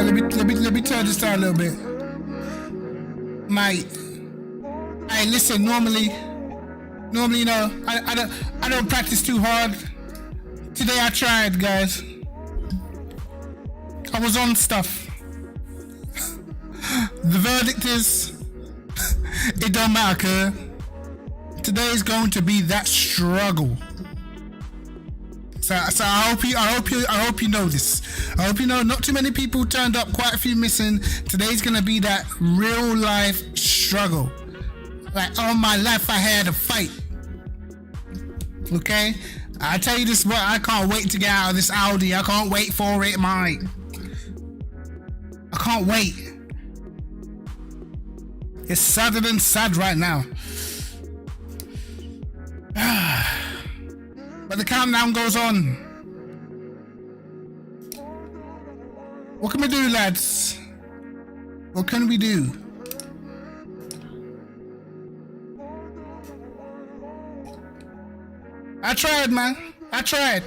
let me turn this down a little bit. Mate. Hey, listen, normally, you know, I don't practice too hard. Today I tried, guys. I was on stuff. The verdict is, it don't matter, cuz. Today is going to be that struggle. So I hope you know this. I hope you know not too many people turned up, quite a few missing. Today's gonna be that real life struggle. Like all my life I had a fight. Okay? I tell you this, but I can't wait to get out of this Audi. I can't wait for it, mate. I can't wait. It's sadder than sad right now. But the countdown goes on. What can we do, lads? What can we do? I tried, man. I tried.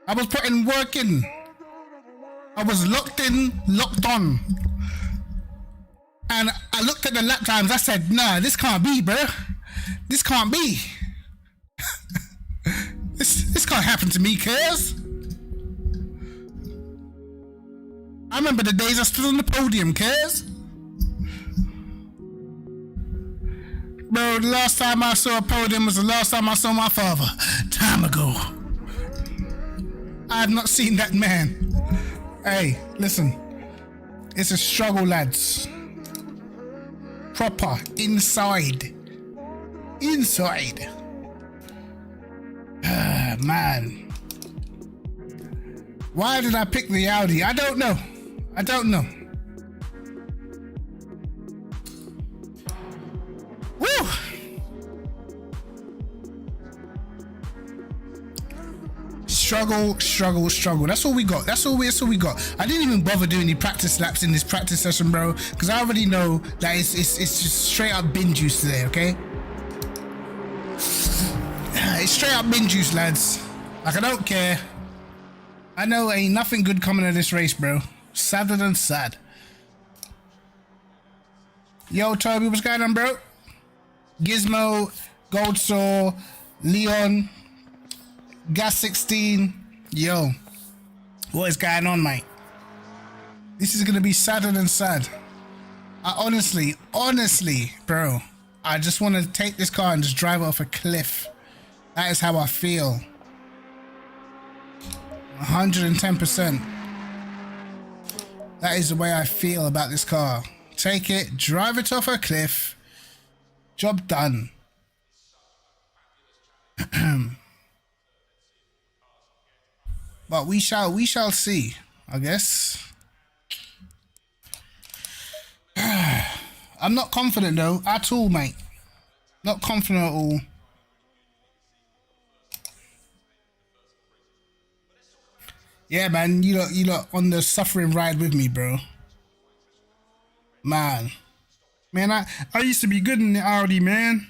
I was putting work in. I was locked in, locked on. And I looked at the lap times. I said, nah, this can't be, bro. This can't be. This can't happen to me, cuz. I remember the days I stood on the podium, cuz. Bro, the last time I saw a podium was the last time I saw my father. Time ago. I have not seen that man. Hey, listen. It's a struggle, lads. Proper. Inside. Inside. Man. Why did I pick the Audi? I don't know. I don't know. Woo! Struggle, struggle, struggle. That's all we got. That's all we got. I didn't even bother doing any practice laps in this practice session, bro, because I already know that it's just straight up bin juice today, okay? It's straight up bin juice, lads. Like, I don't care. I know ain't nothing good coming of this race, bro. Sadder than sad. Yo, Toby, what's going on, bro? Gizmo, Goldsaw, Leon, Gas 16. Yo, what is going on, mate? This is gonna be sadder than sad. I honestly, bro, I just want to take this car and just drive it off a cliff. That is how I feel. 110%. That is the way I feel about this car. Take it, drive it off a cliff. Job done. But we shall see, I guess. I'm not confident though, at all, mate. Not confident at all. Yeah, man, you lot on the suffering ride with me, bro. Man, I used to be good in the Audi, man.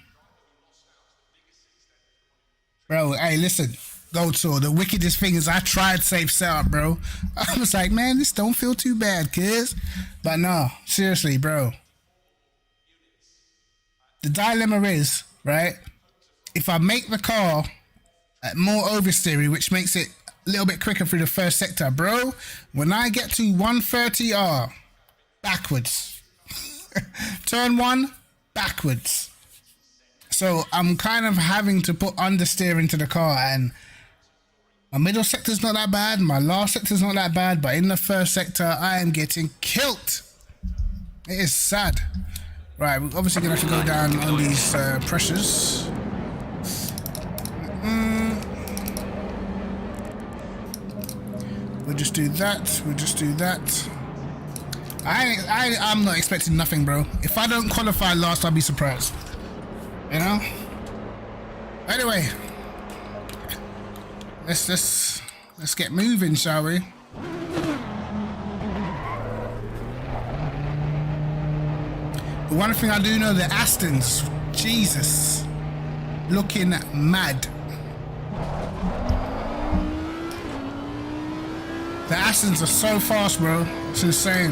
Bro, hey, listen, Goldsaw, the wickedest thing is I tried safe setup, bro. I was like, man, this don't feel too bad, kids. But no, seriously, bro. The dilemma is, right, if I make the car more oversteery, which makes it a little bit quicker through the first sector, bro, when I get to 130R, backwards. Turn one, backwards. So I'm kind of having to put understeer into the car, and my middle sector's not that bad, my last sector's not that bad, but in the first sector, I am getting killed. It is sad. Right, we're obviously gonna have to go down on these pressures. We'll just do that. We'll just do that. I'm not expecting nothing, bro. If I don't qualify last, I'll be surprised. You know? Anyway, let's get moving, shall we? The one thing I do know, the Astons, Jesus, looking mad. The Astons are so fast, bro. It's insane.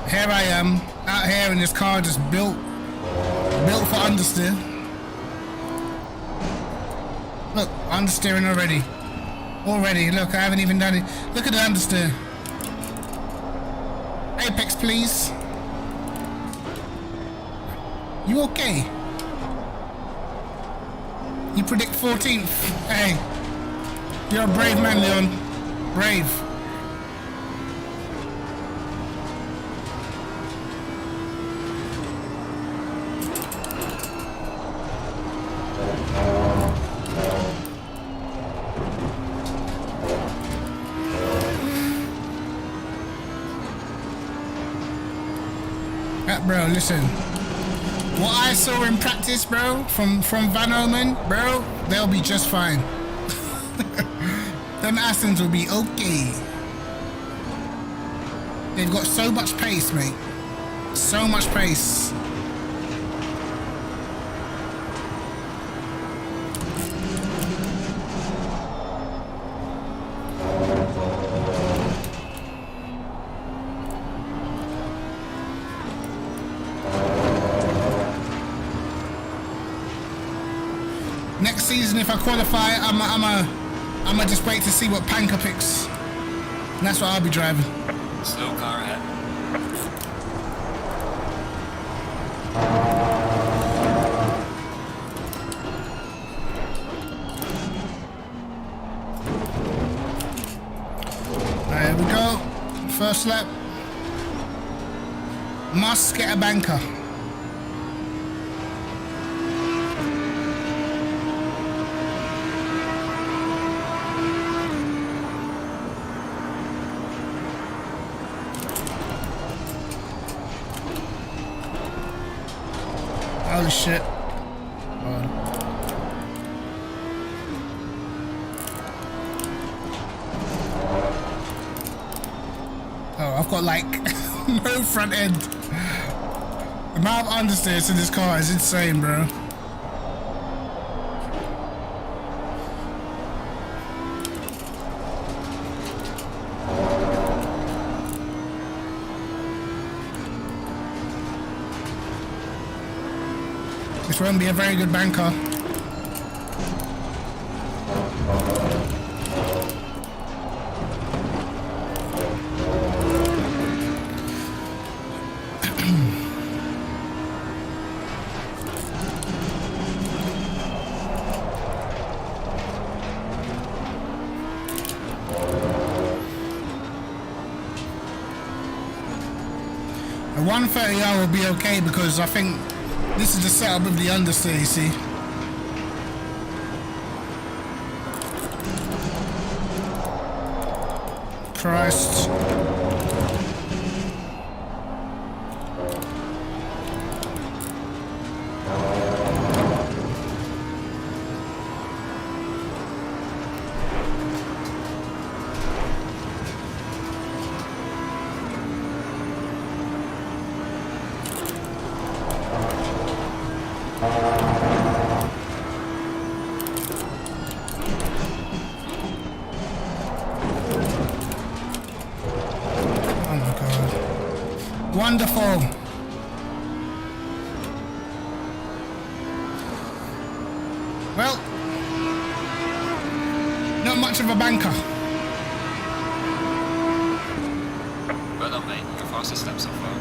Here I am, out here in this car just built for understeer. Look, understeering already. Already, look, I haven't even done it. Look at the understeer. Apex, please. You okay? You predict 14th. Hey, you're a brave man, Leon. Brave. Bro, listen. What I saw in practice, bro, from Van Omen, bro, they'll be just fine. Them Astons will be okay. They've got so much pace, mate. So much pace. Next season, if I qualify, I'ma just wait to see what Panka picks. And that's what I'll be driving. Slow car ahead. There we go. First lap. Must get a banker. Holy shit. Oh, I've got like no front end. The amount of understeers in this car is insane, bro. This won't be a very good banker. The 130R will be okay because I think this is the setup of the understeer, you see. Christ. Wonderful. Well, not much of a banker. Well done, mate. Your fastest step so far.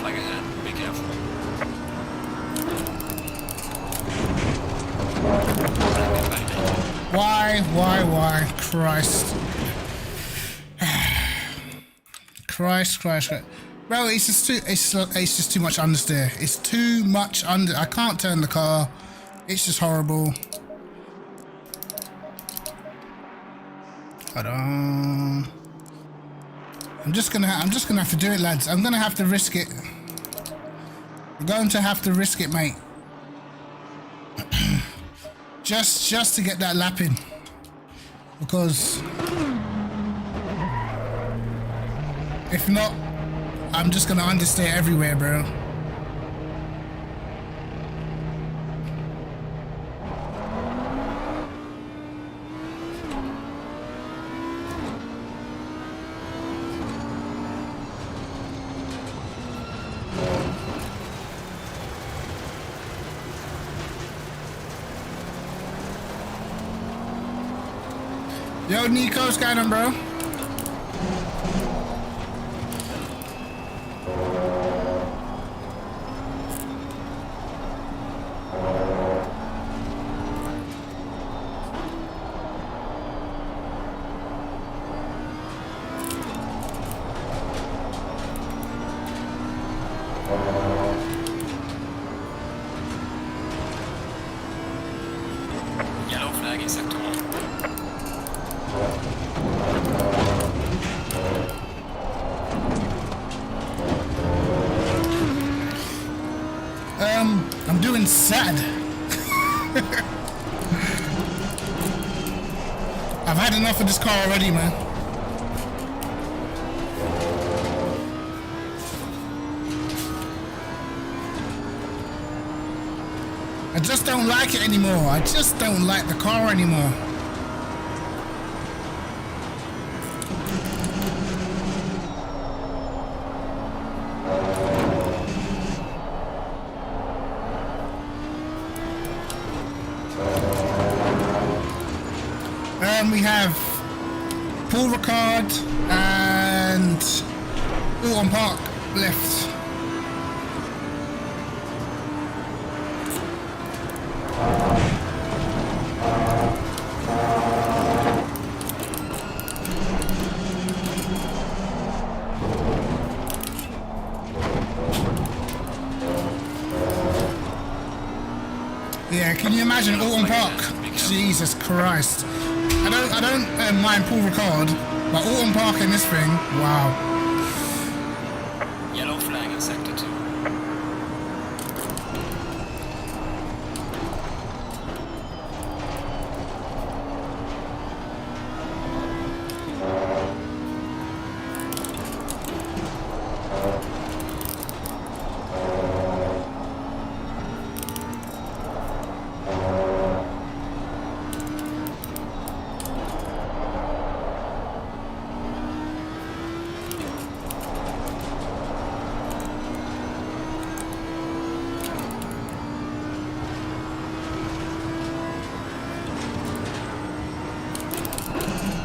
Flag ahead, be careful. Why? Christ. Christ. Bro, it's just too. It's just too much understeer. It's too much under. I can't turn the car. It's just horrible. Hold on. I'm just gonna have to do it, lads. I'm gonna have to risk it. I'm going to have to risk it, mate. just to get that lap in, because if not, I'm just gonna understeer everywhere, bro. Yo, Nico, what's going on, bro? Yellow flag in sector 1. I'm doing sad. I've had enough of this car already, man. I just don't like it anymore. I just don't like the car anymore. We have Paul Ricard and Alton Park left. Yeah, can you imagine Alton Park? Jesus Christ. I don't mind Paul Ricard, but Alton Park in this thing, wow. Yellow flag in sector 2.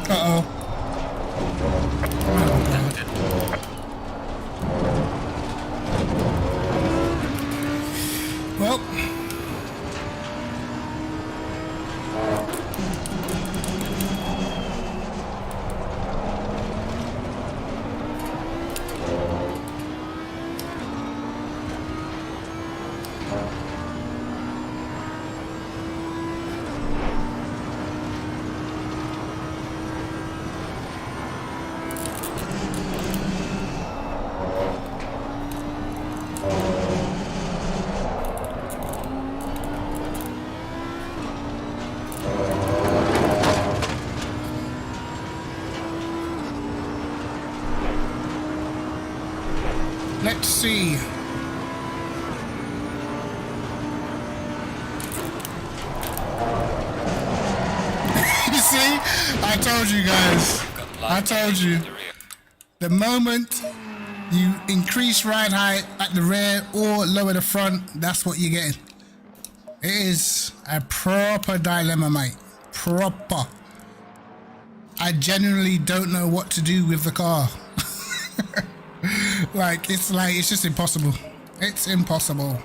Uh-oh. Well. Let's see. You see? I told you guys. I told you. The moment you increase ride height at the rear or lower the front, that's what you're getting. It is a proper dilemma, mate. Proper. I genuinely don't know what to do with the car. It's just impossible. It's impossible.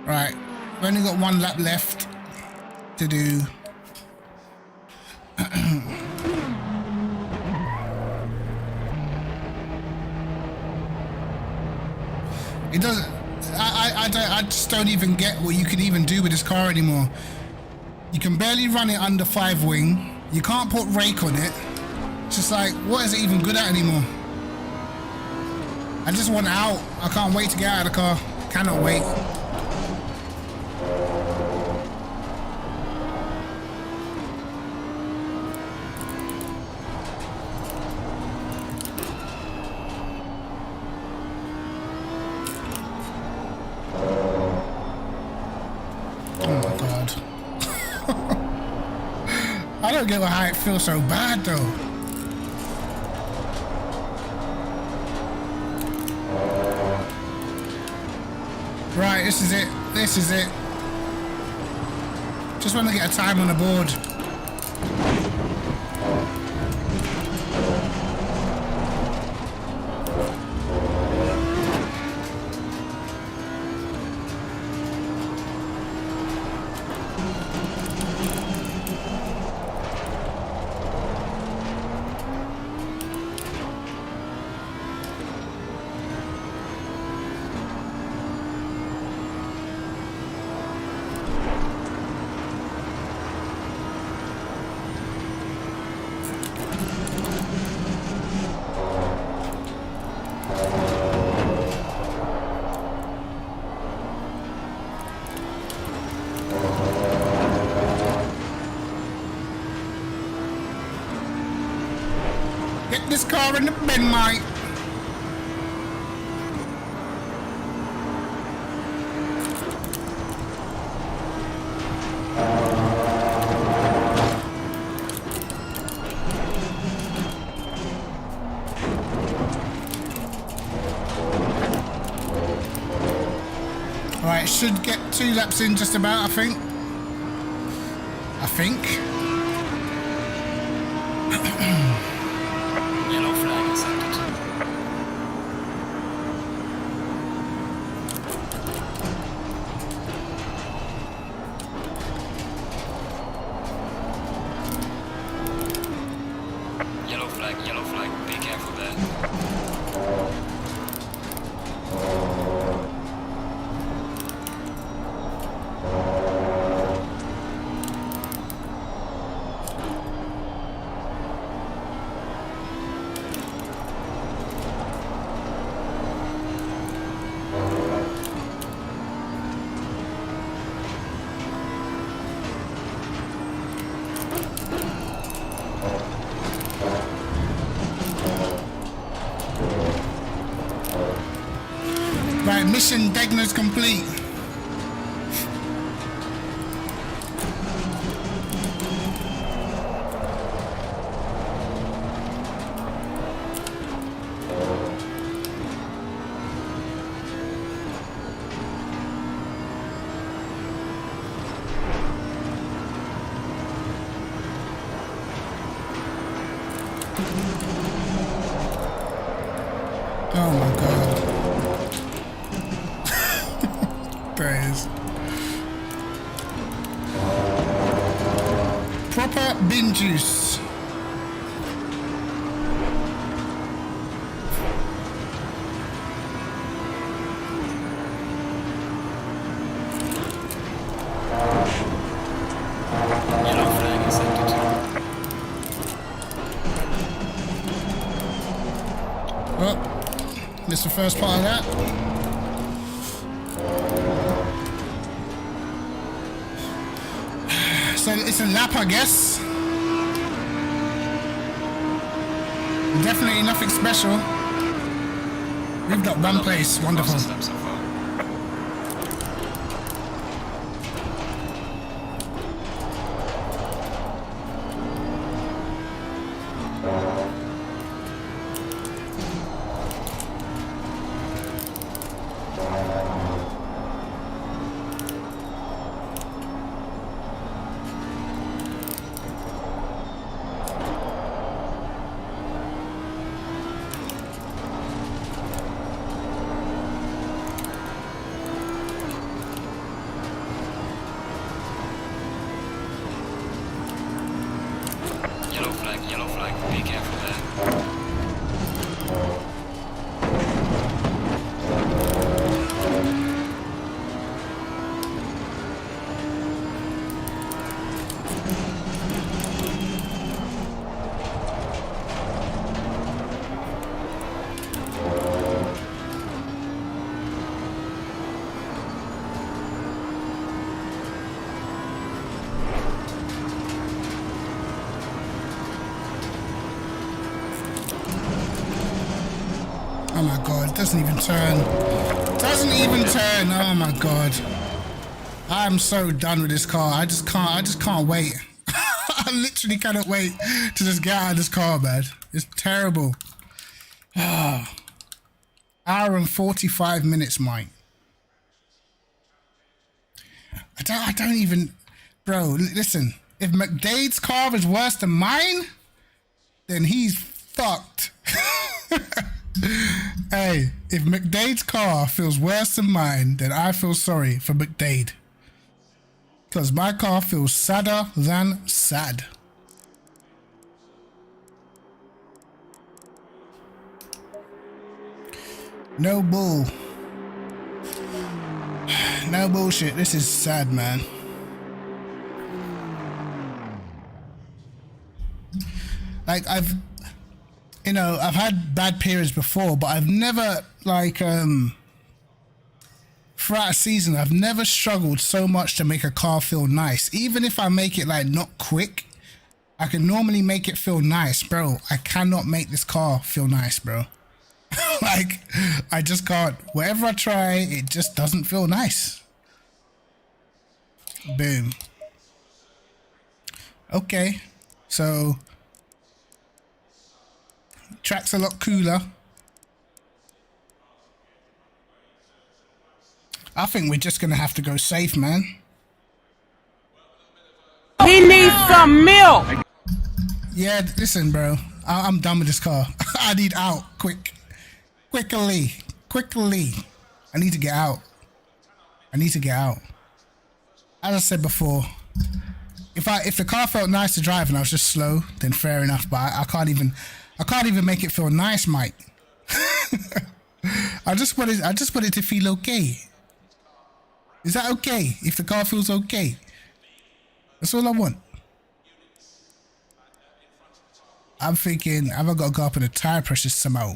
Right, we've only got one lap left to do. It doesn't. I just don't even get what you can even do with this car anymore. You can barely run it under 5 wing. You can't put rake on it. It's just like, what is it even good at anymore? I just want out. I can't wait to get out of the car. Cannot wait. I don't get how it feels so bad though. Right, this is it. This is it. Just want to get a time on the board. Get this car in the bin, mate. Alright, should get 2 laps in just about, I think. Yellow flag accepted. Yellow flag, be careful there. Right, mission Degner's complete. Oh my god. There it is. Proper bin juice. Yellow flag accepted. Oh, missed the first part of that. So it's a lap, I guess. Definitely nothing special. We've got one place. Wonderful. Fastest lap so far. doesn't even turn. Doesn't even turn. Oh my god. I'm so done with this car. I just can't wait. I literally cannot wait to just get out of this car, man. It's terrible. Hour and 45 minutes, Mike. I don't even, bro, listen, if McDade's car is worse than mine, then he's fucked. Hey, if McDade's car feels worse than mine, then I feel sorry for McDade. Because my car feels sadder than sad. No bull. No bullshit. This is sad, man. Like, I've had bad periods before, but I've never, like, throughout a season, I've never struggled so much to make a car feel nice. Even if I make it, like, not quick, I can normally make it feel nice, bro. I cannot make this car feel nice, bro. Like, I just can't. Wherever I try, it just doesn't feel nice. Boom. Okay. So, track's a lot cooler. I think we're just gonna have to go safe, man. He needs some milk. Yeah, listen, bro. I'm done with this car. I need out quickly. I need to get out. As I said before, if the car felt nice to drive and I was just slow, then fair enough. But I can't even make it feel nice, Mike. I just want it to feel okay. Is that okay? If the car feels okay, that's all I want. I'm thinking, have I got to go up in the tire pressure somehow?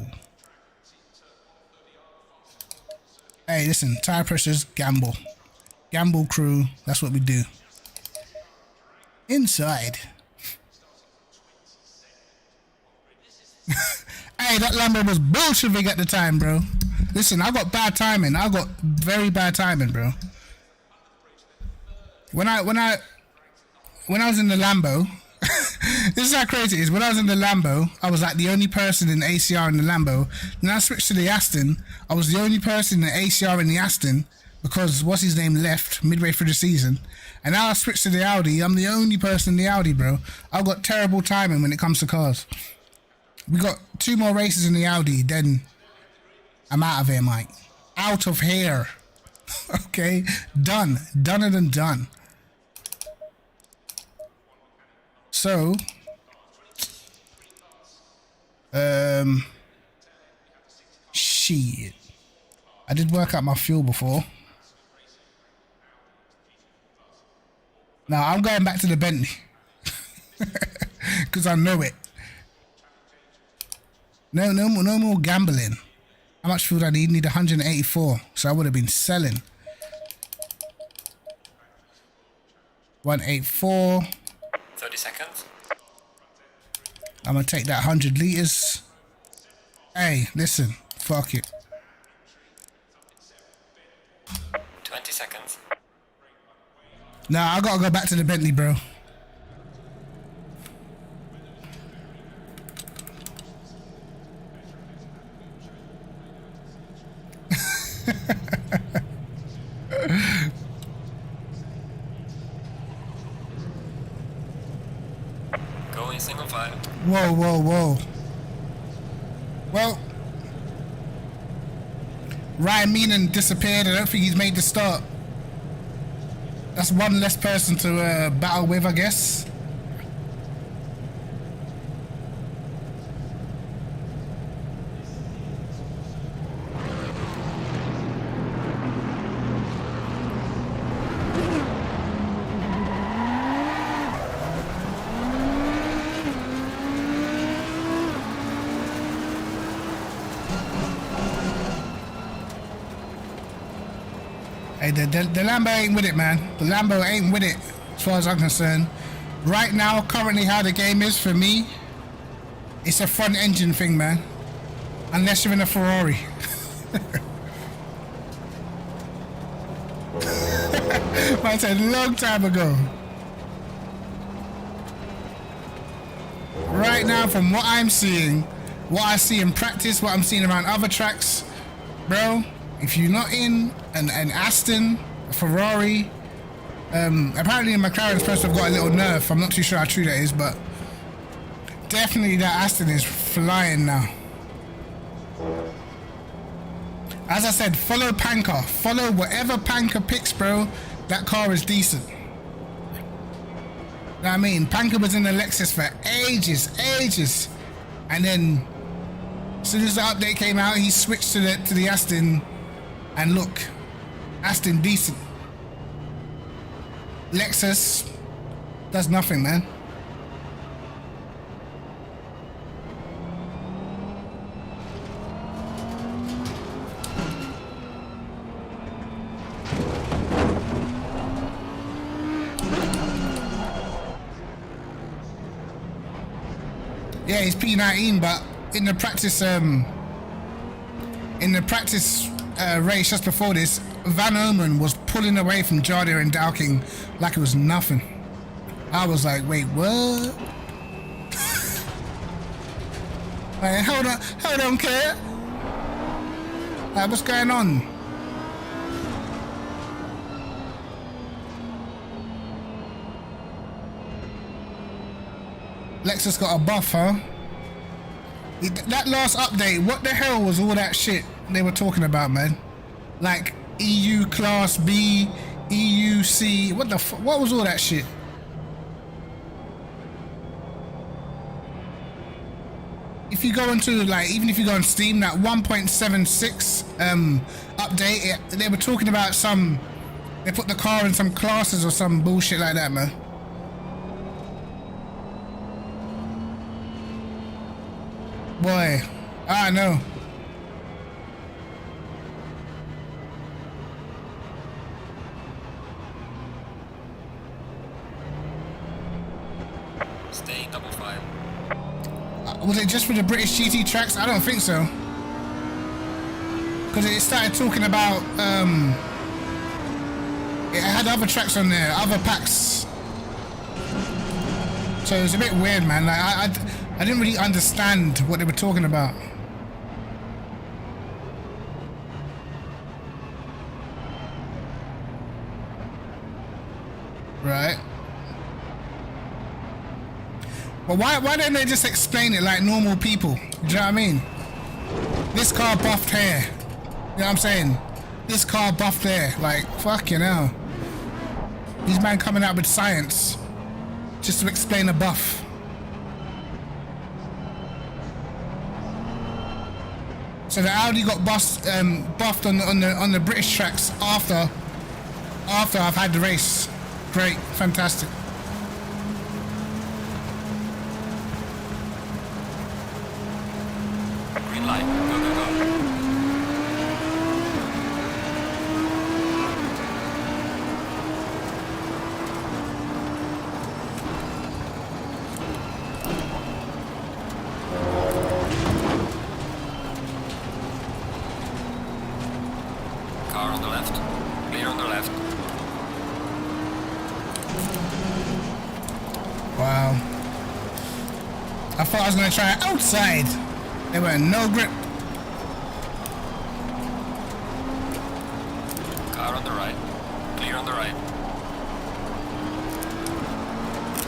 Hey, listen, tire pressures, gamble. Gamble crew, that's what we do. Inside. Hey, that Lambo was bullshitting at the time, bro. Listen, I got bad timing. I got very bad timing, bro. When I was in the Lambo, this is how crazy it is. When I was in the Lambo, I was like the only person in the ACR in the Lambo. Then I switched to the Aston. I was the only person in the ACR in the Aston because what's his name left midway through the season. And now I switched to the Audi. I'm the only person in the Audi, bro. I've got terrible timing when it comes to cars. We got 2 more races in the Audi, then I'm out of here, Mike. Out of here. Okay? Done. Done and done. So, shit. I did work out my fuel before. Now I'm going back to the Bentley because I know it. No more gambling. How much fuel do I need? Need 184. So I would have been selling. 184. 30 seconds. I'm gonna take that 100 liters. Hey, listen, fuck it. 20 seconds. Nah, I gotta go back to the Bentley, bro. Going single file. Whoa. Well, Ryan Meenan disappeared. I don't think he's made the start. That's one less person to battle with, I guess. Hey, the Lambo ain't with it, man. The Lambo ain't with it, as far as I'm concerned. Right now, currently how the game is for me, it's a front engine thing, man. Unless you're in a Ferrari. Man said long time ago. Right now, from what I'm seeing, what I see in practice, what I'm seeing around other tracks, bro, if you're not in an Aston, a Ferrari, apparently McLaren's supposed to have got a little nerf. I'm not too sure how true that is, but definitely that Aston is flying now. As I said, follow Panker. Follow whatever Panker picks, bro. That car is decent. You know what I mean? Panker was in the Lexus for ages. And then, as soon as the update came out, he switched to the Aston. And look, Aston decent. Lexus does nothing, man. Yeah, he's P19, but in the practice race just before this, Van Omen was pulling away from Jardir and Dowking like it was nothing. I was like, wait, what? Like, hold on, kid. Like, what's going on? Lexus got a buff, huh? That last update, what the hell was all that shit they were talking about, man? Like EU Class B, EU C, what was all that shit? If you go into, like, even if you go on Steam, that 1.76 update, they were talking about they put the car in some classes or some bullshit like that, man. Boy, I know. Stay double file. Was it just for the British GT tracks? I don't think so. Because it started talking about, it had other tracks on there, other packs. So it was a bit weird, man. Like, I didn't really understand what they were talking about. Right. But why don't they just explain it like normal people? Do you know what I mean? This car buffed hair. You know what I'm saying? This car buffed hair. Like, fucking hell. These man coming out with science just to explain a buff. So the Audi got buffed on the British tracks after I've had the race. Great, fantastic. Green light. Go, go, go. Car on the left. Clear on the left. Wow. I thought I was gonna try it outside. There were no grip. Car on the right. Clear on the right.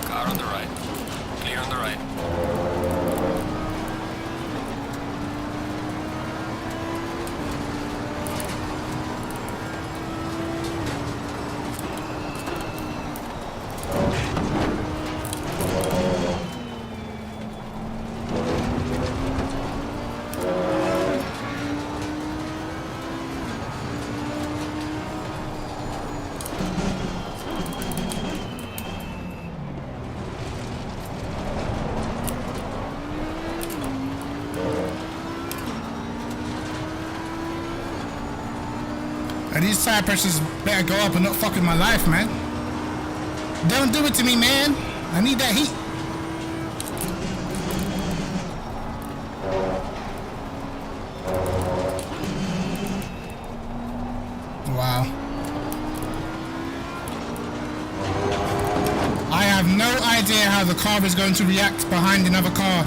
Car on the right. Clear on the right. And these tire pressures better go up and not fucking my life, man. Don't do it to me, man. I need that heat. Wow. I have no idea how the car is going to react behind another car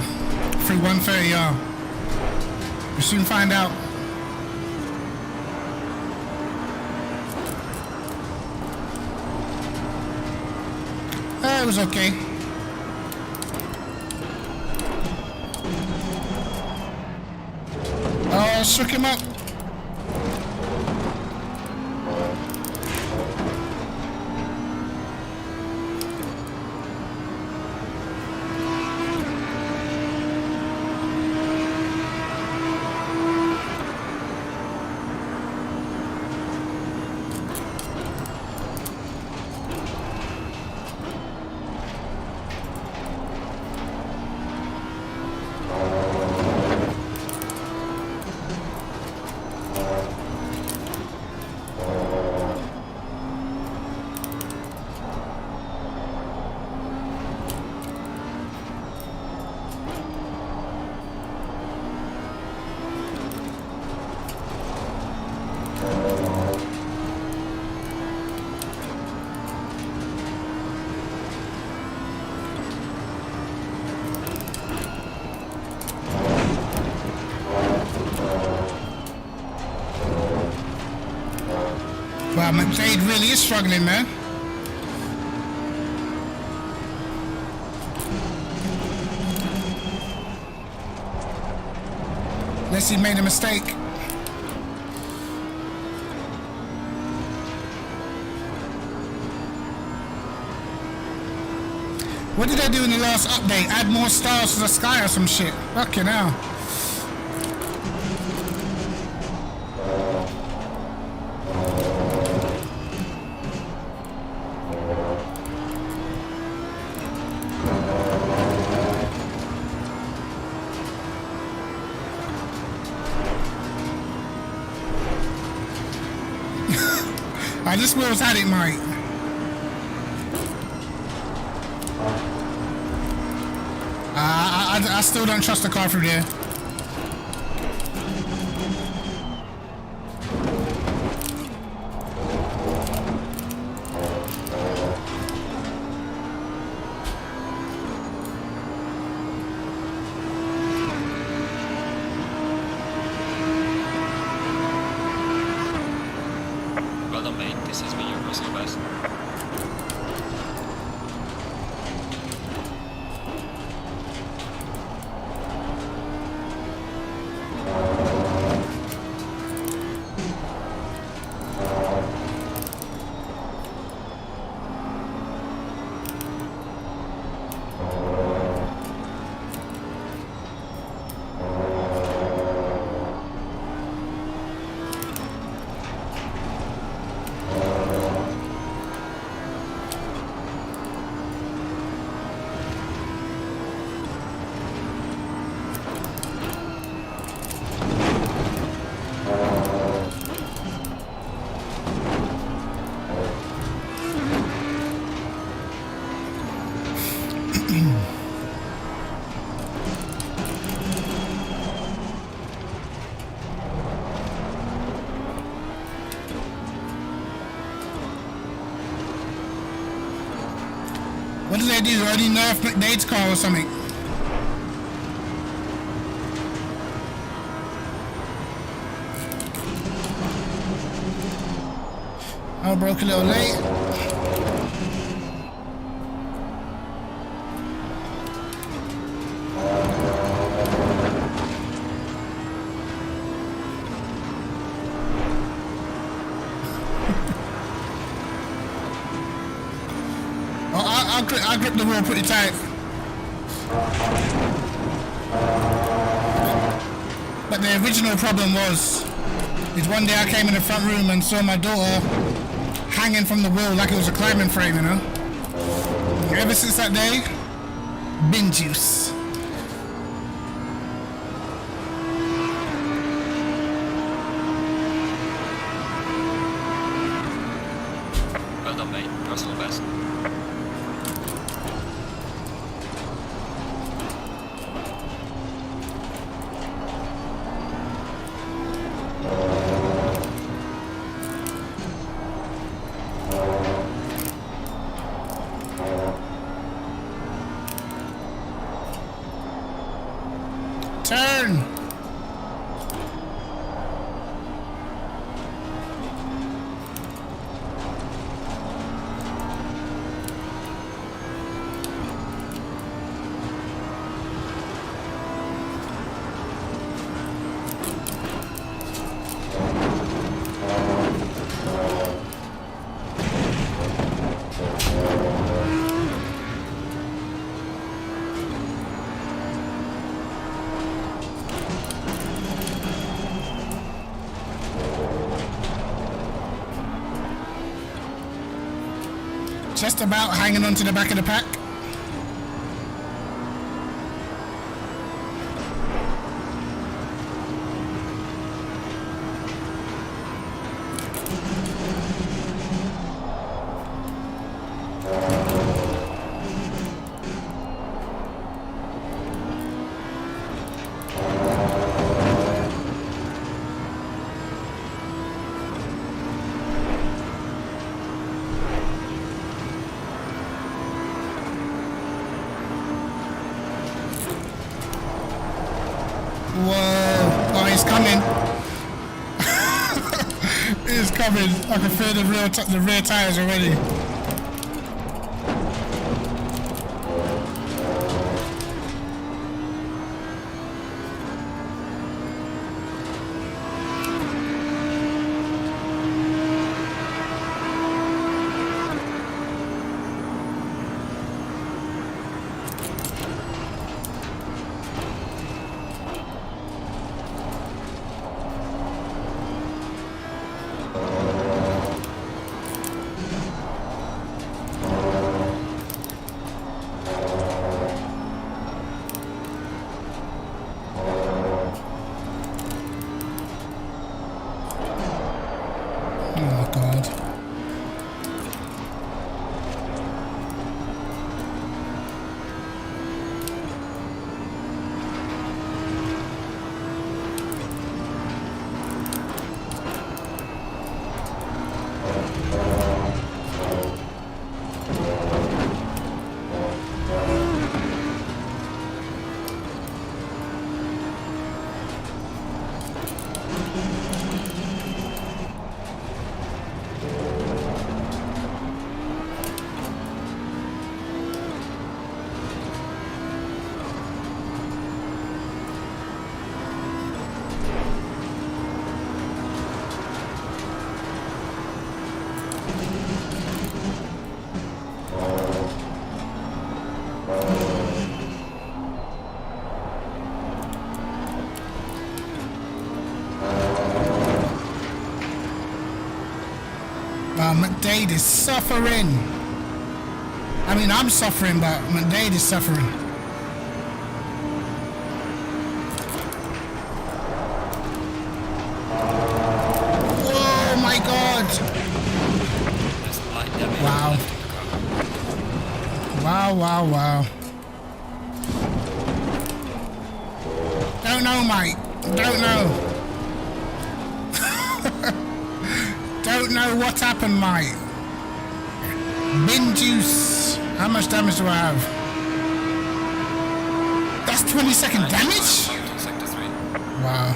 through 130R. We'll soon find out. It was okay. Oh, shook him up. Wow, McJade really is struggling, man. Unless he made a mistake. What did they do in the last update? Add more stars to the sky or some shit? Fucking hell. This wheel's had it, mate. I still don't trust the car through there. Well done, mate. This has been your personal best. What did they do? Already nerfed McDade's car or something? I broke a little late. I grip the wheel pretty tight. But the original problem is one day I came in the front room and saw my daughter hanging from the wheel like it was a climbing frame, you know? Ever since that day, bin juice. Well done, mate. Personal best. Just about hanging on to the back of the pack. Whoa! Oh, he's coming! He's coming! I can feel the rear tires already. Oh God. McDade is suffering. I mean, I'm suffering, but McDade is suffering. Oh my God! Wow. Wow, wow, wow. Don't know, mate. Don't know. Don't know what happened, mate. Bin juice. How much damage do I have? That's 20-second damage? Wow.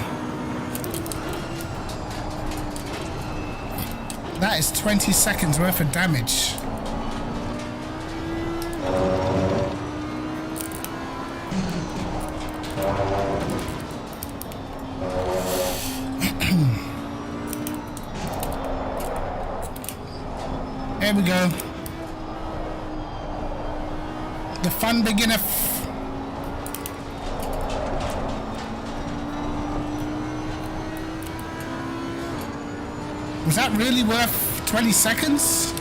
That is 20 seconds worth of damage. There we go. The fun beginner. Was that really worth 20 seconds?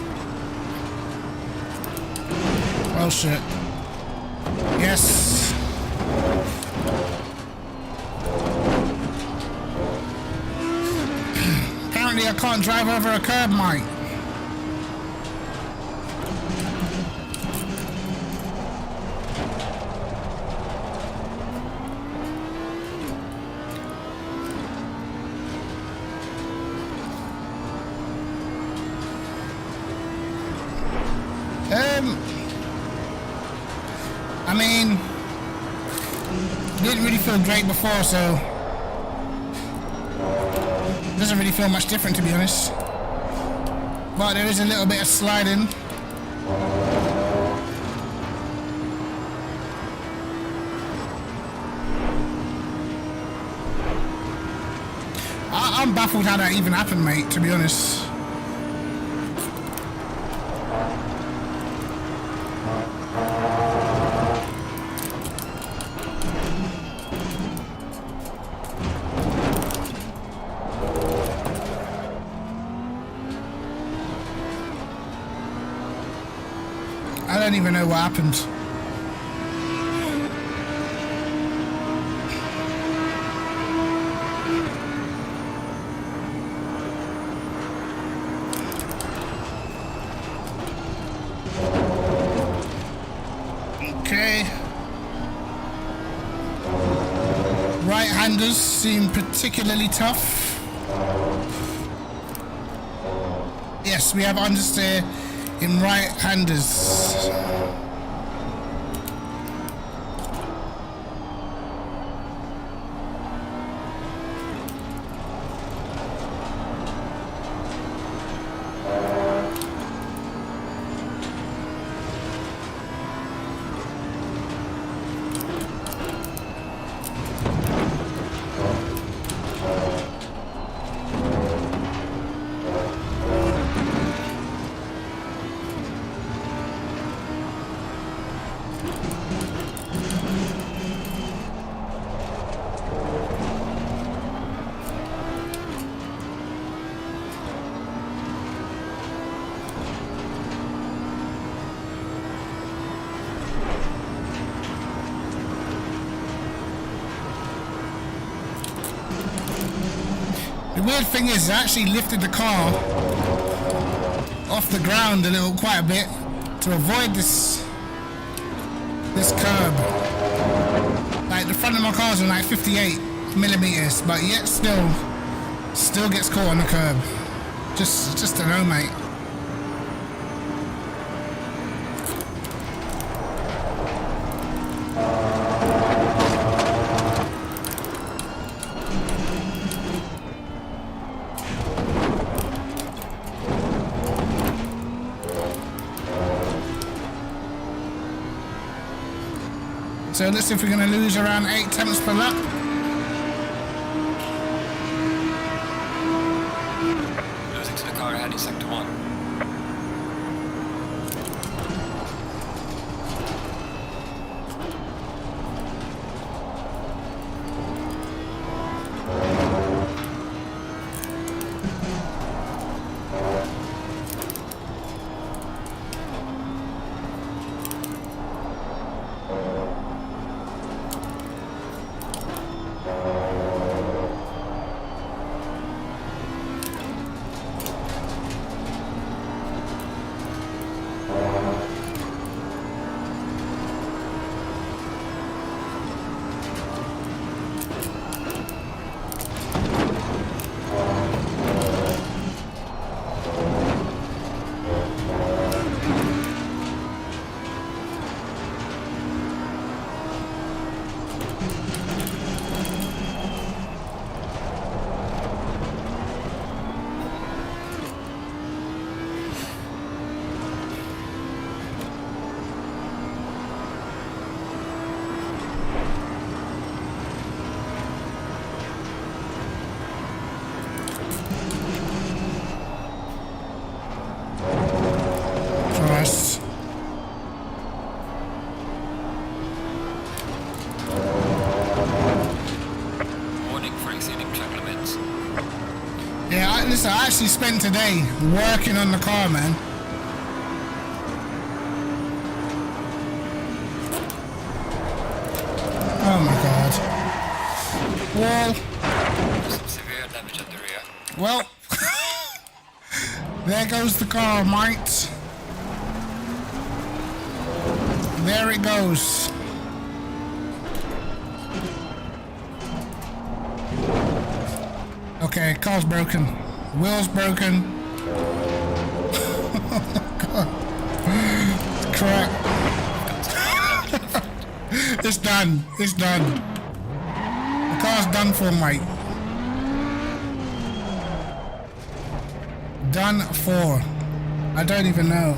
Oh shit. Yes. Apparently I can't drive over a curb, mate. I mean, didn't really feel great before, so doesn't really feel much different, to be honest. But there is a little bit of sliding. I'm baffled how that even happened, mate, to be honest. don't even know what happened. Okay. Right-handers seem particularly tough. Yes, we have understeer in right-handers. The weird thing is, I actually lifted the car off the ground quite a bit to avoid this curb. Like the front of my car's on like 58 millimeters, but yet still gets caught on the curb. Just to know, mate. So let's see if we're going to lose around 8 tenths per lap. Losing to the car ahead in sector 1. Listen, I actually spent today working on the car, man. Oh my god. Well, some severe damage at the rear. Well, there goes the car, mate. There it goes. Okay, car's broken. Wheels broken. God. Crap. It's done. It's done. The car's done for, mate. Done for. I don't even know.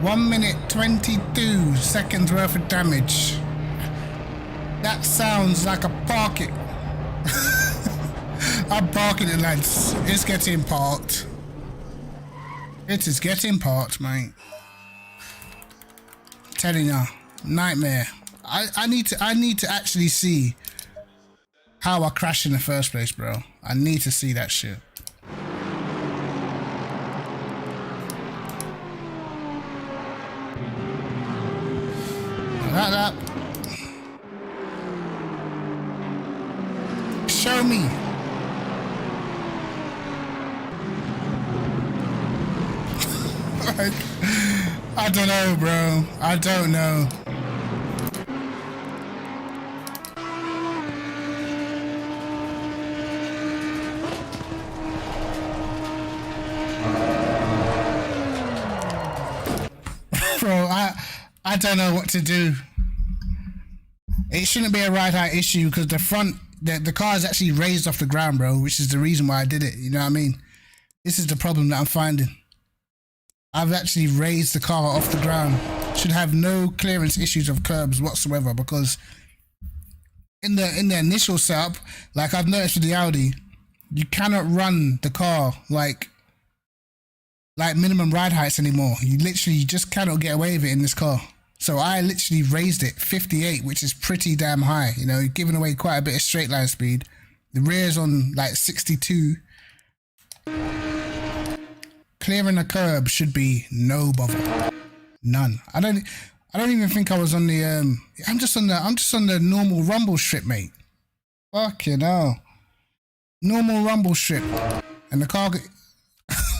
One minute 22 seconds worth of damage. That sounds like a parking. I'm parking it, lads. It's getting parked. It is getting parked, mate. Telling you, nightmare. I need to actually see how I crashed in the first place, bro. I need to see that shit. That. Show me. Like, I don't know, bro. I don't know. Bro, I don't know what to do. It shouldn't be a ride height issue because the car is actually raised off the ground, bro, which is the reason why I did it. You know what I mean? This is the problem that I'm finding. I've actually raised the car off the ground. Should have no clearance issues of curbs whatsoever because in the initial setup, like I've noticed with the Audi, you cannot run the car like minimum ride heights anymore. You just cannot get away with it in this car. So I literally raised it 58, which is pretty damn high. You know, giving away quite a bit of straight line speed. The rear's on like 62. Clearing a curb should be no bother. None. I don't even think I was on the I'm just on the normal rumble strip, mate. Fucking hell. Normal rumble strip. And the car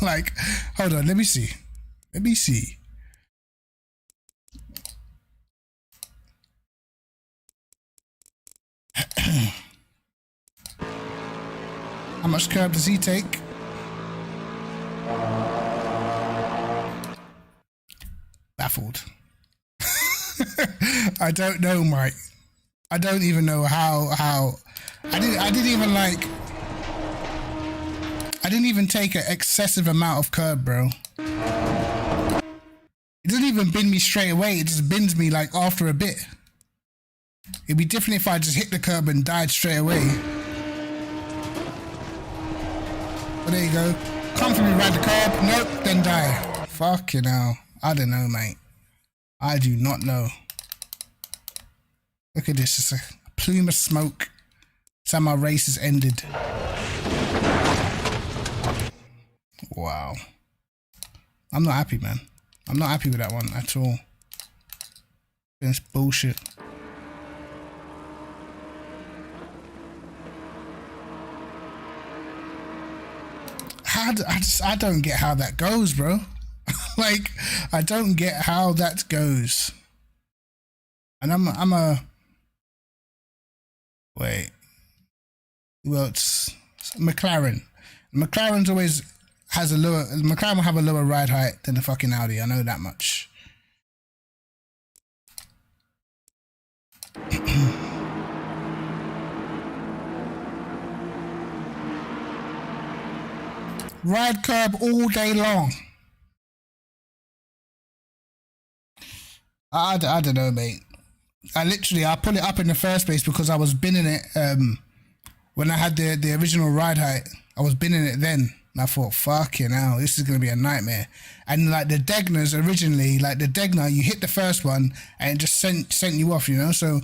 like, hold on, let me see. How much curb does he take? Baffled. I don't know, Mike. I don't even know how I didn't even take an excessive amount of curb, bro. It doesn't even bin me straight away. It just bins me like after a bit. It'd be different if I just hit the curb and died straight away. But there you go. Comfortably ride the curb. Nope, then die. Fucking hell. I don't know, mate. I do not know. Look at this. It's a plume of smoke. That's how my race has ended. Wow. I'm not happy, man. I'm not happy with that one at all. It's bullshit. I don't get how that goes, bro. Like, I don't get how that goes. And I'm a wait. Well, it's McLaren. McLaren's always has McLaren will have a lower ride height than the fucking Audi. I know that much. Ride curb all day long. I don't know, mate. I put it up in the first place because I was binning it when I had the original ride height. I was binning it then. And I thought, fucking hell, this is going to be a nightmare. And like the Degnas originally, like the Degna, you hit the first one and it just sent you off, you know? So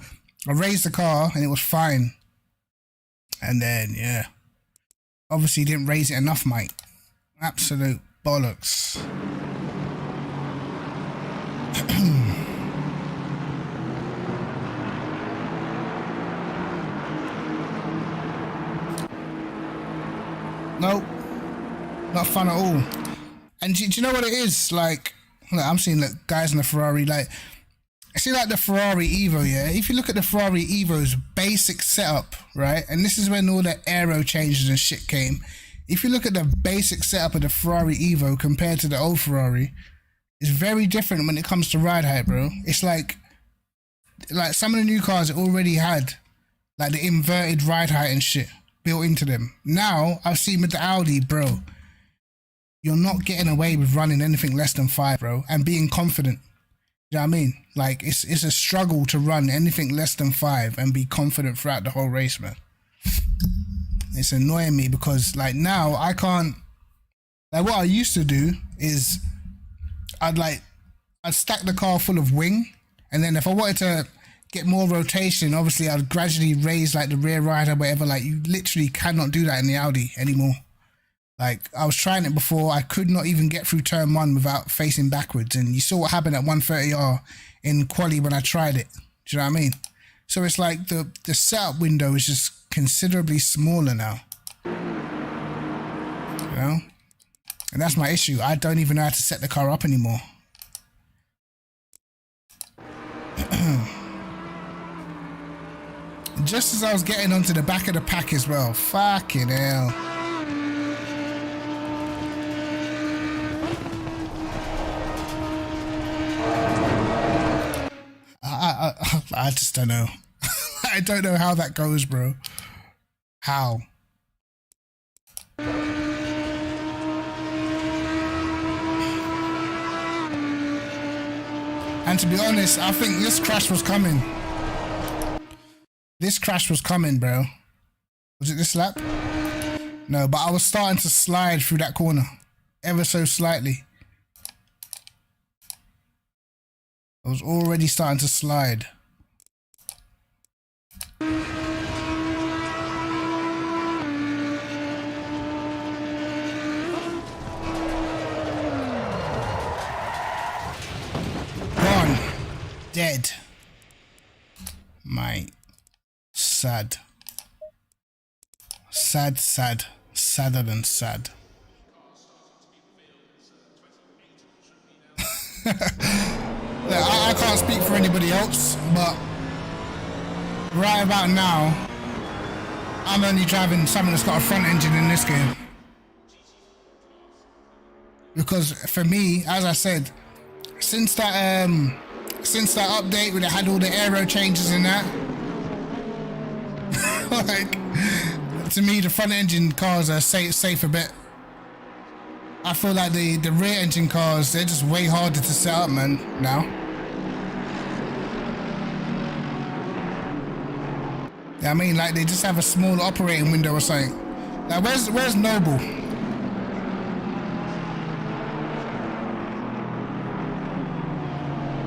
I raised the car and it was fine. And then, yeah. Obviously didn't raise it enough, mate. Absolute bollocks. Nope. Not fun at all. And do you know what it is? Like, I'm seeing like guys in the Ferrari, like, see like the Ferrari Evo, yeah? If you look at the Ferrari Evo's basic setup, right? And this is when all the aero changes and shit came. If you look at the basic setup of the Ferrari Evo compared to the old Ferrari, it's very different when it comes to ride height, bro. It's like some of the new cars already had like the inverted ride height and shit built into them. Now, I've seen with the Audi, bro, you're not getting away with running anything less than 5, bro, and being confident. You know what I mean? Like, it's a struggle to run anything less than 5 and be confident throughout the whole race, man. It's annoying me because, like, now I can't... Like, what I used to do is I'd stack the car full of wing, and then if I wanted to get more rotation, obviously I'd gradually raise, like, the rear ride or whatever. Like, you literally cannot do that in the Audi anymore. Like, I was trying it before. I could not even get through turn 1 without facing backwards. And you saw what happened at 130R in quali when I tried it. Do you know what I mean? So it's like the setup window is just considerably smaller now. You know? And that's my issue. I don't even know how to set the car up anymore. Just as I was getting onto the back of the pack as well. Fucking hell. I just don't know. I don't know how that goes, bro. How? And to be honest, I think this crash was coming. This crash was coming, bro. Was it this lap? No, but I was starting to slide through that corner. Ever so slightly. I was already starting to slide. Gone. Dead. My sad. Sad, sad. Sadder than sad. I can't speak for anybody else, but right about now, I'm only driving something that's got a front engine in this game. Because for me, as I said, since that update where they had all the aero changes and that, like, to me, the front engine cars are safe a bit. I feel like the rear engine cars, they're just way harder to set up, man, now. Yeah, I mean, like, they just have a small operating window or something. Like, where's Noble?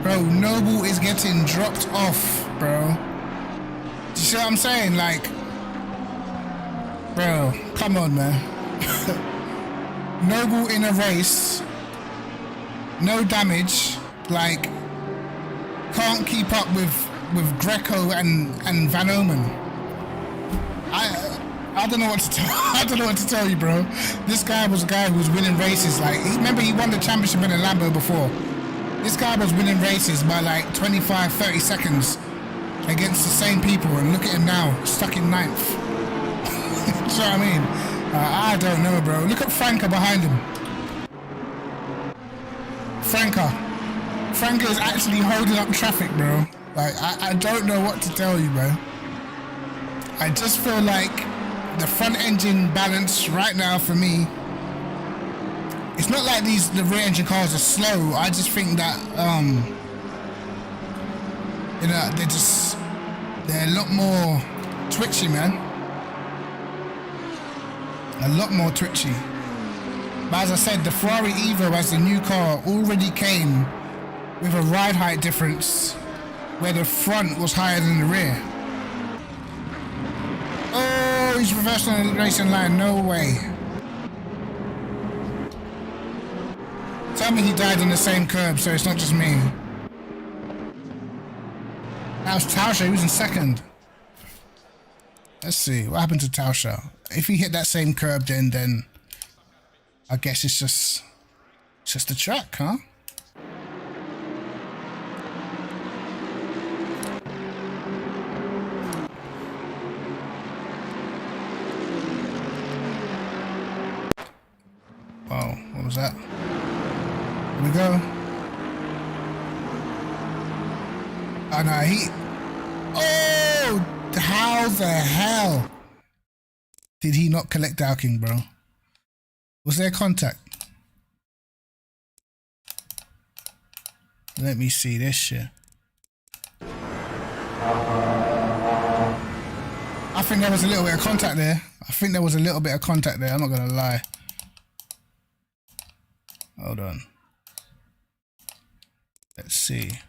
Bro, Noble is getting dropped off, bro. Do you see what I'm saying? Like, bro, come on, man. Noble in a race, no damage, like, can't keep up with Greco and Van Omen. I don't know what to tell. I don't know what to tell you, bro. This guy was a guy who was winning races. Like, remember he won the championship in a Lambo before. This guy was winning races by like 25, 30 seconds against the same people, and look at him now, stuck in 9th. Do you know what I mean? I don't know, bro. Look at Franca behind him. Franca is actually holding up traffic, bro. Like, I don't know what to tell you, bro. I just feel like the front engine balance right now for me, it's not like the rear engine cars are slow. I just think that, you know, they're a lot more twitchy, man. A lot more twitchy. But as I said, the Ferrari Evo as the new car already came with a ride height difference where the front was higher than the rear. Oh, he's reversed on the racing line. No way. Tell me he died on the same curb, so it's not just me. That was Tauscher. He was in second. Let's see. What happened to Tauscher? If he hit that same curb, then I guess it's just a track, huh? Wow, what was that? Here we go. Oh no, oh, how the hell did he not collect Dowking, bro? Was there contact? Let me see this shit. I think there was a little bit of contact there. I'm not gonna lie. Hold on. Let's see.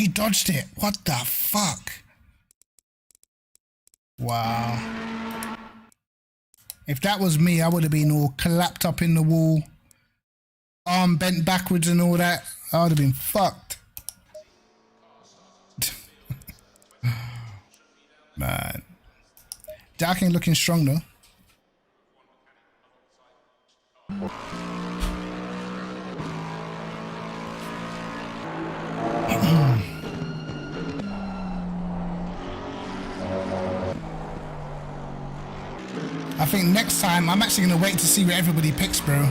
he dodged it. What the fuck? Wow. If that was me, I would have been all clapped up in the wall, arm bent backwards and all that. I would have been fucked. Man. Dark ain't looking strong though. I think next time I'm actually gonna wait to see what everybody picks, bro.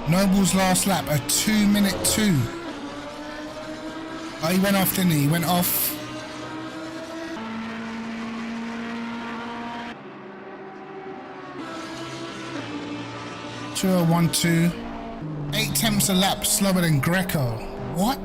Noble's last lap, a 2-minute 2. Oh, he went off, didn't he? He went off. Two, 1, 2. 8 tenths a lap slower than Greco. What?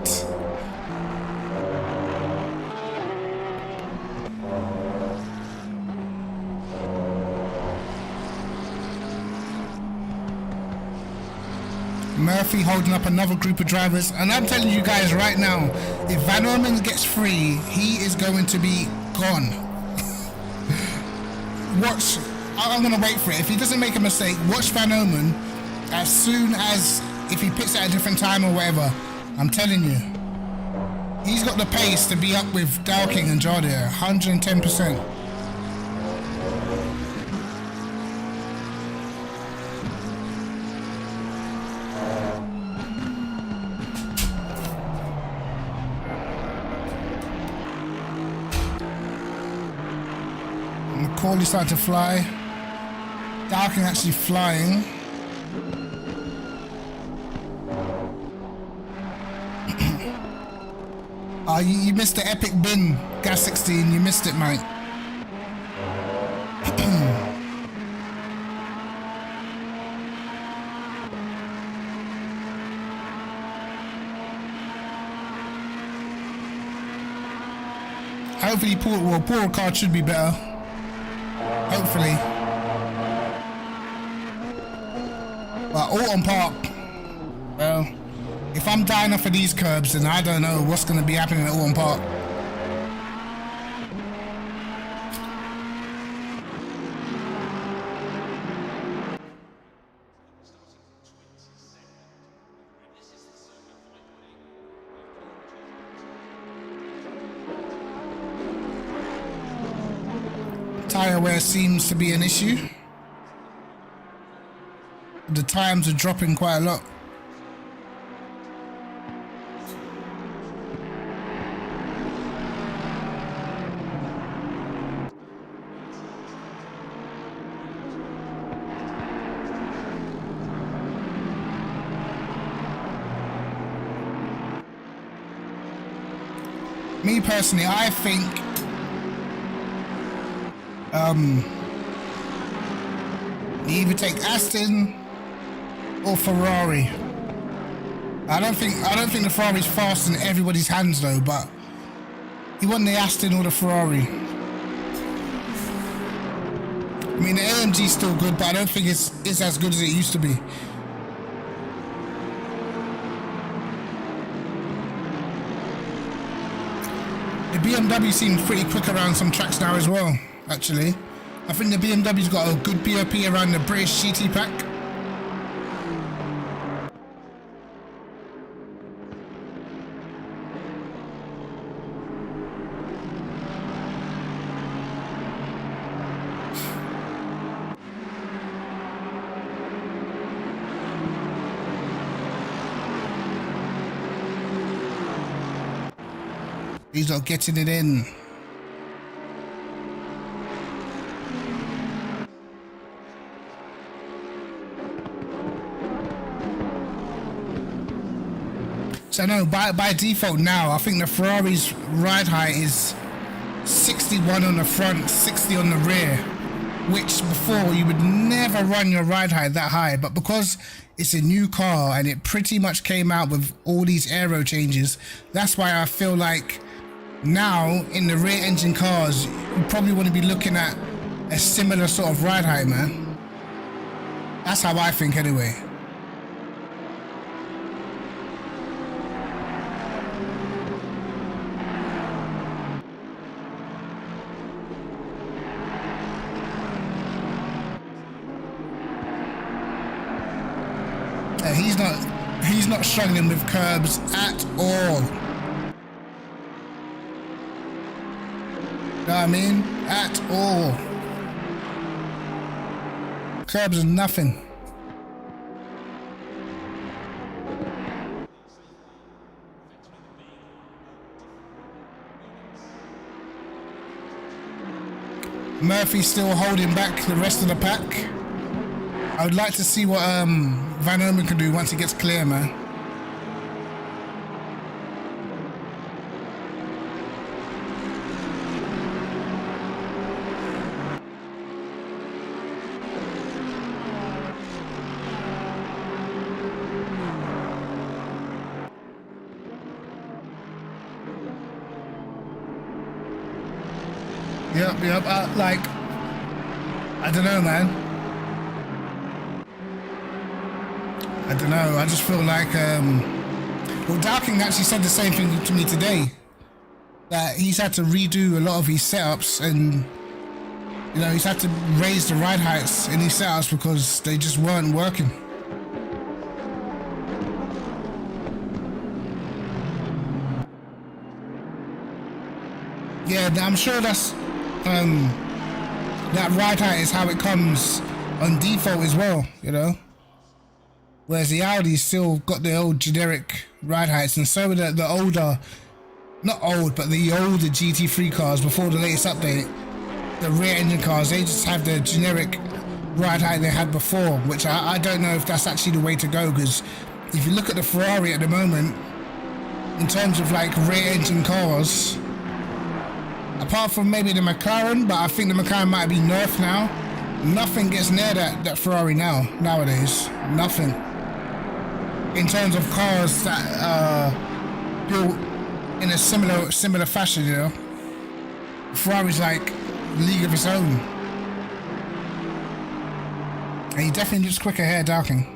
Murphy holding up another group of drivers, and I'm telling you guys right now, if Van Orman gets free, he is going to be gone. Watch, I'm gonna wait for it. If he doesn't make a mistake, watch Van Orman as soon as, if he picks at a different time or whatever, I'm telling you, he's got the pace to be up with Dowking and Jardier, 110%. Corley started to fly. Dowking actually flying. Oh, you missed the epic bin, Gas 16. You missed it, mate. Hopefully, Paul card should be better. Hopefully. But Alton Park, well, if I'm dying off of these curbs, then I don't know what's going to be happening at Alton Park. Tire wear seems to be an issue. The times are dropping quite a lot. Me personally, I think you either take Aston or Ferrari. I don't think the Ferrari's fast in everybody's hands though, but you want the Aston or the Ferrari. I mean, the AMG's still good, but I don't think it's as good as it used to be. The BMW seems pretty quick around some tracks now as well, actually. I think the BMW's got a good BOP around the British GT pack. He's not getting it in. So no, by default now, I think the Ferrari's ride height is 61 on the front, 60 on the rear, which before you would never run your ride height that high, but because it's a new car and it pretty much came out with all these aero changes, that's why I feel like now in the rear engine cars, you probably want to be looking at a similar sort of ride height, man. That's how I think anyway. He's not struggling with curbs at all. Know what I mean? At all. Curbs are nothing. Murphy's still holding back the rest of the pack. I would like to see what Van Omen can do once he gets clear, man. Yep. Like, I don't know, man. I don't know. I just feel like, well, Darking actually said the same thing to me today. That he's had to redo a lot of his setups, and you know, he's had to raise the ride heights in his setups because they just weren't working. Yeah, I'm sure that's that ride height is how it comes on default as well, you know. Whereas the Audi's still got the old generic ride heights, and so the older, not old, but the older GT3 cars before the latest update, the rear engine cars, they just have the generic ride height they had before, which I don't know if that's actually the way to go, because if you look at the Ferrari at the moment, in terms of like rear engine cars, apart from maybe the McLaren, but I think the McLaren might be nerfed now, nothing gets near that Ferrari nowadays. Nothing. In terms of cars that are built in a similar fashion, you know. Ferrari's like a league of its own. And he definitely looks quicker here, Darking.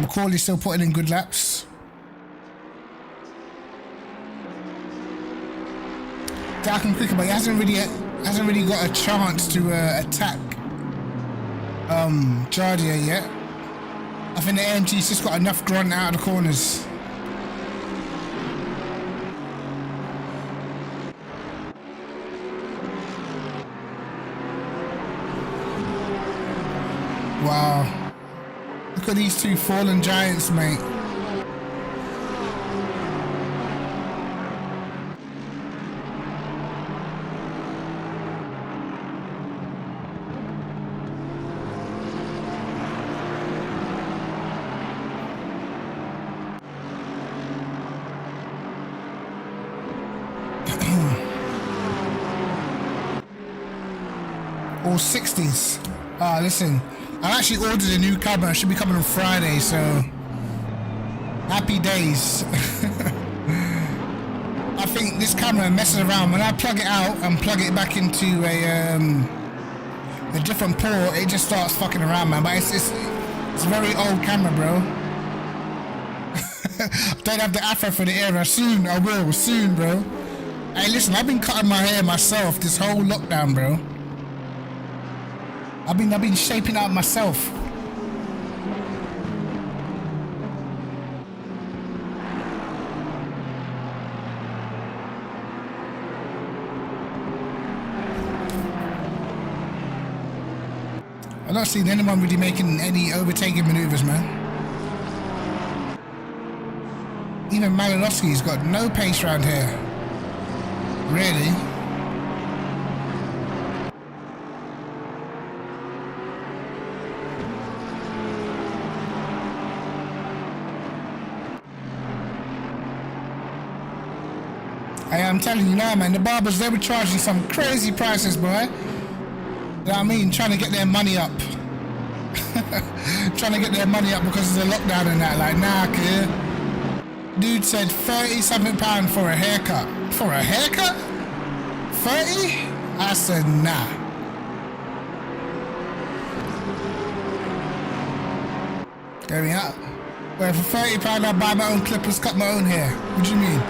Macaulay's still putting in good laps. Darking quicker, but he hasn't really got a chance to attack Jardier yet. I think the AMG's just got enough grunt out of the corners. Wow. Look at these two fallen giants, mate. All 60s. Listen, I actually ordered a new camera. It should be coming on Friday, so happy days. I think this camera messes around. When I plug it out and plug it back into a different port, it just starts fucking around, man. But it's a very old camera, bro. Don't have the afro for the era. Soon, I will. Soon, bro. Hey, listen, I've been cutting my hair myself this whole lockdown, bro. I've been shaping out myself. I've not seen anyone really making any overtaking maneuvers, man. Even Malinowski's got no pace around here. Really? I'm telling you now, man, the barbers, they were charging some crazy prices, boy. You know what I mean? Trying to get their money up. Trying to get their money up because of the lockdown and that. Like, nah, kid. Dude said £30-something for a haircut. For a haircut? 30? I said, nah. Get me out. Well, for £30 I buy my own clippers, cut my own hair. What do you mean?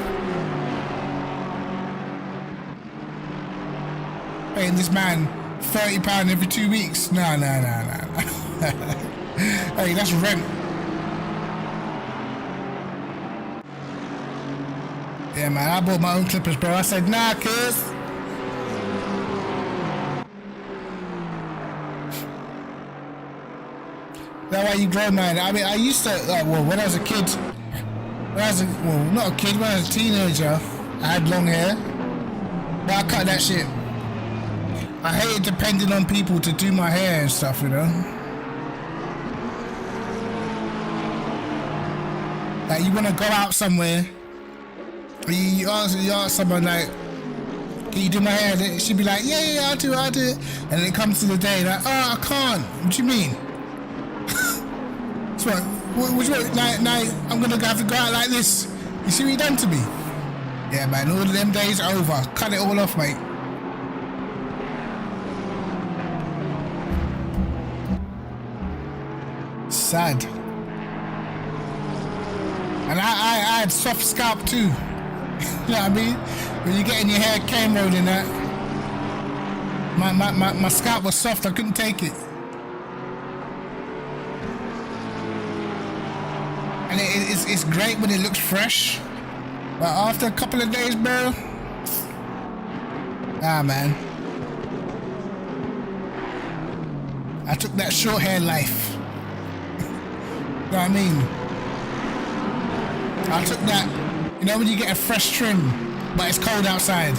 Paying this man £30 every 2 weeks? Nah. Hey, that's rent. Yeah, man, I bought my own clippers, bro. I said, nah, cuz. That's why you grow, man. I mean, I used to, well, when I was a kid, well, not a kid, when I was a teenager, I had long hair. But I cut that shit. I hated depending on people to do my hair and stuff, you know? Like, you want to go out somewhere, you ask someone, like, can you do my hair? She'd be like, yeah, I'll do it. And then it comes to the day, like, oh, I can't. What do you mean? So what, now I'm going to have to go out like this. You see what you done to me? Yeah, man, all of them days are over. Cut it all off, mate. Sad. And I had soft scalp too. You know what I mean? When you're getting your hair cane rolled in that, my scalp was soft, I couldn't take it. And it's great when it looks fresh, but after a couple of days, bro, man, I took that short hair life. You know what I mean? I took that, you know when you get a fresh trim, but it's cold outside.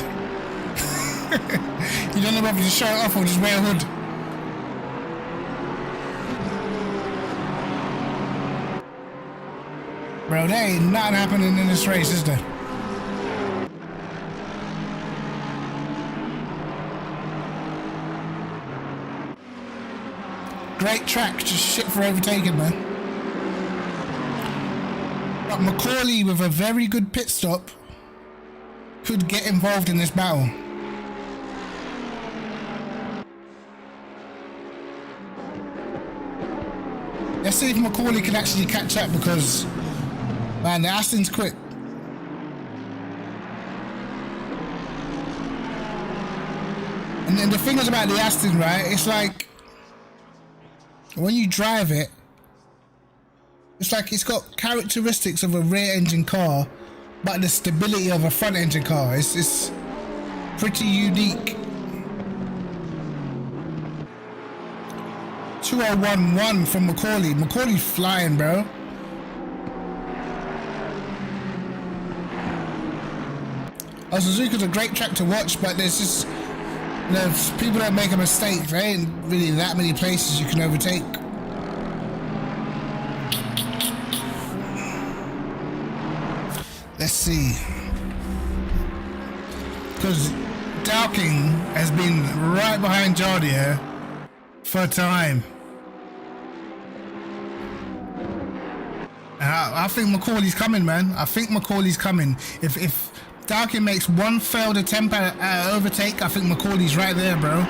You don't know whether to show it off or just wear a hood. Bro, there ain't nothing happening in this race, is there? Great track, just shit for overtaking, man. But Macaulay, with a very good pit stop, could get involved in this battle. Let's see if Macaulay can actually catch up, because, man, the Aston's quick. And then the thing is about the Aston, right? It's like, when you drive it, it's like it's got characteristics of a rear engine car, but the stability of a front engine car. It's pretty unique. 2011 from Macaulay. Macaulay's flying, bro. Suzuka's a great track to watch, but there's just, you know, people that make a mistake. There ain't really that many places you can overtake. Let's see. Because Dowking has been right behind Jardier for a time. And I think Macaulay's coming, man. I think Macaulay's coming. If Dowking makes one failed attempt at overtake, I think Macaulay's right there, bro.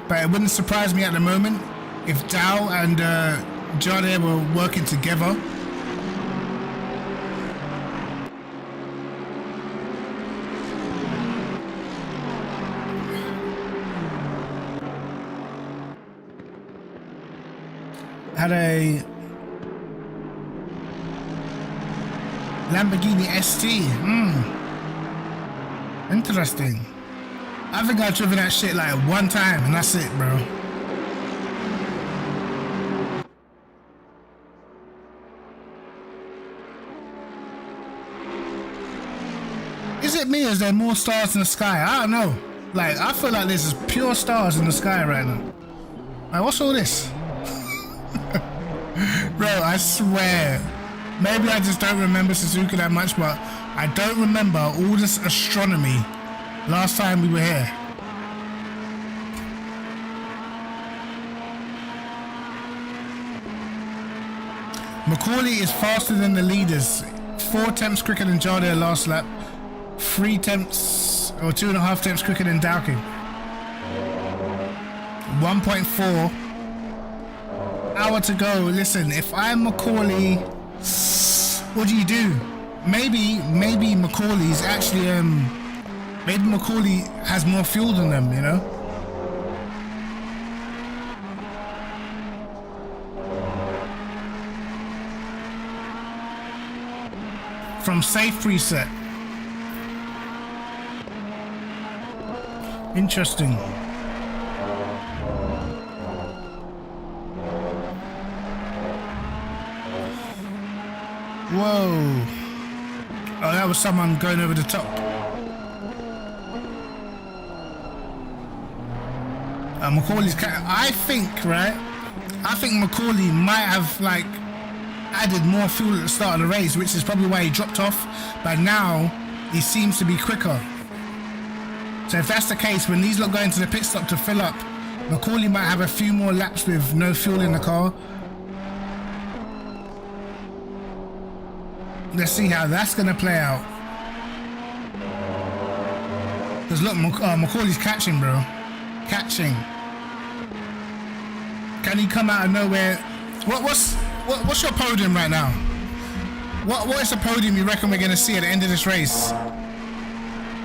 But it wouldn't surprise me at the moment if Dow and Jardier were working together. Had a Lamborghini ST. Interesting. I think I've driven that shit like one time and that's it, bro. Is it me or is there more stars in the sky? I don't know. Like, I feel like there's just pure stars in the sky right now. Like, what's all this? Bro, I swear. Maybe I just don't remember Suzuka that much, but I don't remember all this astronomy last time we were here. Macaulay is faster than the leaders 4 tenths quicker than Jardia last lap. 3 tenths or 2.5 tenths quicker than Dowking. 1.4 hour to go. Listen, if I'm Macaulay, what do you do? Maybe Macaulay's actually maybe Macaulay has more fuel than them, you know? From safe preset. Interesting. Whoa. Oh, that was someone going over the top. Macaulay's I think, right? I think Macaulay might have like added more fuel at the start of the race, which is probably why he dropped off. But now he seems to be quicker. So if that's the case, when these lot go into the pit stop to fill up, Macaulay might have a few more laps with no fuel in the car. Let's see how that's gonna play out. Because look, Macaulay's catching, bro. Catching. Can he come out of nowhere? What's your podium right now? What is the podium you reckon we're gonna see at the end of this race?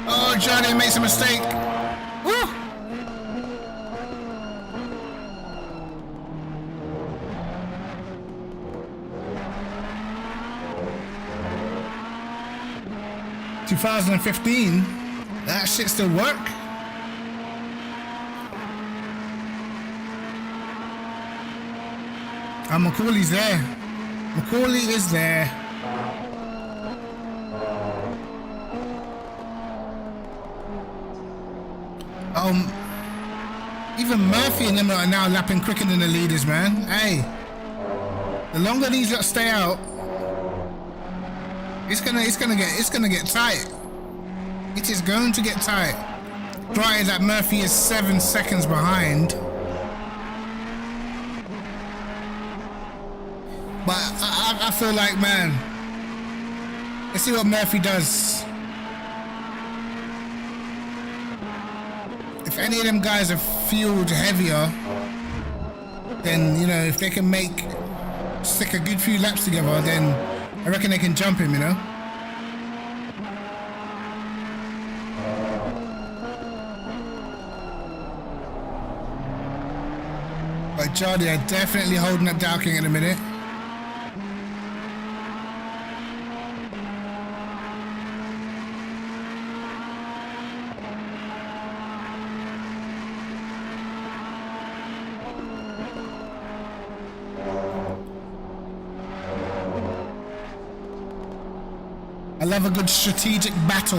Oh, Johnny makes a mistake. Woo! "2015? That shit still work?" And Macaulay's there. Macaulay is there. Even Murphy and them are now lapping quicker than the leaders, man. Hey, the longer these lot stay out, it's gonna get tight. It is going to get tight. Granted that Murphy is 7 seconds behind, but I feel like, man, let's see what Murphy does. If any of them guys are fueled heavier, then, you know, if they can stick a good few laps together, then I reckon they can jump him, you know? But Jardy are definitely holding up Dowking in a minute. I love a good strategic battle.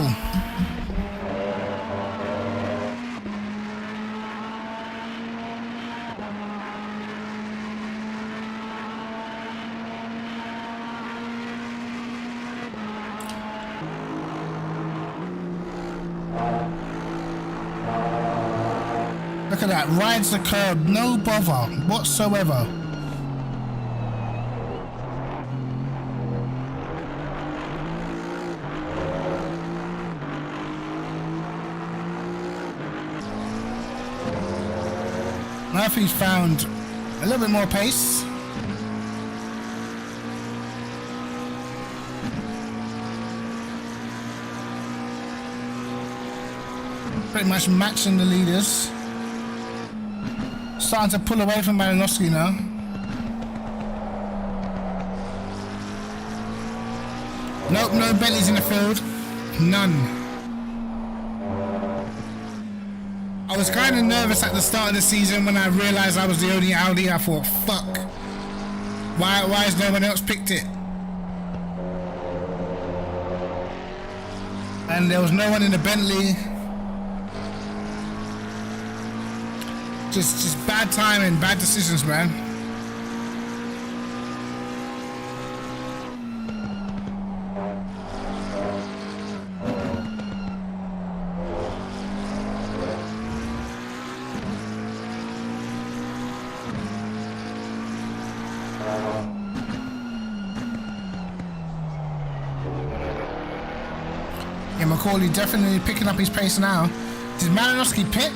Look at that, rides the curb, no bother whatsoever. Murphy's found a little bit more pace. Pretty much matching the leaders. Starting to pull away from Malinowski now. Nope, no Bentleys in the field. None. I was kind of nervous at the start of the season when I realized I was the only Audi. I thought, fuck. Why has no one else picked it? And there was no one in the Bentley. Just bad timing, bad decisions, man. Yeah, Macaulay definitely picking up his pace now. Did Malinowski pit?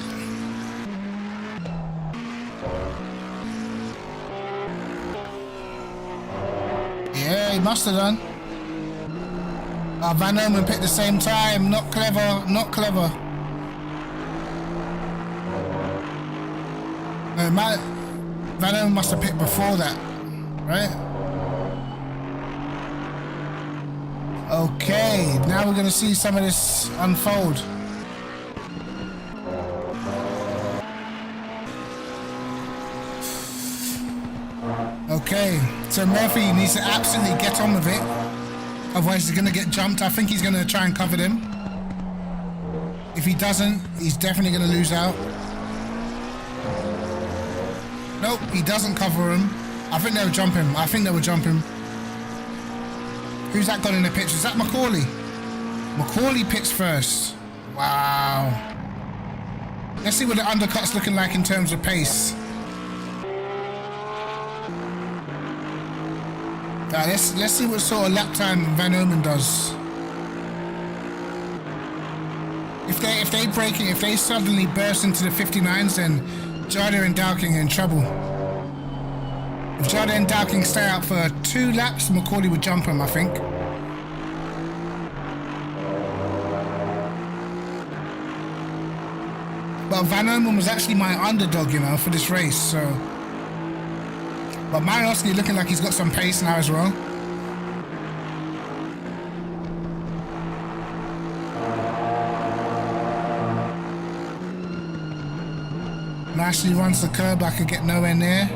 Yeah, he must have done. Van Omen picked the same time. Not clever, not clever. No, Van Omen must have picked before that, right? Okay, now we're gonna see some of this unfold. Okay, so Murphy needs to absolutely get on with it. Otherwise he's gonna get jumped. I think he's gonna try and cover them. If he doesn't, he's definitely gonna lose out. Nope, he doesn't cover him. I think they'll jump him. I think they will jump him. Who's that got in the pits? Is that Macaulay? Macaulay pits first. Wow. Let's see what the undercut's looking like in terms of pace. Let's see what sort of lap time Van Omen does. If they break it, if they suddenly burst into the 59s, then Jada and Dowking are in trouble. If Jada and Dowking stay out for 2 laps, Macaulay would jump him, I think. But Van Omen was actually my underdog, you know, for this race, so. But Malinowski looking like he's got some pace now as well. Nicely runs the curb, I could get nowhere near.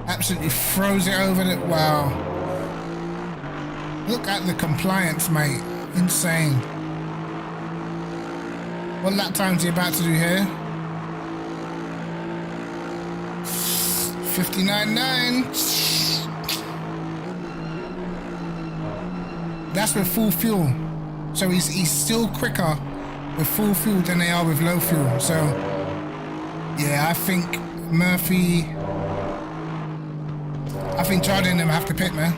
Absolutely throws it over the, wow. Look at the compliance, mate. Insane. What lap time's he about to do here? 59.9. That's with full fuel. So he's still quicker with full fuel than they are with low fuel. So yeah, I think Murphy, I think Jardine and them have to pit, man.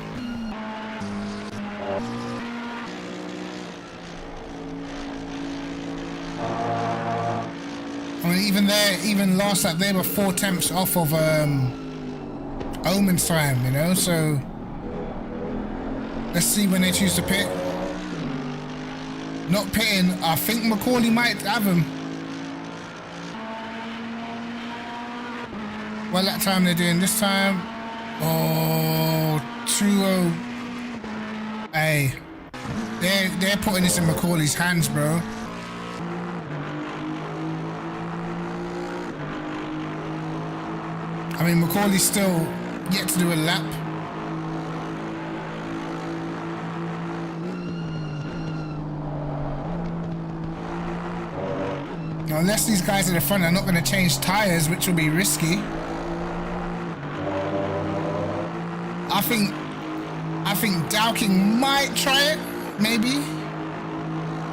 I mean, even last lap, they were 4 temps off of Omen's time, you know, so let's see when they choose to pit. Not pitting, I think Macaulay might have him. What lap time they're doing this time? Oh, 2-0. Hey, they're putting this in Macaulay's hands, bro. I mean, Macaulay's still yet to do a lap. Now, unless these guys at the front are not going to change tires, which will be risky. I think Dowking might try it, maybe.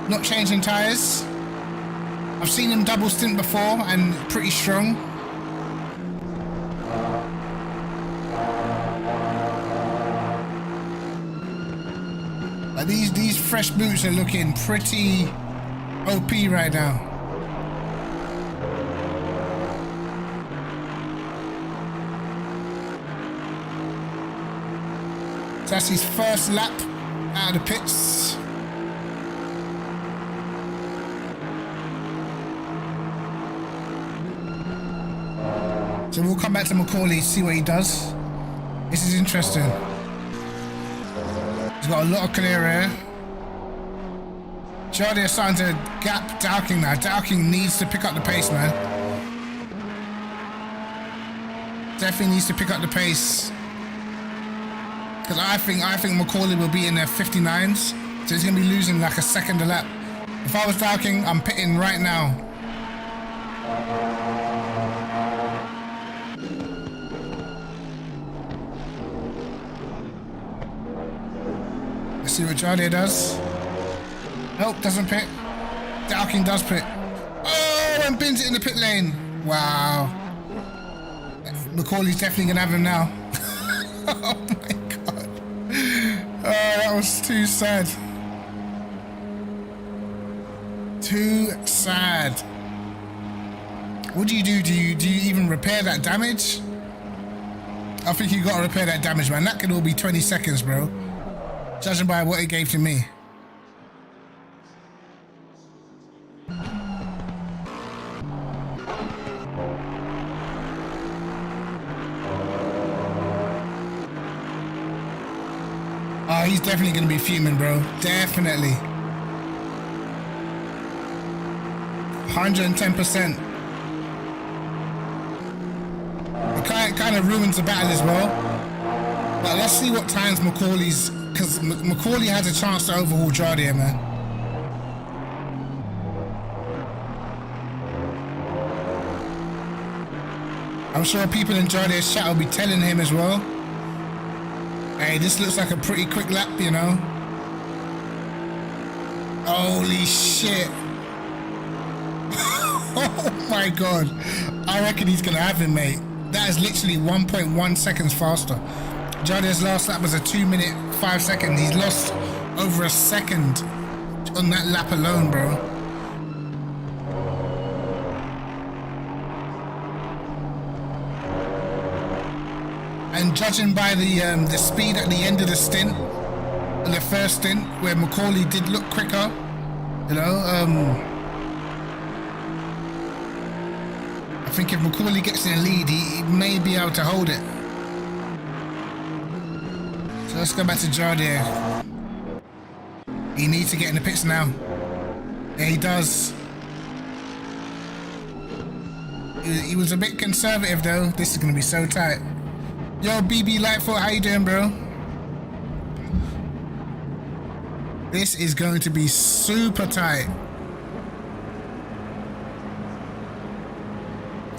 Not changing tires. I've seen him double stint before and pretty strong. But these fresh boots are looking pretty OP right now. So that's his first lap out of the pits. So we'll come back to Macaulay, see what he does. This is interesting. He's got a lot of clear air. Charlie is starting to gap Dowking now. Dowking needs to pick up the pace, man. Definitely needs to pick up the pace. Because I think Macaulay will be in their 59s. So he's going to be losing like a second a lap. If I was Dowking, I'm pitting right now. Let's see what Jardier does. Nope, doesn't pit. Dowking does pit. Oh, and bins it in the pit lane. Wow. Macaulay's definitely going to have him now. Oh my God. Oh, that was too sad. Too sad. What do? Do you even repair that damage? I think you gotta repair that damage, man. That could all be 20 seconds, bro. Judging by what it gave to me. Oh, he's definitely gonna be fuming, bro. Definitely. 110%. It kind of ruins the battle as well. But let's see what times Macaulay's, because Macaulay has a chance to overhaul Jardier, man. I'm sure people in Jardier's chat will be telling him as well. Hey, this looks like a pretty quick lap, you know. Holy shit. Oh my god. I reckon he's gonna have him, mate. That is literally 1.1 seconds faster. Jardier's last lap was a 2 minute 5 second. He's lost over a second on that lap alone, bro. And judging by the speed at the end of the stint, the first stint, where Macaulay did look quicker, you know, I think if Macaulay gets in the lead, he may be able to hold it. So let's go back to Jardier. He needs to get in the pits now. Yeah, he does. He was a bit conservative though. This is gonna be so tight. Yo, BB Lightfoot, how you doing, bro? This is going to be super tight.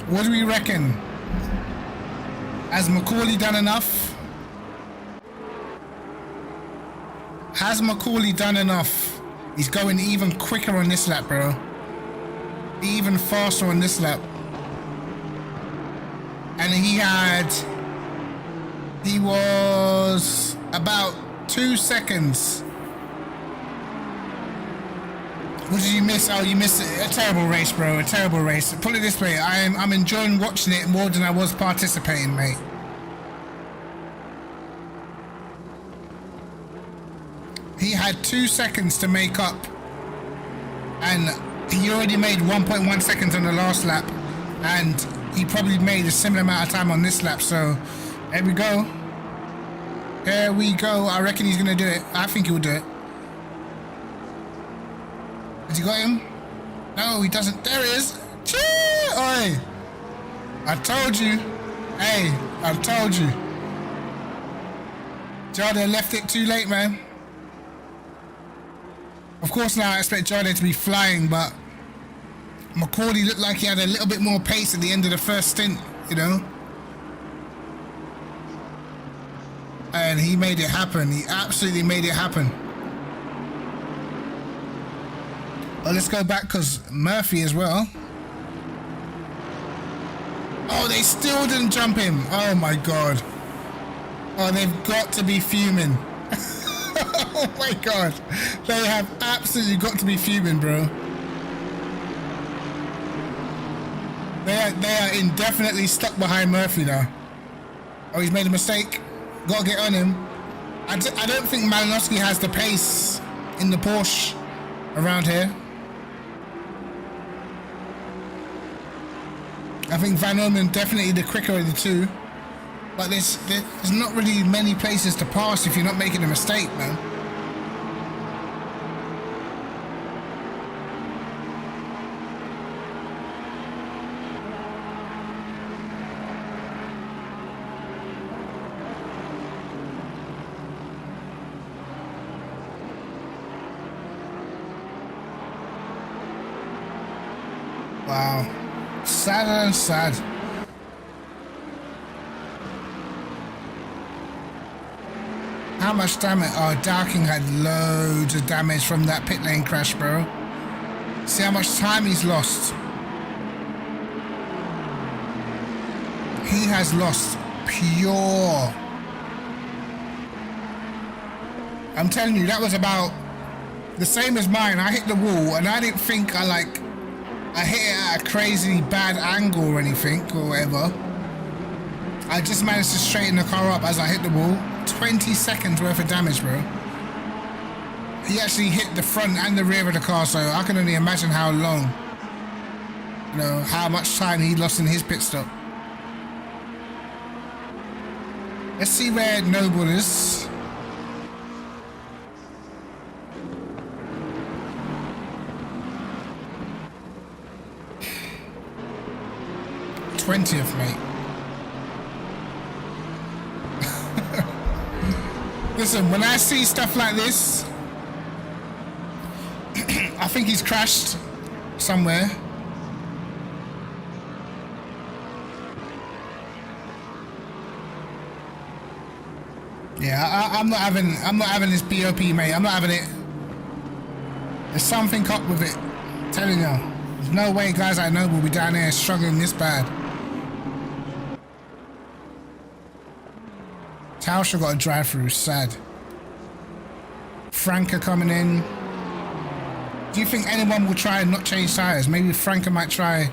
What do we reckon? Has Macaulay done enough? Has Macaulay done enough? He's going even quicker on this lap, bro. Even faster on this lap. And he was about 2 seconds. What did you miss? Oh, you missed a terrible race, bro. A terrible race. Put it this way, I'm enjoying watching it more than I was participating, mate. He had 2 seconds to make up, and he already made 1.1 seconds on the last lap, and he probably made a similar amount of time on this lap. So there we go. There we go. I reckon he's gonna do it. I think he'll do it. Has he got him? No, he doesn't. There he is. Chee! Oi! I told you. Hey, I told you. Jardier left it too late, man. Of course, now I expect Jardier to be flying, but Macaulay looked like he had a little bit more pace at the end of the first stint, you know? And he made it happen. He absolutely made it happen. Oh, let's go back because Murphy as well. Oh, they still didn't jump him. Oh my god. Oh, they've got to be fuming. Oh my god. They have absolutely got to be fuming, bro. They are indefinitely stuck behind Murphy now. Oh, he's made a mistake. Gotta get on him. I don't think Malinowski has the pace in the Porsche around here. I think Van Omen definitely the quicker of the two. But there's not really many places to pass if you're not making a mistake, man. Wow. Sad and sad. How much damage? Oh, Darking had loads of damage from that pit lane crash, bro. See how much time he's lost. He has lost pure. I'm telling you, that was about the same as mine. I hit the wall, and I didn't think I hit it at a crazy bad angle or anything or whatever. I just managed to straighten the car up as I hit the wall. 20 seconds worth of damage, bro. He actually hit the front and the rear of the car, so I can only imagine how long, you know, how much time he lost in his pit stop. Let's see where Noble is. '20th, mate. Listen, when I see stuff like this, I think he's crashed somewhere. Yeah, I'm not having this BOP, mate. I'm not having it. There's something up with it. I'm telling you. There's no way guys I know will be down there struggling this bad. Tauscher got a drive through, sad. Franca coming in. Do you think anyone will try and not change tires? Maybe Franca might try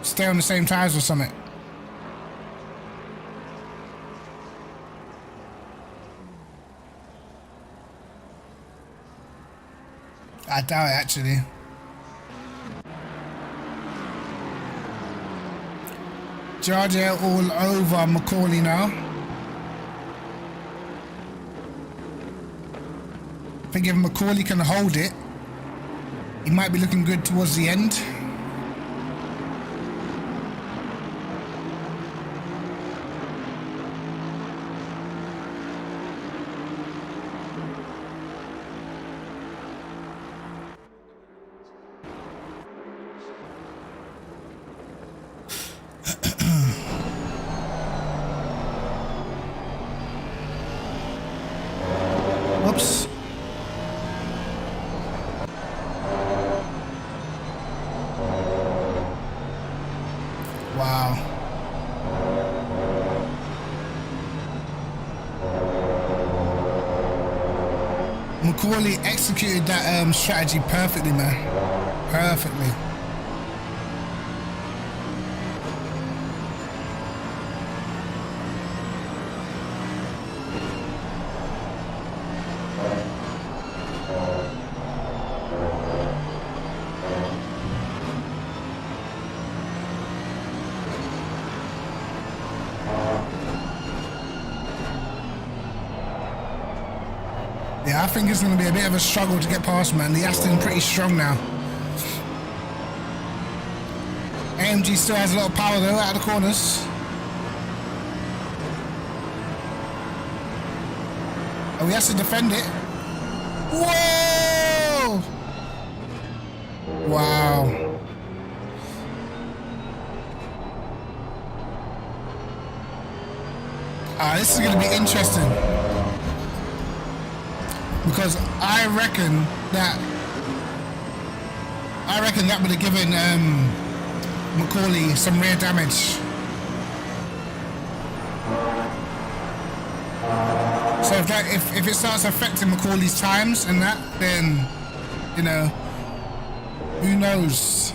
stay on the same tires or something. I doubt it, actually. Georgia all over Macaulay now. I think if Macaulay can hold it, he might be looking good towards the end. Whoops. Wow. Macaulay executed that strategy perfectly, man. Perfectly. Yeah, I think it's going to be a bit of a struggle to get past, man. The Aston's pretty strong now. AMG still has a lot of power, though, out of the corners. Oh, he has to defend it. Whoa! Wow. Ah, this is going to be interesting. Because I reckon that would have given Macaulay some rear damage. So if it starts affecting Macaulay's times and that, then you know, who knows?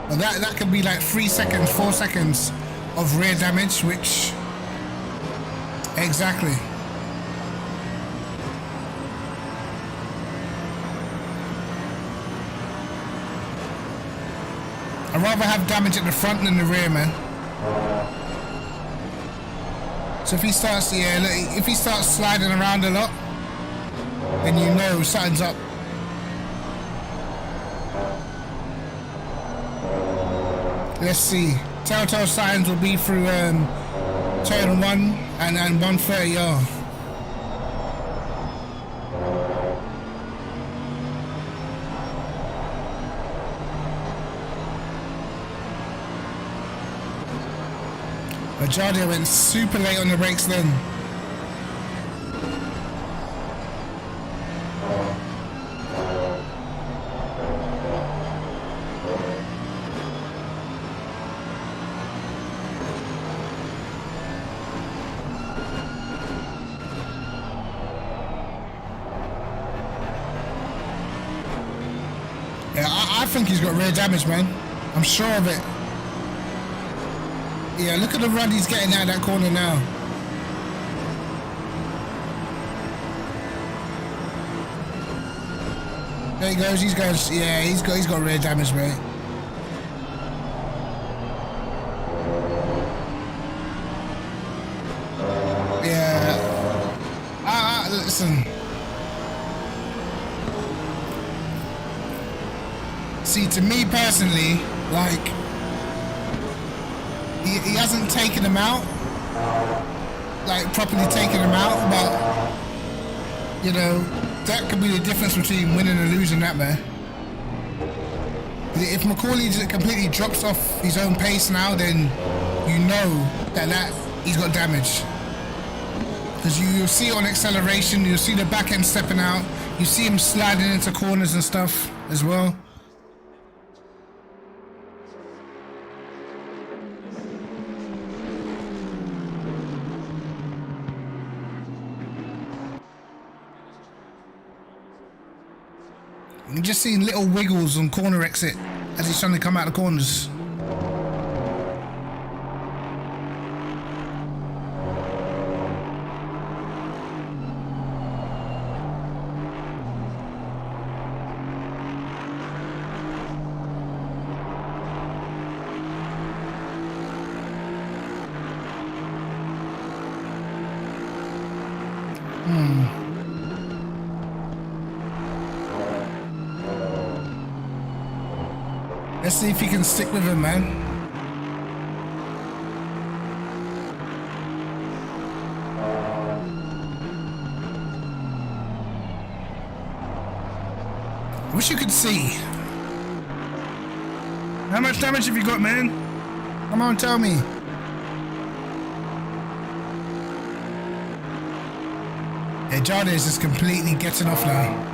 Well, that could be like 3 seconds, 4 seconds of rear damage, which exactly. I'd rather have damage at the front than the rear, man. So if he starts, yeah, look, if he starts sliding around a lot, then you know something's up. Let's see. Telltale signs will be through turn 1 and 130R. But Jardia went super late on the brakes then. think he's got rear damage, man. I'm sure of it. Yeah, look at the run he's getting out of that corner now. There he goes, he's going, yeah, he's got rear damage, mate. Yeah. Listen. See, to me personally, like, he hasn't taken him out, like properly taken him out, but, you know, that could be the difference between winning and losing that, man. If Macaulay just completely drops off his own pace now, then you know that he's got damage. Because you'll see it on acceleration, you'll see the back end stepping out, you see him sliding into corners and stuff as well. I'm just seeing little wiggles on corner exit as he's trying to come out of the corners. Let's see if he can stick with him, man. I wish you could see. How much damage have you got, man? Come on, tell me. Yeah, Jada is just completely getting off now.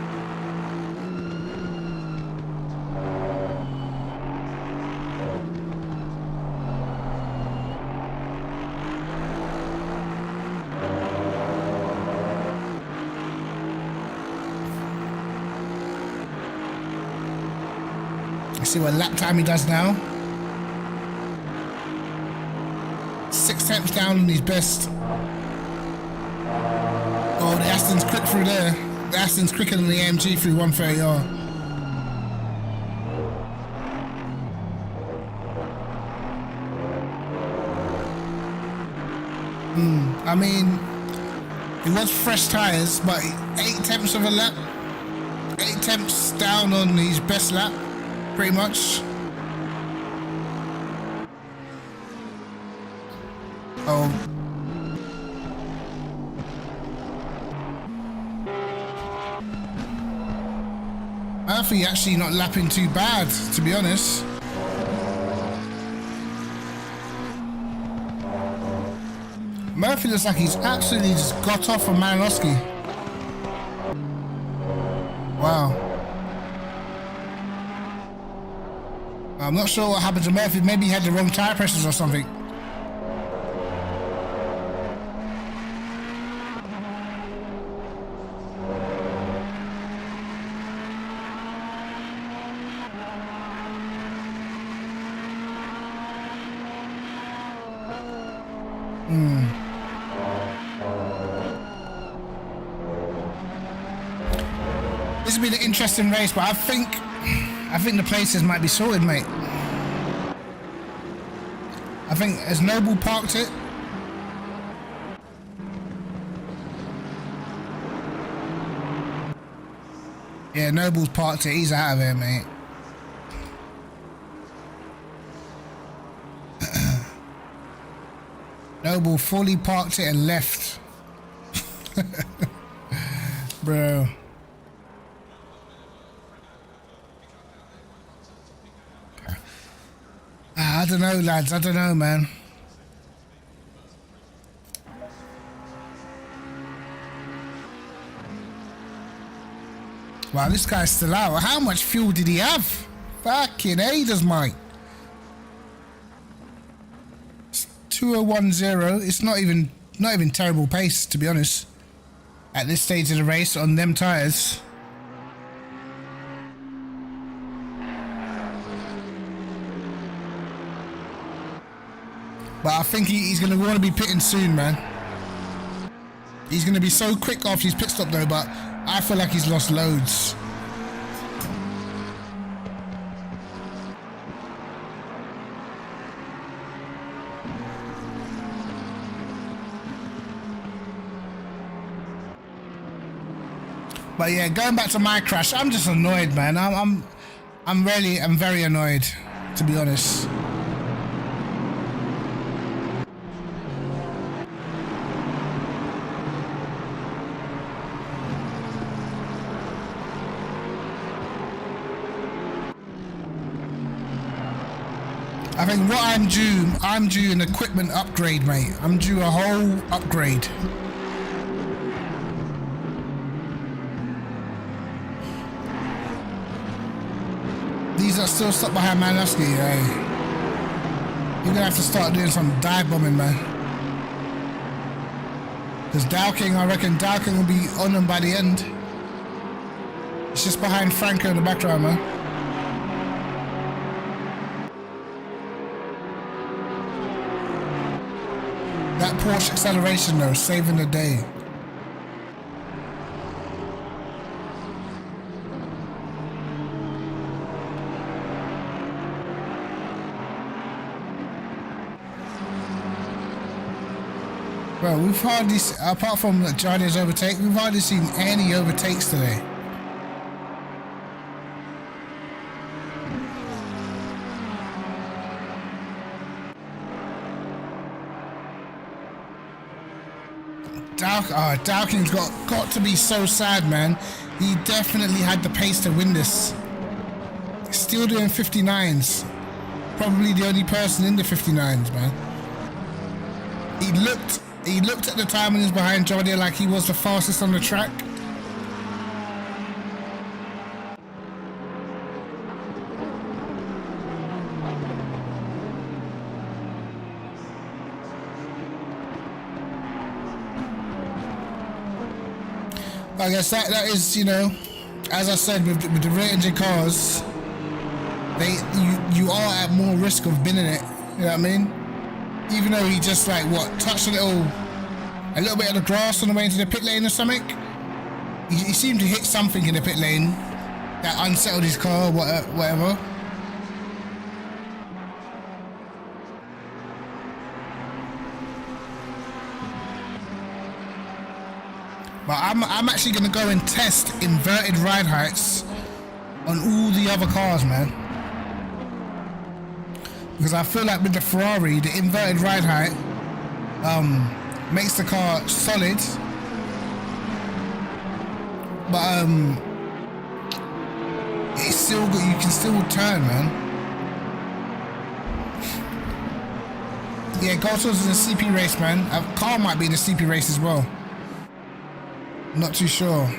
See what lap time he does now. 0.6 down on his best. Oh, the Aston's quick through there. The Aston's quicker than the AMG through 130R. I mean, it was fresh tyres, but 0.8 of a lap. 0.8 down on his best lap. Pretty much. Oh. Murphy actually not lapping too bad, to be honest. Murphy looks like he's absolutely just got off from Malinowski. Wow. I'm not sure what happened to Murphy. Maybe he had the wrong tire pressures or something. This has been an interesting race, but I think the places might be sorted, mate. I think as Noble parked it. Yeah, Noble's parked it. He's out of here, mate. Noble fully parked it and left. Bro. I don't know, lads. I don't know, man. Wow, this guy's still out. How much fuel did he have? Fucking Adas, mate. 2010. It's not even terrible pace, to be honest. At this stage of the race on them tires. But I think he's going to want to be pitting soon, man. He's going to be so quick after his pit stop though, but I feel like he's lost loads. But yeah, going back to my crash, I'm just annoyed, man. I'm very annoyed, to be honest. I think what I'm due an equipment upgrade, mate. I'm due a whole upgrade. These are still stuck behind Manosky, hey. You're gonna have to start doing some dive bombing, man. Because Dowking, I reckon Dowking will be on them by the end. It's just behind Franco in the background, man. That Porsche acceleration though, saving the day. Bro, we've hardly, apart from Jardia's overtake, we've hardly seen any overtakes today. Dowking's got to be so sad, man. He definitely had the pace to win this. Still doing 59s. Probably the only person in the 59s, man. He looked at the time when he was behind Jardia like he was the fastest on the track. I guess that is, you know, as I said, with the rear engine cars, you are at more risk of binning it. You know what I mean? Even though he just like touched a little bit of the grass on the way into the pit lane or something. He seemed to hit something in the pit lane that unsettled his car, whatever. But I'm actually gonna go and test inverted ride heights on all the other cars, man. Because I feel like with the Ferrari, the inverted ride height makes the car solid. But it's still good, you can still turn, man. Yeah, Gold's in the CP race, man. Car might be in the CP race as well. Not too sure.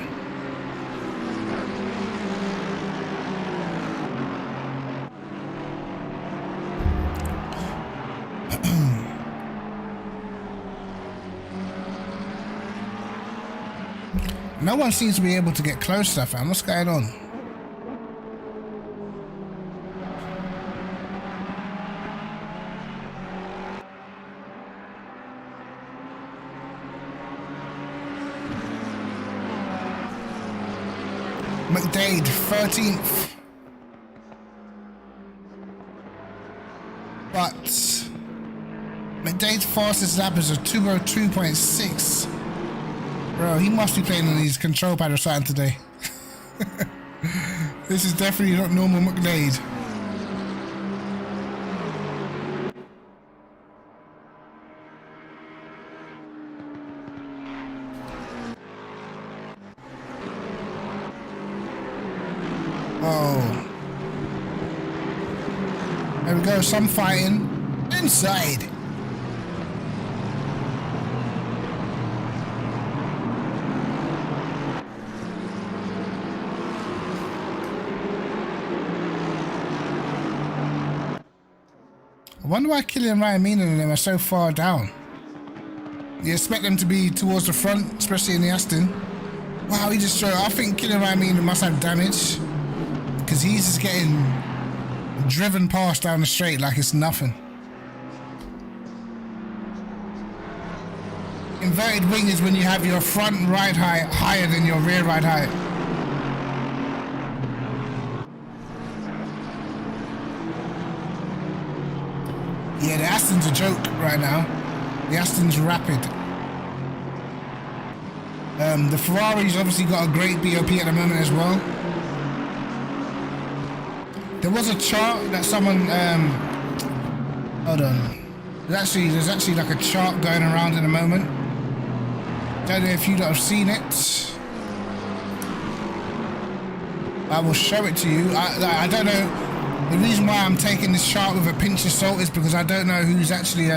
No one seems to be able to get close to that, fam. What's going on? McDade, 13th. But McDade's fastest lap is a 202.6. Bro, he must be playing on his control pad or something today. This is definitely not normal McDade. Oh. There we go, some fighting. Inside. I wonder why Killian Ryan and them are so far down. You expect them to be towards the front, especially in the Aston. Wow, he just showed. I think Killian Ryan must have damage. Because he's just getting driven past down the straight like it's nothing. Inverted wing is when you have your front ride height higher than your rear ride height. Yeah, the Aston's a joke right now. The Aston's rapid. The Ferrari's obviously got a great BOP at the moment as well. There was a chart that someone, hold on. There's actually like a chart going around in the moment. Don't know if you have seen it. I will show it to you. I don't know. The reason why I'm taking this chart with a pinch of salt is because I don't know who's actually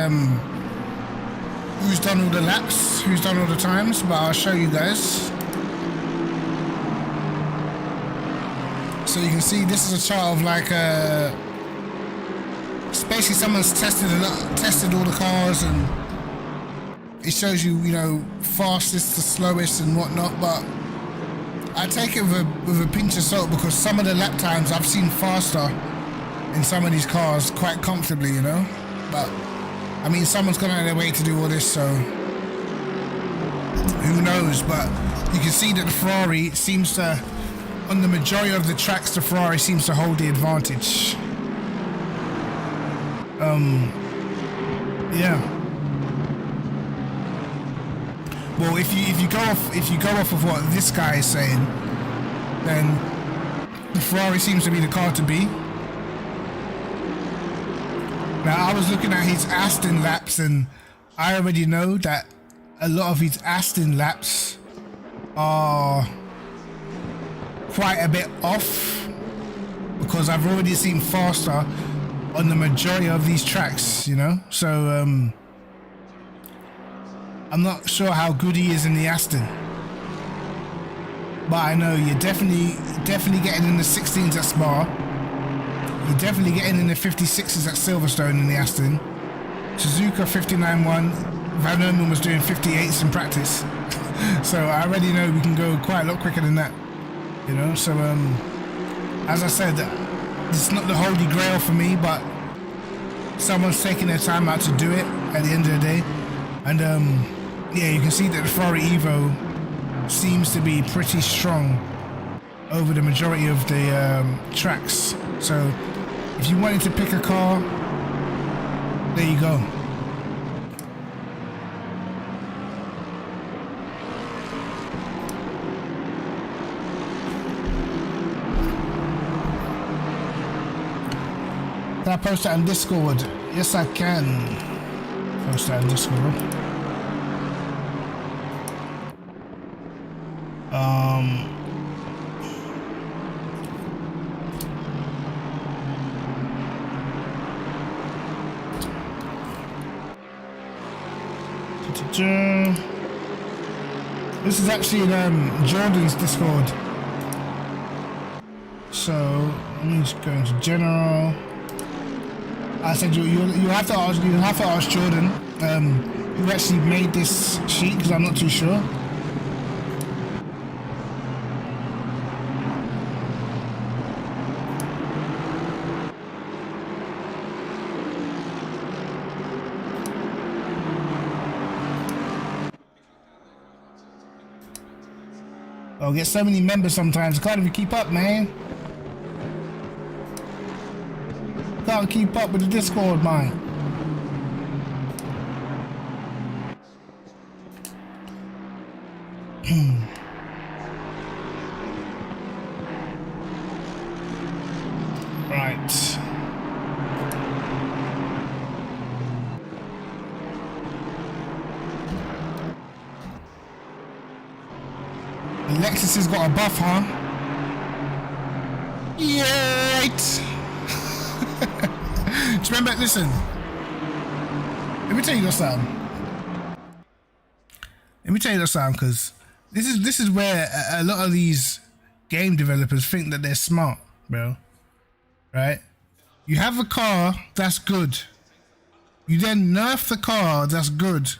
who's done all the laps, who's done all the times, but I'll show you guys. So you can see this is a chart of like it's basically someone's tested all the cars, and it shows you, you know, fastest to slowest and whatnot. But I take it with a pinch of salt because some of the lap times I've seen faster in some of these cars quite comfortably, you know. But I mean, someone's gone out of their way to do all this, so who knows. But you can see that the Ferrari seems to, on the majority of the tracks, the Ferrari seems to hold the advantage. Yeah. Well, if you go off of what this guy is saying, then the Ferrari seems to be the car to be. Now, I was looking at his Aston laps, and I already know that a lot of his Aston laps are quite a bit off, because I've already seen faster on the majority of these tracks, you know. So I'm not sure how good he is in the Aston, but I know you're definitely getting in the 16s at Spa. You're definitely getting in the 56s at Silverstone in the Aston. Suzuka 59.1. Van Ermen was doing 58s in practice. So I already know we can go quite a lot quicker than that, you know. So as I said, it's not the holy grail for me, but someone's taking their time out to do it at the end of the day. And yeah, you can see that the Ferrari Evo seems to be pretty strong over the majority of the tracks. So if you wanted to pick a car, there you go. Can I post that on Discord? Yes, I can post that on Discord. This is actually in Jordan's Discord. So let me just go into general. I said you have to ask Jordan who actually made this sheet, because I'm not too sure. Oh, get so many members sometimes. I can't even keep up, man. Can't keep up with the Discord, man. Right. The Lexus has got a buff, huh? Yeah. Do you remember? Listen, let me tell you something. Because this is where a lot of these game developers think that they're smart, bro. Right? You have a car that's good. You then nerf the car that's good,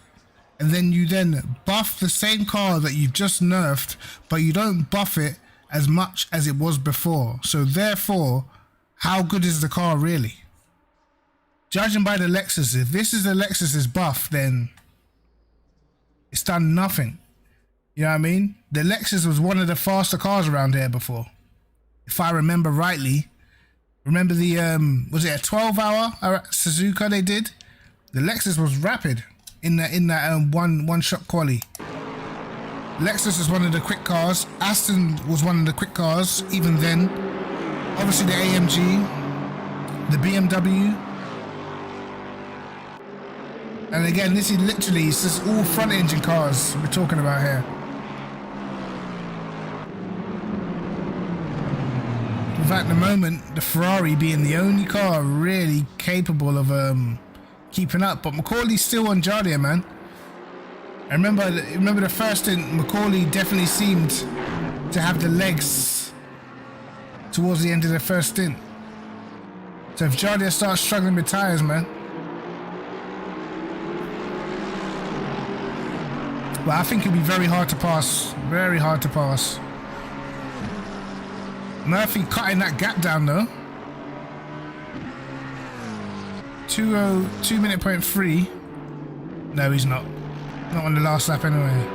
and then you then buff the same car that you've just nerfed, but you don't buff it as much as it was before. So therefore, how good is the car really? Judging by the Lexus, if this is the Lexus's buff, then It's done nothing. You know what I mean? The Lexus was one of the faster cars around here before, if I remember rightly. Remember the was it a 12-hour Suzuka they did? The Lexus was rapid in that one shot quali. Lexus was one of the quick cars. Aston was one of the quick cars even then. Obviously the AMG, the BMW. And again, this is literally, it's just all front engine cars we're talking about here. In fact, at the moment, the Ferrari being the only car really capable of keeping up. But Macaulay's still on Jardia, man. I remember the first stint, Macaulay definitely seemed to have the legs towards the end of the first stint. So if Jardia starts struggling with tyres, man. But I think it'll be very hard to pass. Very hard to pass. Murphy cutting that gap down though. 2 minute point 3. No, he's not. Not on the last lap anyway.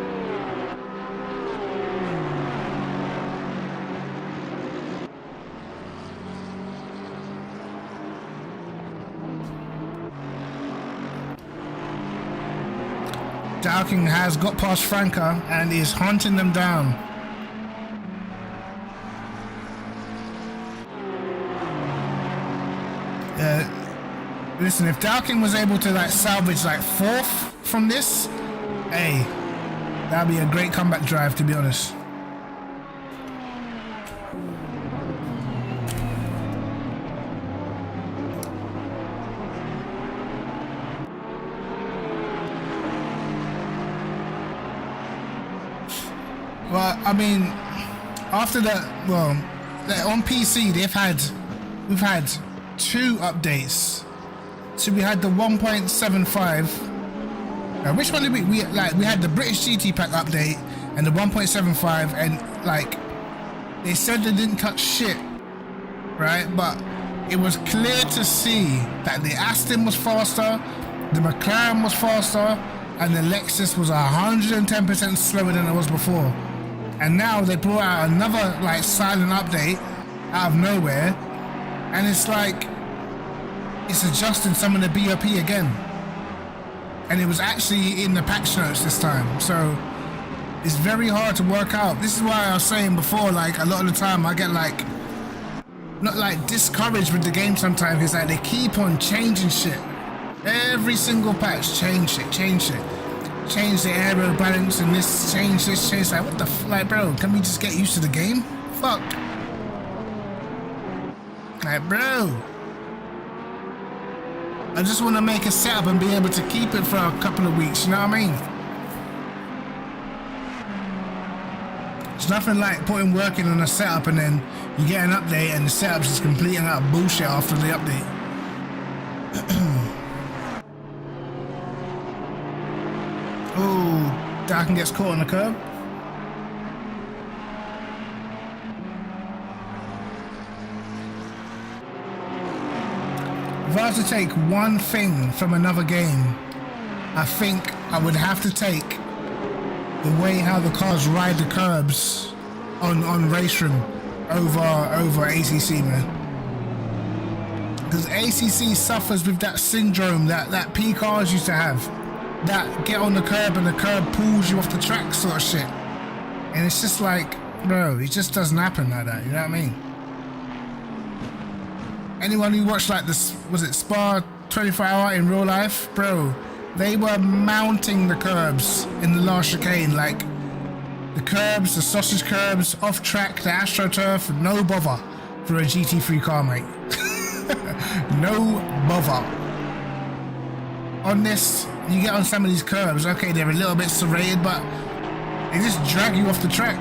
Dowking has got past Franca and is hunting them down. Listen, if Dowking was able to like salvage like 4th from this, hey, that'd be a great comeback drive, to be honest. Well, I mean, after that, well, on PC we've had 2 updates. So we had the 1.75. Which one did we had the British GT Pack update and the 1.75, and like they said they didn't touch shit, right? But it was clear to see that the Aston was faster, the McLaren was faster, and the Lexus was 110% slower than it was before. And now they brought out another like silent update out of nowhere, and it's like it's adjusting some of the BOP again. And it was actually in the patch notes this time, so it's very hard to work out. This is why I was saying before, like a lot of the time I get like not like discouraged with the game sometimes. It's like they keep on changing shit. Every single patch, change it, change the aero balance and this, change this, change that. What the like, bro? Can we just get used to the game? Fuck. Like, bro, I just want to make a setup and be able to keep it for a couple of weeks, you know what I mean? It's nothing like putting work in on a setup and then you get an update and the setup's just complete and utter bullshit after the update. Oh, Darken gets caught on the curb. If I was to take one thing from another game, I think I would have to take the way how the cars ride the curbs on Race Room over ACC, man. Because ACC suffers with that syndrome that P cars used to have. That get on the curb and the curb pulls you off the track sort of shit. And it's just like, bro, it just doesn't happen like that, you know what I mean? Anyone who watched like this, was it Spa 24-hour in real life? Bro, they were mounting the curbs in the last chicane, like the curbs, the sausage curbs, off track, the AstroTurf, no bother for a GT3 car, mate. No bother. On this, you get on some of these curbs, okay, they're a little bit serrated, but they just drag you off the track.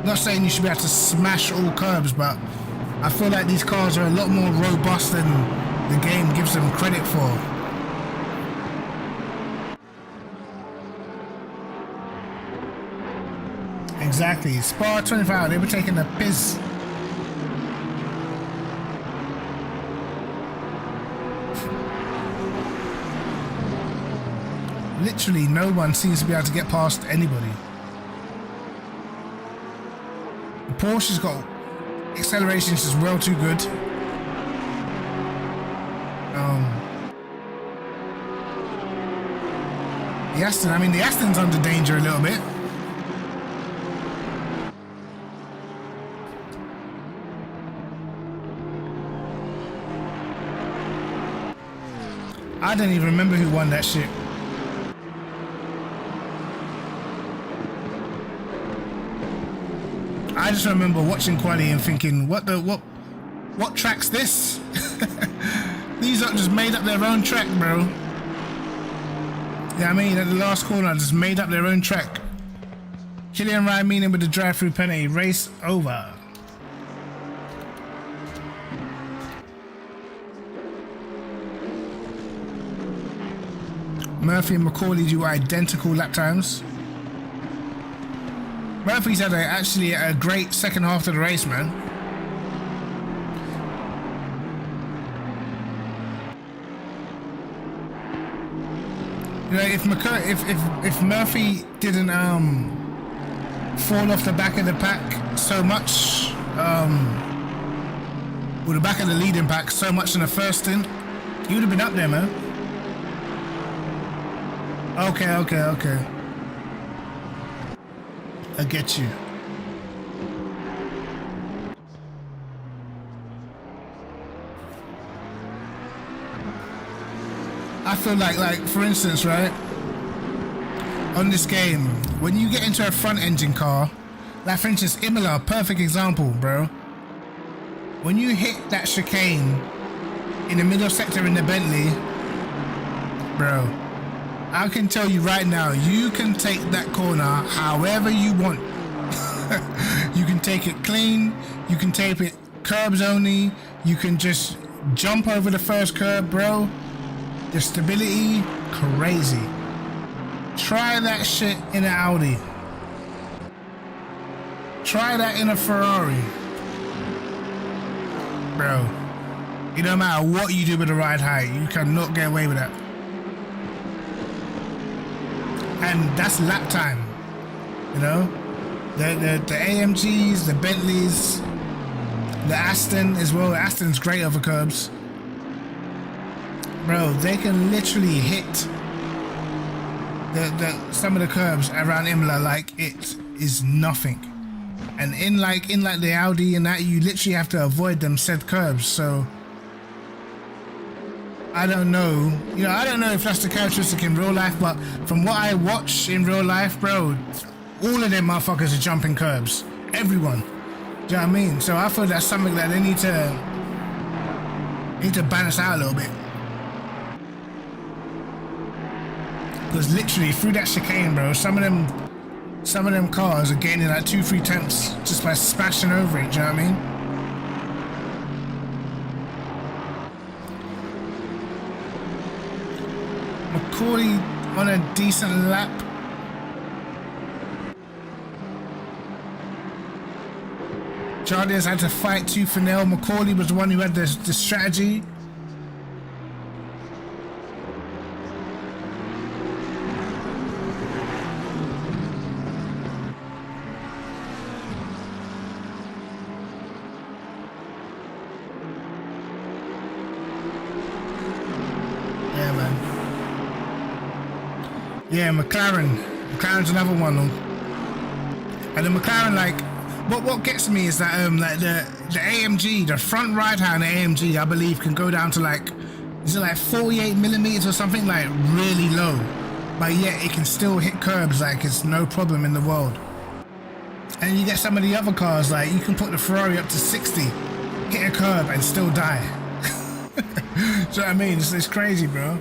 Not saying you should be able to smash all curbs, but I feel like these cars are a lot more robust than the game gives them credit for. Exactly. Spa 25, they were taking a piss. Literally no one seems to be able to get past anybody. The Porsche's got acceleration is well too good. The Aston, I mean, the Aston's under danger a little bit. I don't even remember who won that shit. I just remember watching quali and thinking, what track's this? These are just made up their own track, bro. Yeah, I mean, at the last corner, just made up their own track. Killian Raiminen with the drive-through penalty, race over. Murphy and Macaulay do identical lap times. Murphy's had actually a great second half of the race, man. You know, if Murphy didn't fall off the back of the pack so much, or the back of the leading pack so much in the first stint, he would have been up there, man. Okay. I get you. I feel like for instance, right, on this game, when you get into a front engine car, like for instance Imola, perfect example, bro. When you hit that chicane in the middle sector in the Bentley, bro, I can tell you right now, you can take that corner however you want. You can take it clean, you can take it curbs only, you can just jump over the first curb, bro. The stability, crazy. Try that shit in an Audi. Try that in a Ferrari. Bro, it don't matter what you do with the ride height, you cannot get away with that. And that's lap time, you know? The AMGs, the Bentleys, the Aston as well. The Aston's great over curbs. Bro, they can literally hit some of the curbs around Imola like it is nothing. And in like the Audi and that, you literally have to avoid them said curbs. So I don't know. You know, I don't know if that's the characteristic in real life, but from what I watch in real life, bro, all of them motherfuckers are jumping curbs. Everyone. Do you know what I mean? So I feel that's something that they need to balance out a little bit. Because literally through that chicane, bro, some of them cars are gaining like 2-3 tenths just by smashing over it. Do you know what I mean? Macaulay on a decent lap. Jardines had to fight tooth and nail. Macaulay was the one who had the strategy. Yeah, McLaren's another one. And the McLaren, like, what gets me is that like the AMG, the front right hand AMG, I believe can go down to like, is it like 48 millimeters or something, like really low, but yet it can still hit curbs like it's no problem in the world. And you get some of the other cars, like you can put the Ferrari up to 60, hit a curb and still die. Do you know what I mean? It's crazy, bro.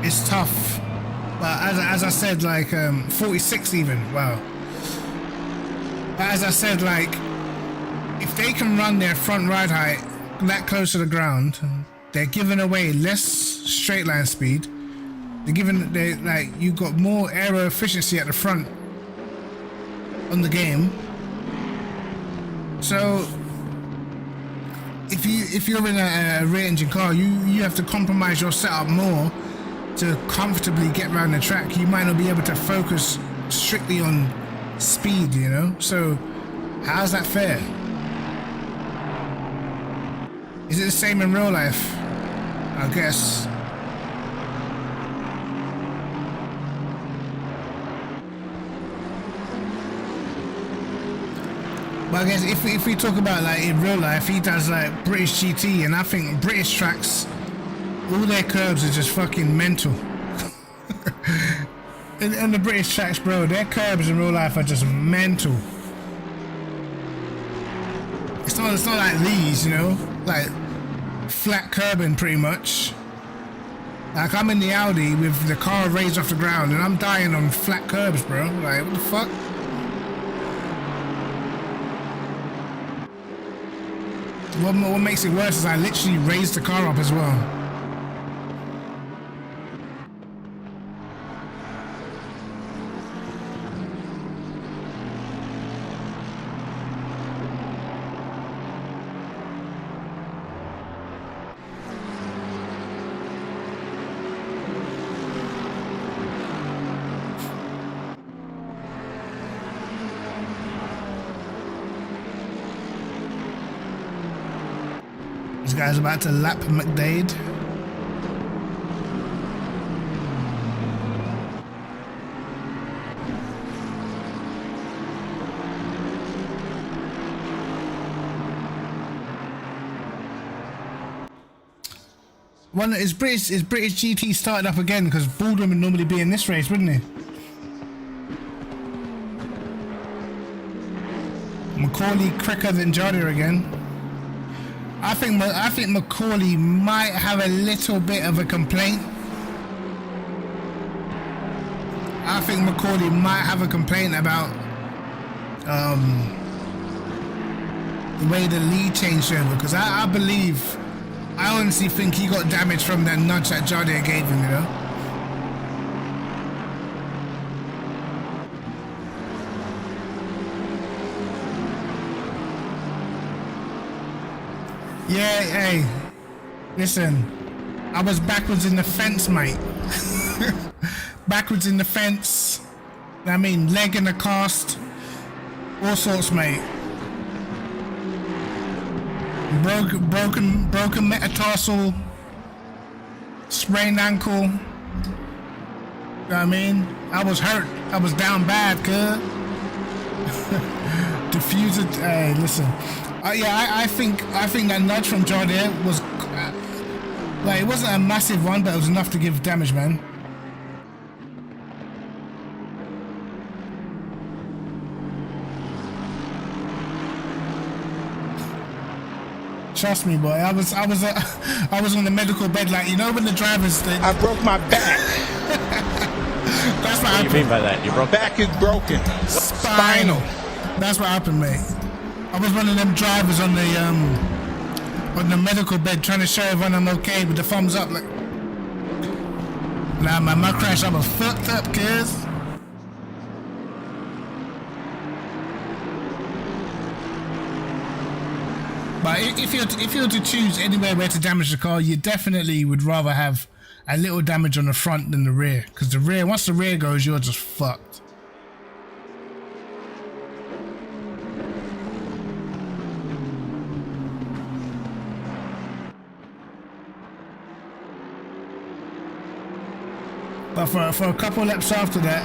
It's tough, but as I said, like 46 even, wow. But as I said, like if they can run their front ride height that close to the ground, they're giving away less straight line speed. They like you got more aero efficiency at the front on the game, So if you're in a rear engine car, you have to compromise your setup more to comfortably get around the track. You might not be able to focus strictly on speed, you know? So how's that fair? Is it the same in real life? I guess. But I guess if we talk about like in real life, he does like British GT, and I think British tracks, all their curbs are just fucking mental. in the British tracks, bro, their curbs in real life are just mental. It's not like these, you know, like flat curbing pretty much. Like I'm in the Audi with the car raised off the ground, and I'm dying on flat curbs, bro. Like what the fuck? What makes it worse is I literally raised the car up as well. This guy's about to lap McDade. One is British GT started up again, because Baldwin would normally be in this race, wouldn't he? Macaulay quicker than Jody again. I think Macaulay might have a little bit of a complaint. I think Macaulay might have a complaint about the way the lead changed over, because I honestly think he got damaged from that nudge that Jody gave him, you know? Yeah, hey, listen, I was backwards in the fence, mate. Backwards in the fence. I mean, leg in the cast. All sorts, mate. Broken metatarsal. Sprained ankle. You know what I mean? I was hurt. I was down bad, cuz. Diffuser, hey, listen. Yeah, I think that nudge from Jardine was like, it wasn't a massive one, but it was enough to give damage, man. Trust me, boy. I was on the medical bed, like, you know, when the drivers. I broke my back. That's what What do you mean by that? You broke Back is broken. spinal. That's what happened, mate. I was one of them drivers on the medical bed trying to show everyone I'm okay with the thumbs up, like. Nah, man, my crash, I was fucked up, kids. But if you were to choose anywhere where to damage the car, you definitely would rather have a little damage on the front than the rear, because the rear, once the rear goes, you're just fucked. But for a couple laps after that,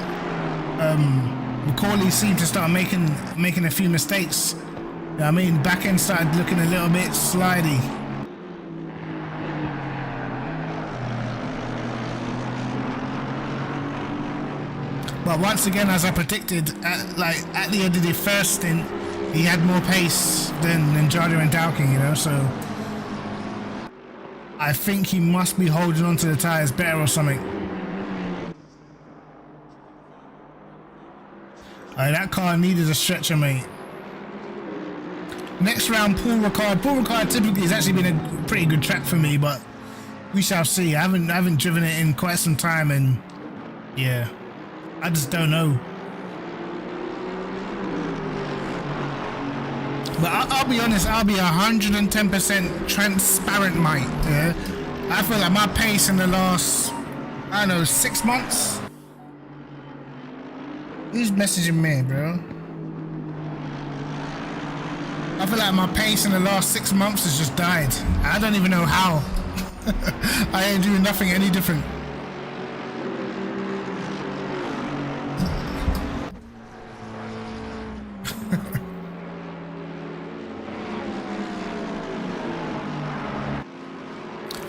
Macaulay seemed to start making a few mistakes. You know what I mean, back end started looking a little bit slidey. But once again, as I predicted, at the end of the first stint, he had more pace than Jardim and Dowking, you know. So I think he must be holding onto the tires better or something. That car needed a stretcher, mate. Next round, Paul Ricard. Paul Ricard typically has actually been a pretty good track for me, but we shall see. I haven't driven it in quite some time, and yeah, I just don't know. But I'll be honest, I'll be 110% transparent, mate. Yeah? I feel like my pace in the last, I don't know, 6 months. Who's messaging me, bro? I feel like my pace in the last 6 months has just died. I don't even know how. I ain't doing nothing any different.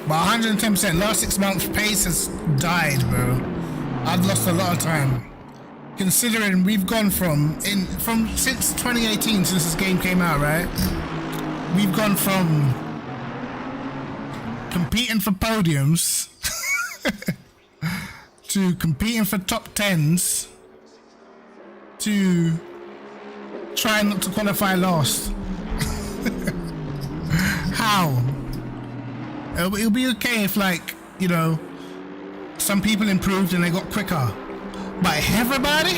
But 110%, last 6 months pace has died, bro. I've lost a lot of time. Considering we've gone from since 2018, since this game came out, right? We've gone from competing for podiums to competing for top 10s to trying not to qualify last. How? It'll be okay if, like, you know, some people improved and they got quicker. But everybody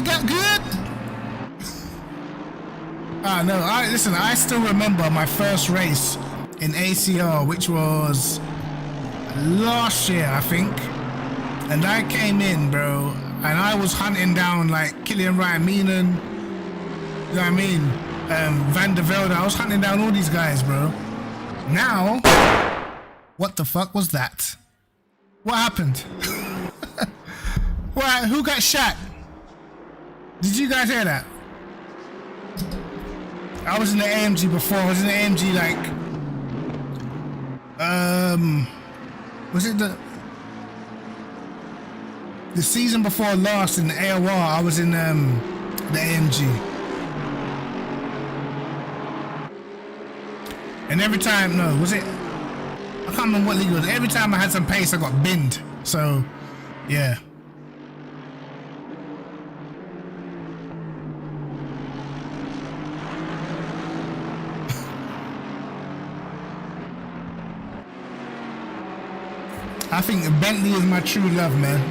got good? No, I still remember my first race in ACR, which was last year, I think. And I came in, bro, and I was hunting down, like, Killian Ryan Meenan, you know what I mean? Van der Velde. I was hunting down all these guys, bro. Now, what the fuck was that? What happened? What? Who got shot? Did you guys hear that? I was in the AMG before. I was in the AMG like, was it the season before last in the AOR? I was in the AMG. And every time, no, was it? I can't remember what league it was. Every time I had some pace, I got binned. So, yeah. I think Bentley is my true love, man.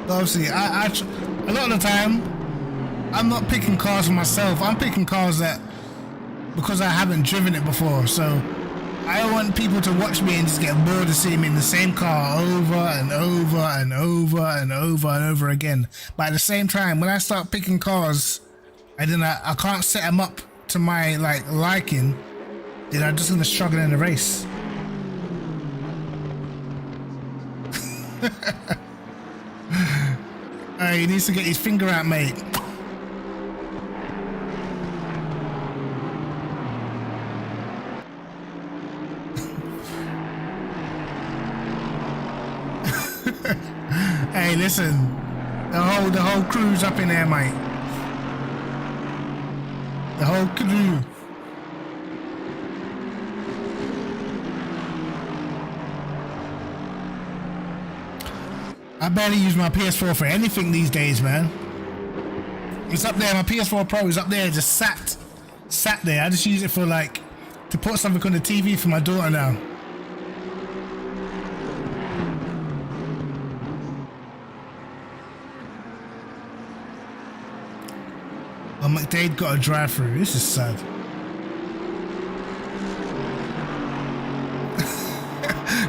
Obviously, I a lot of the time, I'm not picking cars for myself. I'm picking cars that, because I haven't driven it before. So I don't want people to watch me and just get bored of seeing me in the same car over and over and over and over and over again. But at the same time, when I start picking cars and then I can't set them up to my liking, then I'm just gonna struggle in the race. He needs to get his finger out, mate. Hey, listen, the whole crew's up in there, mate. The whole crew. I barely use my PS4 for anything these days, man. It's up there. My PS4 Pro is up there, just sat there. I just use it for to put something on the TV for my daughter now. Oh, McDade got a drive-through. This is sad.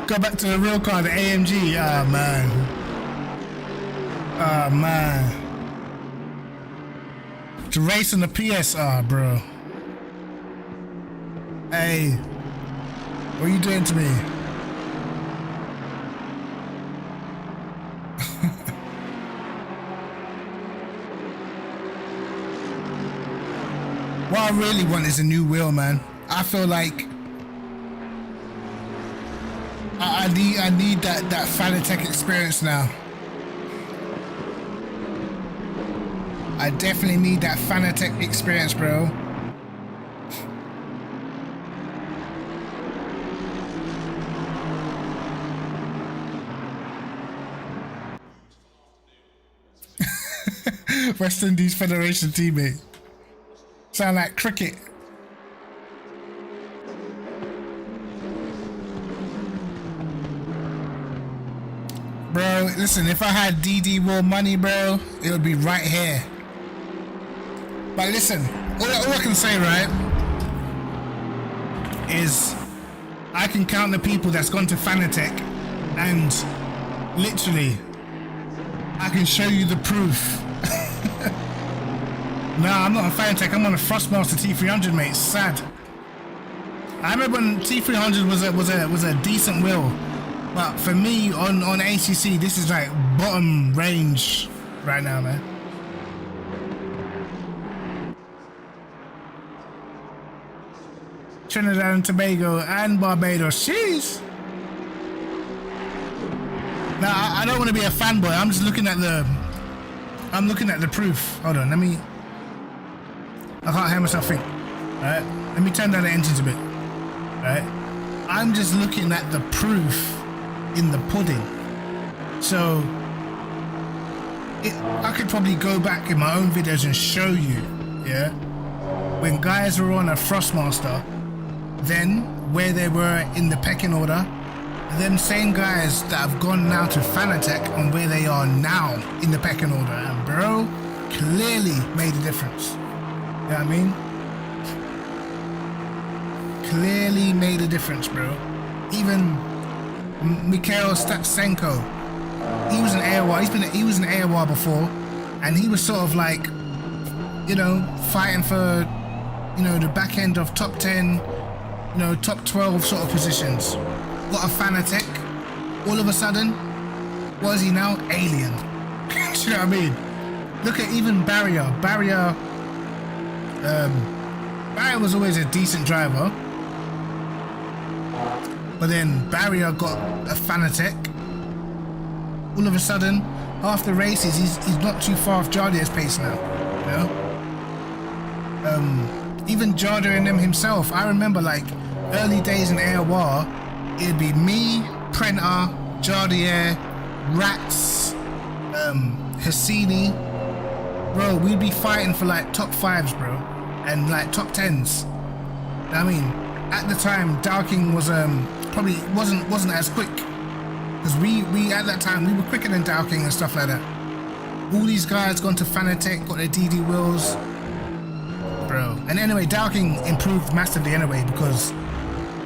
Go back to the real car, the AMG. Ah, man. Ah, man. To race on the PSR, bro. Hey. What are you doing to me? What I really want is a new wheel, man. I feel like I need that Fanatec experience now. I definitely need that Fanatec experience, bro. West Indies Federation teammate. Sound like cricket. Bro, listen, if I had DD War money, bro, it would be right here. But listen, all I can say, right, is I can count the people that's gone to Fanatec, and literally, I can show you the proof. Nah, I'm not on Fanatec, I'm on a Frostmaster T300, mate. It's sad. I remember when T300 was a decent wheel, but for me on ACC, this is like bottom range right now, man. Trinidad and Tobago and Barbados, jeez. Now I don't want to be a fanboy. I'm just looking at the proof. Hold on, let me. I can't hear myself think. Alright, let me turn down the engines a bit. Alright, I'm just looking at the proof in the pudding. So I could probably go back in my own videos and show you, yeah, when guys were on a Frostmaster, then where they were in the pecking order, them same guys that have gone now to Fanatec and where they are now in the pecking order, and bro, clearly made a difference. You know what I mean? Clearly made a difference, bro. Even Mikhail Statsenko, he was an AOR. He was an AOR before, and he was sort of like, you know, fighting for, you know, the back end of top 10, you know, top 12 sort of positions. Got a Fanatec. All of a sudden, what is he now? Alien. Do you know what I mean? Look at even Barrier. Barrier was always a decent driver, but then Barrier got a Fanatec. All of a sudden, after races, he's not too far off Jardier's pace now. You know? Even Jardier and them himself, I remember like early days in AOR, it'd be me, Prenter, Jardier, Rats, Hassini. Bro, we'd be fighting for like top 5s, bro, and like top 10s. I mean, at the time, Dowking was probably wasn't as quick, because we at that time we were quicker than Dowking and stuff like that. All these guys gone to Fanatec, got their DD wheels, bro. And anyway, Dowking improved massively anyway because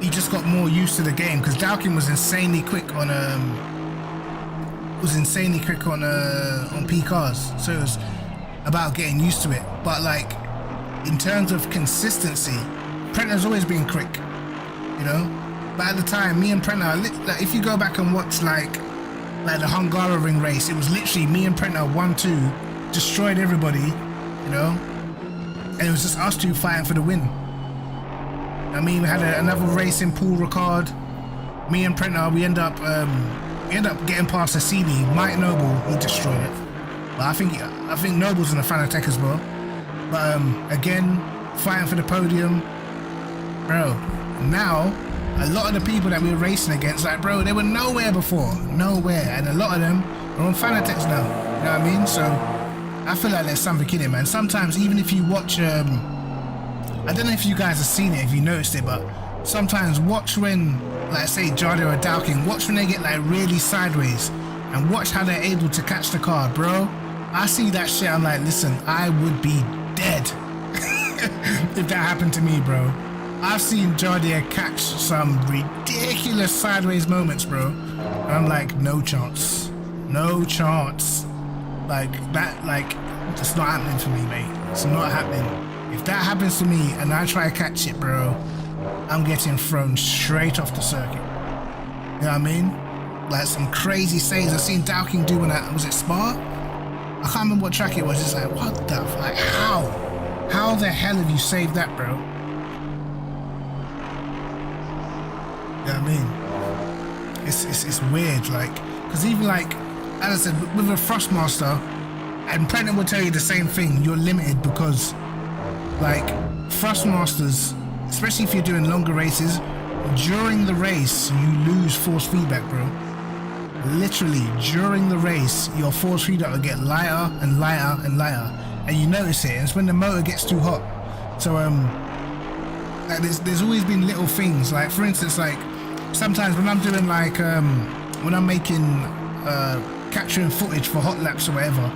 he just got more used to the game. Because Dowking was insanely quick on P cars, so it was about getting used to it. But like in terms of consistency, Prenter's always been quick, you know. But at the time, me and Prenter, like, if you go back and watch like the Hungaroring race, it was literally me and Prenter 1-2, destroyed everybody, you know. And it was just us two fighting for the win. I mean, we had another race in Paul Ricard. Me and Prenter, we end up getting past Hassini. Mike Noble, he destroyed it. But I think Noble's in the Fanatec as well. But again, fighting for the podium, bro. Now, a lot of the people that we were racing against, like, bro, they were nowhere before, nowhere, and a lot of them are on Fanatec's now. You know what I mean? So I feel like there's something in it, man. Sometimes, even if you watch, I don't know if you guys have seen it, if you noticed it, but sometimes watch when, like, say Jardier or Dowking, watch when they get like really sideways, and watch how they're able to catch the car, bro. I see that shit, I'm like, listen, I would be dead if that happened to me, bro. I've seen Jardier catch some ridiculous sideways moments, bro. And I'm like, no chance. No chance. Like, that, like, it's not happening for me, mate. It's not happening. If that happens to me and I try to catch it, bro, I'm getting thrown straight off the circuit. You know what I mean? Like some crazy saves I've seen Dowking do when was it Spa? I can't remember what track it was. It's like, what the like, how? How the hell have you saved that, bro? You know what I mean? It's weird, like, because even like, as I said, with a Frostmaster, and Prenter will tell you the same thing, you're limited because, like, Frostmasters, especially if you're doing longer races, during the race, you lose force feedback, bro. Literally, during the race, your force feedback will get lighter and lighter and lighter, and you notice it, and it's when the motor gets too hot. So, like, there's always been little things, like, for instance, like, sometimes when I'm doing, like, when I'm making capturing footage for hot laps or whatever,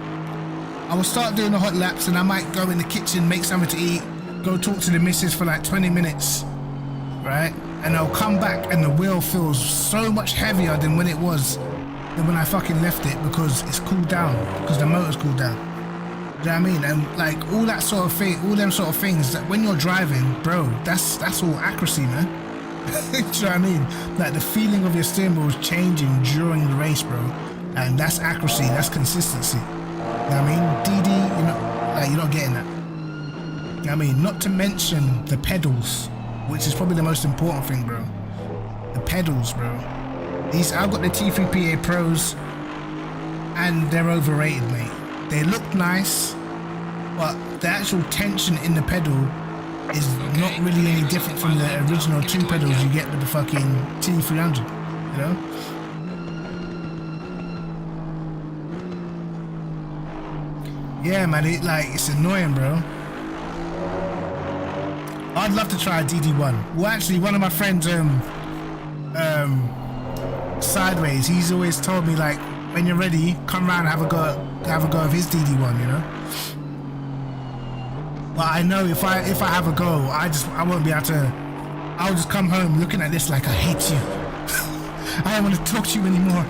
I will start doing the hot laps and I might go in the kitchen, make something to eat, go talk to the missus for like 20 minutes, right? And I'll come back and the wheel feels so much heavier than when it was, than when I fucking left it, because it's cooled down, because the motor's cooled down. Do you know what I mean? And like all that sort of thing, all them sort of things that when you're driving, bro, that's all accuracy, man. Do you know what I mean? Like the feeling of your steering wheel is changing during the race, bro. And that's accuracy, that's consistency. You know what I mean? DD, you know, like you're not getting that. You know what I mean? Not to mention the pedals, which is probably the most important thing, bro. The pedals, bro. I've got the T3PA Pros and they're overrated, mate. They look nice, but the actual tension in the pedal is not really any different from the original two pedals you get with the fucking T300, you know? Yeah, man, it's annoying, bro. I'd love to try a DD1. Well, actually, one of my friends, Sideways, he's always told me, like, when you're ready, come round and have a go of his DD1, you know? But I know if I have a go, I won't be able to. I'll just come home looking at this like I hate you. I don't want to talk to you anymore.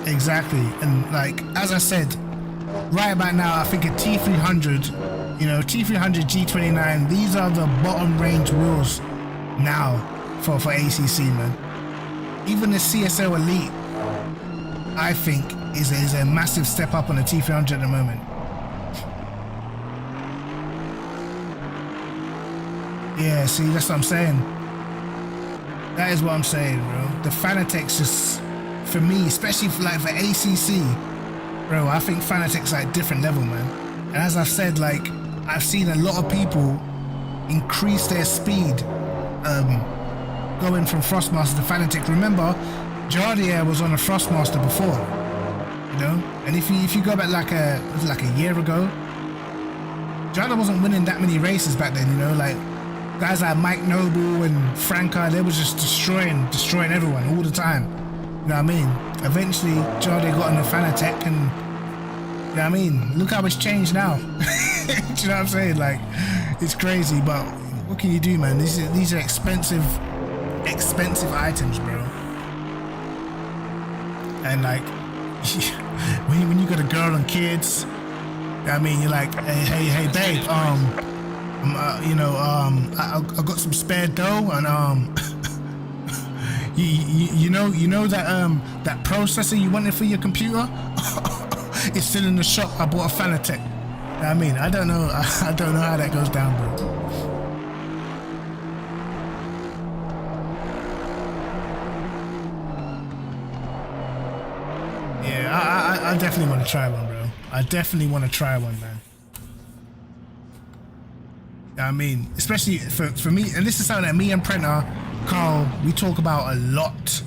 Exactly, and like as I said, right about now I think a T300, you know, T300 G29, these are the bottom range wheels now for ACC, man. Even the CSO Elite, I think, is a massive step up on the T300 at the moment. Yeah, see, that's what I'm saying. That is what I'm saying, bro. The Fanatec's just, for me, especially for ACC, bro, I think Fanatec's like different level, man. And as I've said, like, I've seen a lot of people increase their speed going from Frostmaster to Fanatec. Remember, Jardier was on a Frostmaster before, you know? And if you go back like a year ago, Jardier wasn't winning that many races back then, you know? Like, guys like Mike Noble and Franca, they was just destroying everyone all the time. You know what I mean? Eventually, Jardier got on the Fanatec and, you know what I mean? Look how it's changed now. Do you know what I'm saying? Like, it's crazy, but what can you do, man? These are expensive items, bro. And like, when you got a girl and kids, you know what I mean, you're like, hey, babe, I got some spare dough, and you know that processor you wanted for your computer, it's still in the shop. I bought a Fanatec. You know what I mean, I don't know how that goes down, bro. Yeah, I definitely want to try one, bro. I definitely want to try one, man. I mean, especially for me, and this is something that me and Prenter, Carl, we talk about a lot.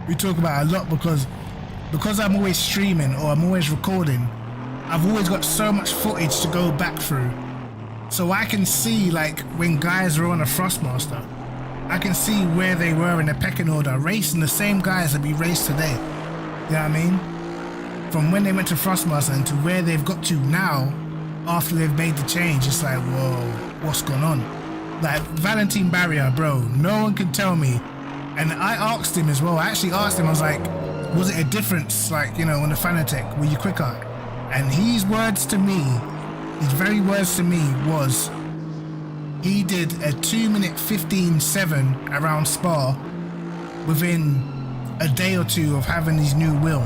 We talk about a lot because I'm always streaming or I'm always recording. I've always got so much footage to go back through, so I can see, like, when guys are on a Frostmaster, I can see where they were in the pecking order, racing the same guys that we race today. You know what I mean? From when they went to Frostmaster and to where they've got to now, after they've made the change, it's like, whoa, what's going on? Like, Valentine Barrier, bro, no one can tell me. And I asked him as well, I actually asked him, I was like, was it a difference, like, you know, on the Fanatec, were you quicker? And his words to me, his very words to me was, he did a 2-minute 15.7 around Spa within a day or two of having his new wheel.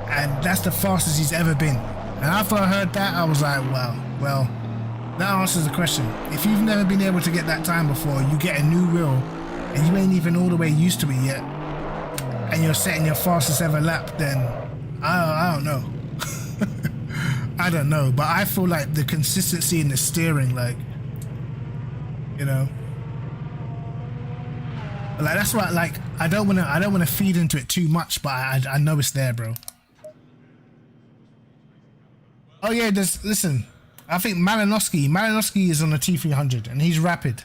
And that's the fastest he's ever been. And after I heard that, I was like, wow, well, that answers the question. If you've never been able to get that time before, you get a new wheel, and you ain't even all the way used to it yet, and you're setting your fastest ever lap, then I don't know. I don't know, but I feel like the consistency in the steering, like, you know, like, that's why, like, I don't want to feed into it too much, but I know it's there, bro. Oh yeah, listen, I think Malinowski is on the T300 and he's rapid.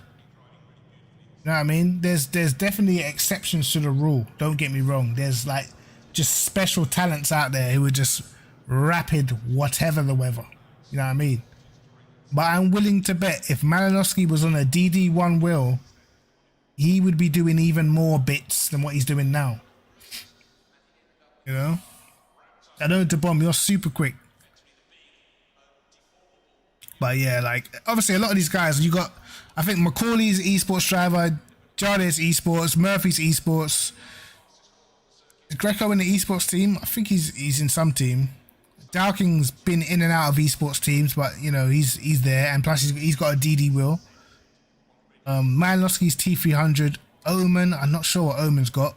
You know what I mean? There's definitely exceptions to the rule. Don't get me wrong. There's like just special talents out there who are just rapid whatever the weather. You know what I mean? But I'm willing to bet if Malinowski was on a DD1 wheel, he would be doing even more bits than what he's doing now. You know? I know, DeBomb, you're super quick. But yeah, like, obviously a lot of these guys, you got, I think Macaulay's esports driver, Jardi's esports, Murphy's esports. Is Greco in the esports team? I think he's in some team. Dowking's been in and out of esports teams, but you know, he's there, and plus he's got a DD wheel. Malinowski's T300. Omen, I'm not sure what Omen's got.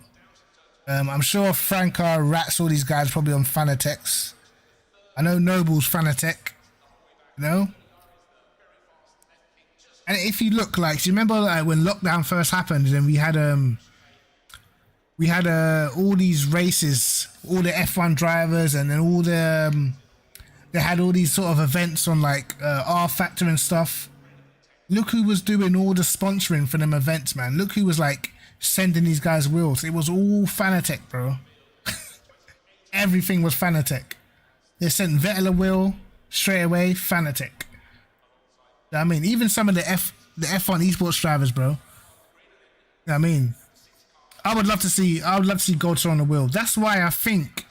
I'm sure Franca, Rats, all these guys probably on Fanatec's. I know Noble's Fanatec, you know? And if you look, like, do you remember like when lockdown first happened and we had all these races, all the F1 drivers, and then all the they had all these sort of events on like R Factor and stuff. Look who was doing all the sponsoring for them events, man. Look who was like sending these guys wheels. It was all Fanatec, bro. Everything was Fanatec. They sent Vettel a wheel straight away, Fanatec. I mean, even some of the F1 esports drivers, bro. I mean, I would love to see Goldsaw on the wheel. That's why I think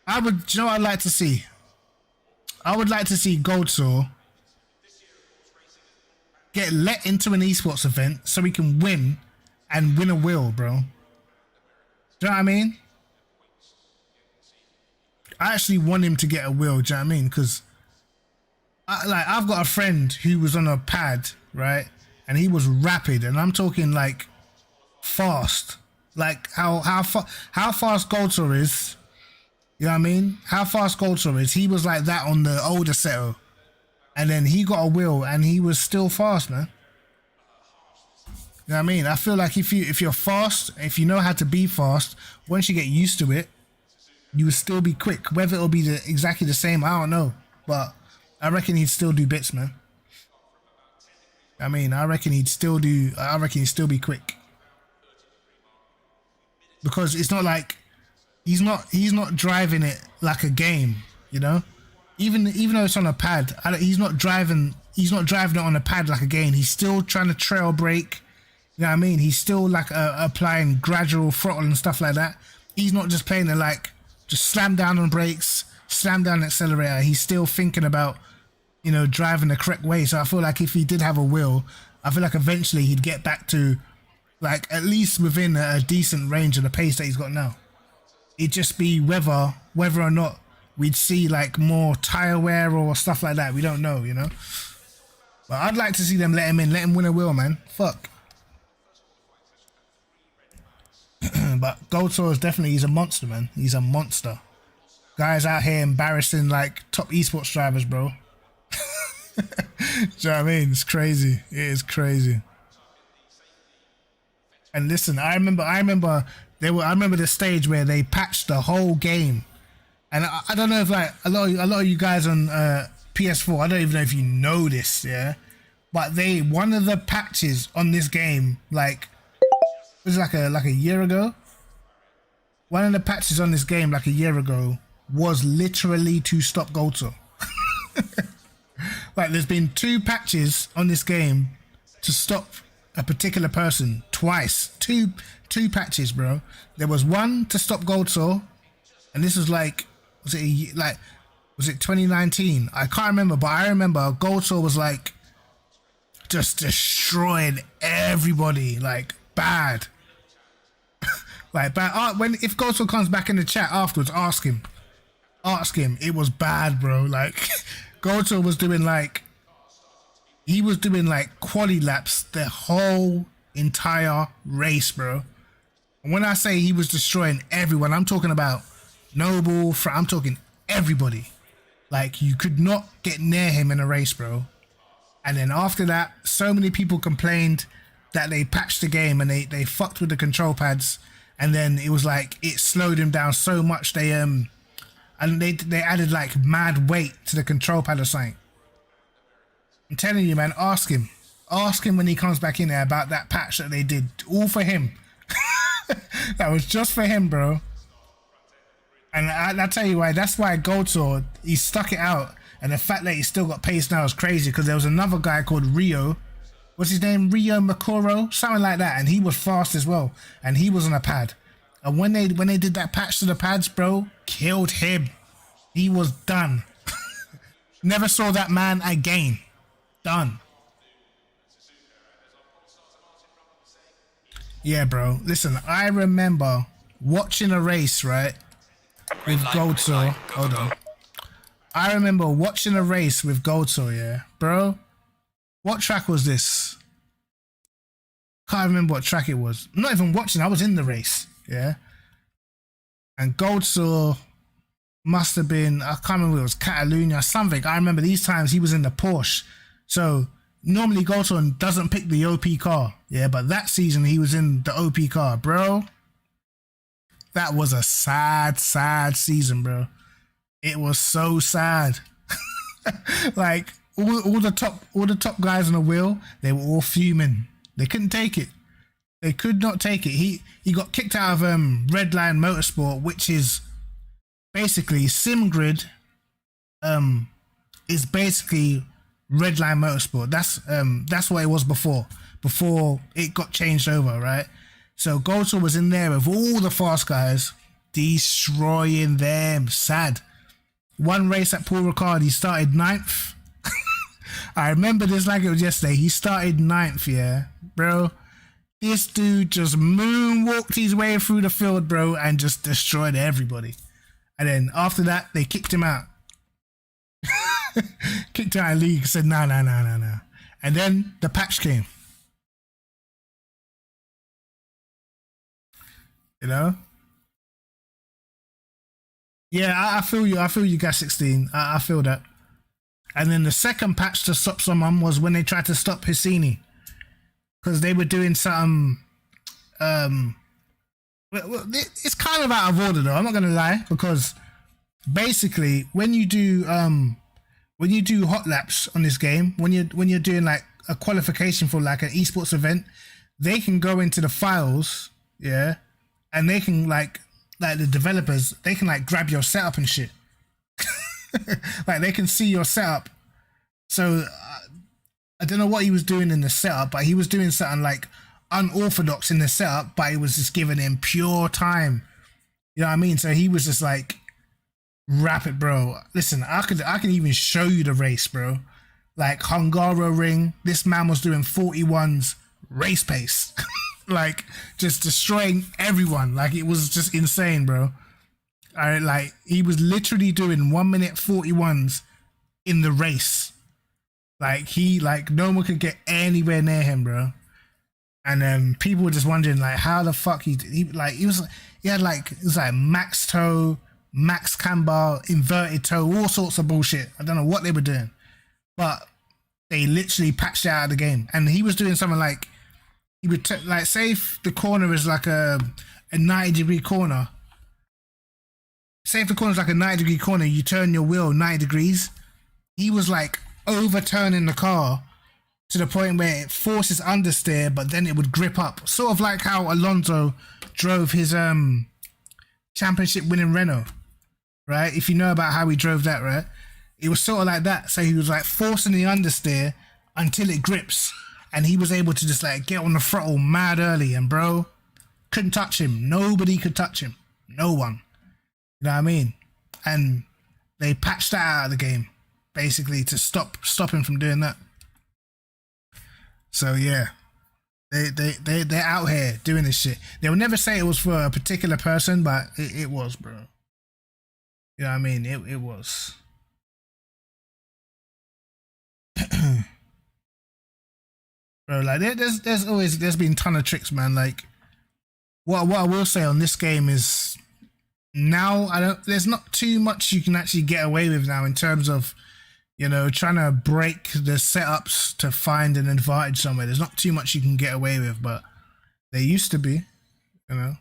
I would, you know what I'd like to see? I would like to see Goldsaw get let into an esports event so he can win and win a wheel, bro. Do you know what I mean? I actually want him to get a wheel, do you know what I mean? Because I've got a friend who was on a pad, right? And he was rapid, and I'm talking like fast. Like how fast Goldsaw is. You know what I mean? How fast Goldsaw is. He was like that on the older Assetto. And then he got a wheel and he was still fast, man. You know what I mean? I feel like if you're fast, if you know how to be fast, once you get used to it, you will still be quick. Whether it'll be exactly the same, I don't know. But I reckon he'd still do bits, man. I mean, I reckon he'd still be quick. Because it's not like he's not driving it like a game, you know? Even though it's on a pad, he's not driving it on a pad like a game. He's still trying to trail brake. You know what I mean? He's still like applying gradual throttle and stuff like that. He's not just playing it like just slam down on brakes, slam down the accelerator. He's still thinking about, you know, driving the correct way. So I feel like if he did have a wheel, I feel like eventually he'd get back to like at least within a decent range of the pace that he's got now. It'd just be whether or not we'd see like more tire wear or stuff like that. We don't know, you know. But I'd like to see them let him win a wheel, man. Fuck. But Goldsaw is definitely, he's a monster, man. He's a monster. Guys out here embarrassing like top esports drivers, bro. Do you know what I mean? It's crazy. It is crazy. And listen, I remember the stage where they patched the whole game. And I don't know if like a lot of you guys on PS4, I don't even know if you know this, yeah. But one of the patches on this game, like it was like a year ago. One of the patches on this game like a year ago was literally to stop Goldsaw. Like there's been 2 patches on this game to stop a particular person twice. Two patches, bro. There was one to stop Goldsaw, and this was like, was it 2019? I can't remember, but I remember Goldsaw was like just destroying everybody, like bad. Like bad. If Goldsaw comes back in the chat afterwards, ask him. It was bad, bro. Like Goldsaw was doing like, he was doing like quali laps the whole entire race, bro. And when I say he was destroying everyone, I'm talking about Noble, I'm talking everybody. Like you could not get near him in a race, bro. And then after that, so many people complained that they patched the game and they fucked with the control pads, and then it was like it slowed him down so much they added like mad weight to the control pad or something. I'm telling you, man, ask him. Ask him when he comes back in there about that patch that they did, all for him. That was just for him, bro. And I tell you why. That's why Gold Sword, he stuck it out, and the fact that he still got pace now is crazy. Because there was another guy called Rio. What's his name? Rio Makoro, something like that, and he was fast as well, and he was on a pad. And when they did that patch to the pads, bro, killed him. He was done. Never saw that man again. Done. Yeah, bro. Listen, I remember watching a race, right, with Gold Sword. Hold on. I remember watching a race with Gold Sword, yeah, bro. What track was this? Can't remember what track it was. I'm not even watching. I was in the race, yeah. And Gold Sword must have been, I can't remember, it was Catalonia, something. I remember these times he was in the Porsche. So normally Gold Sword doesn't pick the OP car, yeah, but that season he was in the OP car, bro. That was a sad, sad season, bro. It was so sad. Like all the top guys on the wheel, they were all fuming. They couldn't take it. They could not take it. He got kicked out of Redline Motorsport, which is basically SimGrid. Is basically Redline Motorsport. That's what it was before it got changed over, right? So Gold Sword was in there with all the fast guys, destroying them. Sad. One race at Paul Ricard, he started 9th. I remember this like it was yesterday. He started 9th, yeah, bro. This dude just moonwalked his way through the field, bro, and just destroyed everybody. And then after that, they kicked him out. Kicked him out of the league, said, no. And then the patch came. You know? Yeah, I feel you. I feel you, Gas 16. I feel that. And then the second patch to stop someone was when they tried to stop Hissini. Because they were doing something... it's kind of out of order, though. I'm not going to lie. Because basically, when you do hot laps on this game, when you're doing like a qualification for like an esports event, they can go into the files, yeah, and they can like the developers, they can like grab your setup and shit. Like they can see your setup. So I don't know what he was doing in the setup, but he was doing something like unorthodox in the setup, but it was just giving him pure time. You know what I mean? So he was just like, rapid, bro. Listen, I can even show you the race, bro. Like Hungaro Ring, this man was doing 41's race pace. Like just destroying everyone. Like it was just insane, bro. Like he was literally doing 1 minute 41's in the race. Like no one could get anywhere near him, bro. And people were just wondering like how the fuck he had max toe, max camber, inverted toe, all sorts of bullshit. I don't know what they were doing, but they literally patched it out of the game. And he was doing something like he would like say if the corner is like a 90-degree corner. Say if the corner is like a 90-degree corner, you turn your wheel 90 degrees. He was like overturning the car to the point where it forces understeer, but then it would grip up. Sort of like how Alonso drove his championship winning Renault, right? If you know about how he drove that, right? It was sort of like that. So he was like forcing the understeer until it grips, and he was able to just like get on the throttle mad early, and bro, couldn't touch him. Nobody could touch him. No one. You know what I mean? And they patched that out of the game, basically, to stop him from doing that. So yeah, they're out here doing this shit. They will never say it was for a particular person, but it was, bro. You know what I mean? It was. Bro, like there's been a ton of tricks, man. Like what I will say on this game is now there's not too much you can actually get away with now in terms of, you know, trying to break the setups to find an advantage somewhere. There's not too much you can get away with, but there used to be, you know.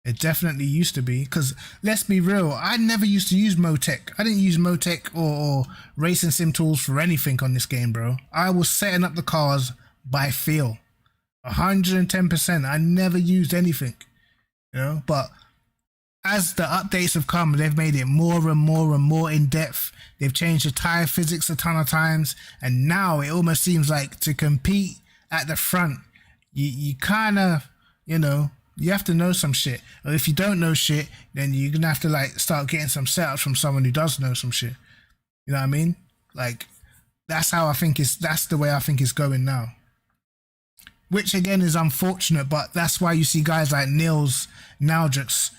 It definitely used to be, because let's be real, I never used to use Motec. I didn't use Motec or racing sim tools for anything on this game, bro. I was setting up the cars by feel. 110%. I never used anything, you know, but as the updates have come, they've made it more and more and more in depth. They've changed the tire physics a ton of times, and now it almost seems like to compete at the front, you kind of, you know, you have to know some shit. Or if you don't know shit, then you're gonna have to like start getting some setups from someone who does know some shit. You know what I mean? Like, that's how I think that's the way I think it's going now. Which again is unfortunate, but that's why you see guys like Nils now just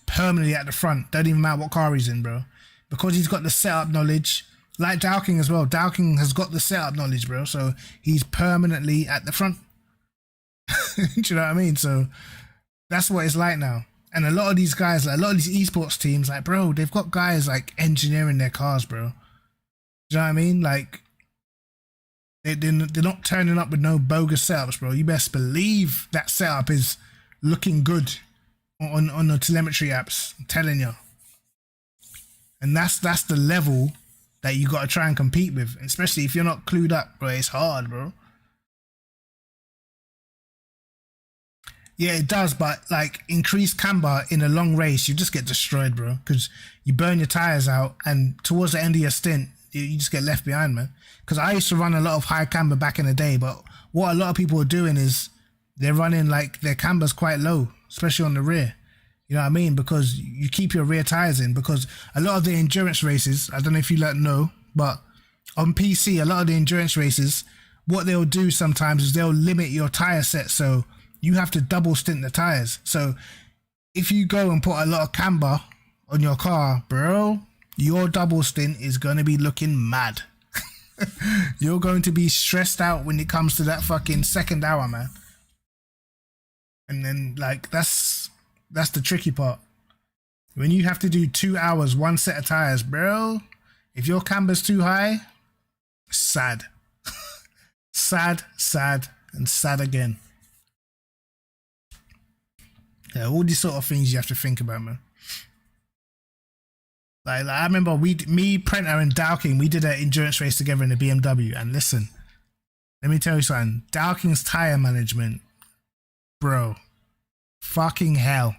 permanently at the front. Don't even matter what car he's in, bro. Because he's got the setup knowledge. Like Dowking as well. Dowking has got the setup knowledge, bro. So he's permanently at the front. Do you know what I mean? So that's what it's like now. And a lot of these guys, like a lot of these esports teams, like, bro, they've got guys like engineering their cars, bro. Do you know what I mean? Like, they're not turning up with no bogus setups, bro. You best believe that setup is looking good on the telemetry apps. I'm telling you. And that's the level that you got to try and compete with, especially if you're not clued up, bro. It's hard, bro. Yeah, it does, but like increased camber in a long race, you just get destroyed, bro, because you burn your tires out, and towards the end of your stint, you just get left behind, man. Because I used to run a lot of high camber back in the day, but what a lot of people are doing is they're running like their camber's quite low, especially on the rear. You know what I mean? Because you keep your rear tires in, because a lot of the endurance races, I don't know if you know, but on PC, a lot of the endurance races, what they'll do sometimes is they'll limit your tire set, so you have to double stint the tires. So if you go and put a lot of camber on your car, bro, your double stint is going to be looking mad. You're going to be stressed out when it comes to that fucking second hour, man. And then like that's the tricky part. When you have to do 2 hours, one set of tires, bro, if your camber's too high, sad. Sad, and sad again. Yeah, all these sort of things you have to think about, man. Like I remember me, Prenter, and Dowking, we did an endurance race together in the BMW. And listen, let me tell you something. Dowking's tire management, bro, fucking hell.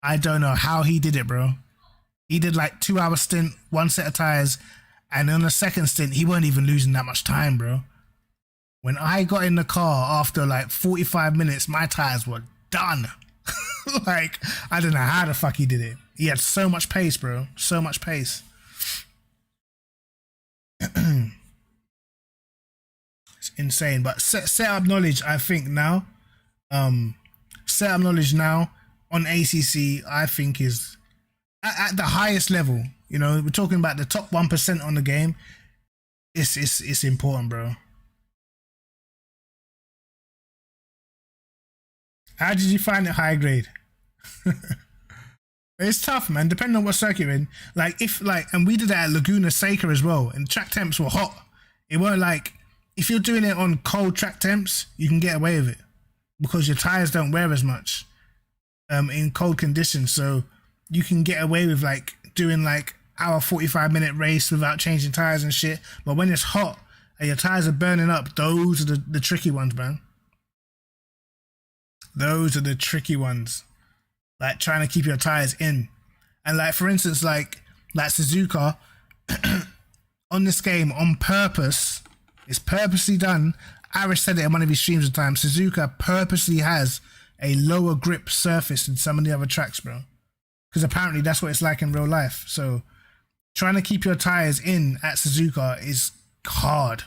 I don't know how he did it, bro. He did like 2 hour stint, one set of tires, and on the second stint, he weren't even losing that much time, bro. When I got in the car after like 45 minutes, my tires were done. Like, I don't know how the fuck he did it. He had so much pace, bro. So much pace. It's insane. But setup knowledge, I think now, setup knowledge now on ACC, I think is at the highest level. You know, we're talking about the top 1% on the game. It's important, bro. How did you find it high grade? It's tough, man, depending on what circuit you're in. Like, and we did that at Laguna Seca as well, and track temps were hot. It weren't like, if you're doing it on cold track temps, you can get away with it because your tires don't wear as much in cold conditions. So you can get away with like doing like hour 45-minute race without changing tires and shit. But when it's hot and your tires are burning up, those are the tricky ones, man. Those are the tricky ones. Like trying to keep your tires in. And like, for instance, like Suzuka on this game on purpose, it's purposely done. Arish said it in one of his streams at the time. Suzuka purposely has a lower grip surface than some of the other tracks, bro. Because apparently that's what it's like in real life. So trying to keep your tires in at Suzuka is hard.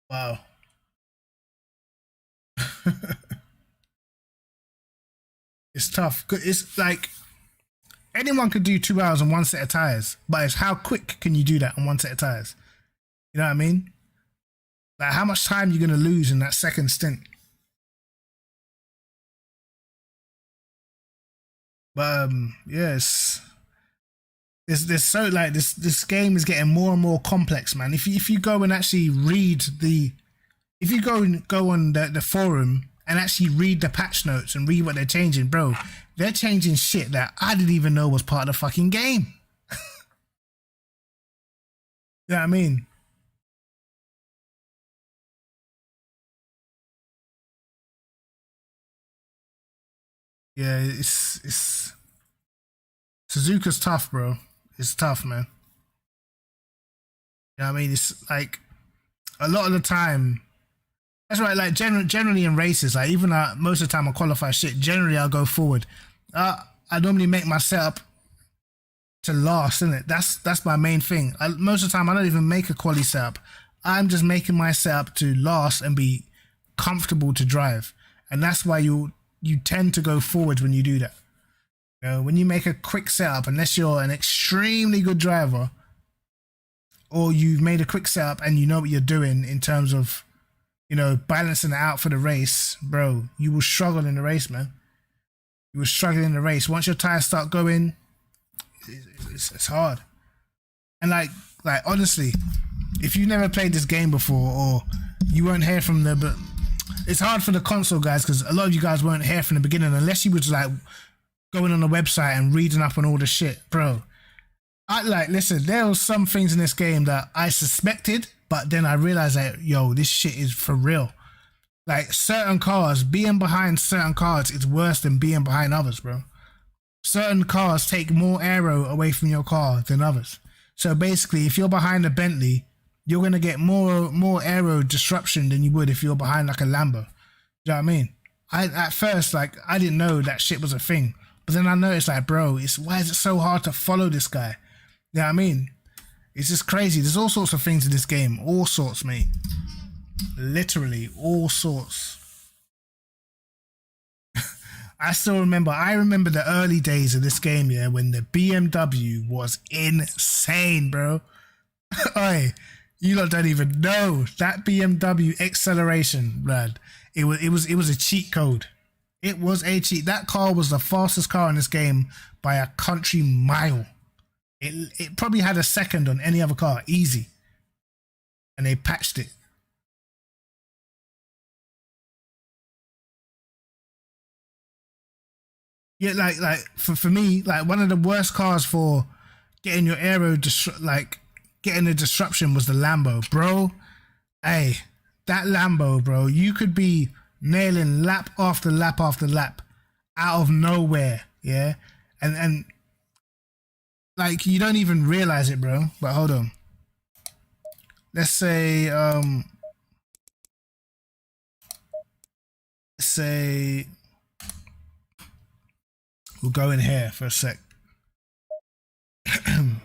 Wow. It's tough. It's like anyone could do 2 hours on one set of tires, but it's how quick can you do that on one set of tires? You know what I mean? Like, how much time you're gonna lose in that second stint? But yes, there's so like this game is getting more and more complex, man. If you go and actually read the if you go on the forum and actually read the patch notes and read what they're changing, bro, they're changing shit that I didn't even know was part of the fucking game. You know what I mean? Yeah, it's Suzuka's tough, bro. It's tough, man. You know what I mean? It's like a lot of the time. That's right. Like generally in races, like even most of the time I qualify shit. Generally, I'll go forward. I normally make my setup to last, isn't it? That's my main thing. Most of the time, I don't even make a quali setup. I'm just making my setup to last and be comfortable to drive, and that's why you tend to go forward when you do that. You know, when you make a quick setup, unless you're an extremely good driver, or you've made a quick setup and you know what you're doing in terms of, you know, balancing it out for the race, bro, you will struggle in the race, man. You will struggle in the race. Once your tires start going, it's hard. And like honestly, if you never played this game before or you weren't here from the, but it's hard for the console guys because a lot of you guys weren't here from the beginning unless you was like going on the website and reading up on all the shit, bro. Listen, there was some things in this game that I suspected, but then I realized that, yo, this shit is for real. Like certain cars, being behind certain cars is worse than being behind others, bro. Certain cars take more aero away from your car than others. So basically, if you're behind a Bentley, you're going to get more aero disruption than you would if you're behind like a Lambo. Do you know what I mean? At first, like, I didn't know that shit was a thing. But then I noticed, like, bro, why is it so hard to follow this guy? You know what I mean? It's just crazy. There's all sorts of things in this game. All sorts, mate. Literally, all sorts. I remember the early days of this game, yeah, when the BMW was insane, bro. Oi, you lot don't even know that BMW acceleration, lad. It was a cheat code. It was a cheat. That car was the fastest car in this game by a country mile. It probably had a second on any other car, easy. And they patched it. Yeah, like for me, like one of the worst cars for getting your aero getting a disruption was the Lambo, bro. Hey, that Lambo, bro, you could be nailing lap after lap after lap out of nowhere, yeah, and like you don't even realize it, bro. But hold on, let's say we'll go in here for a sec. You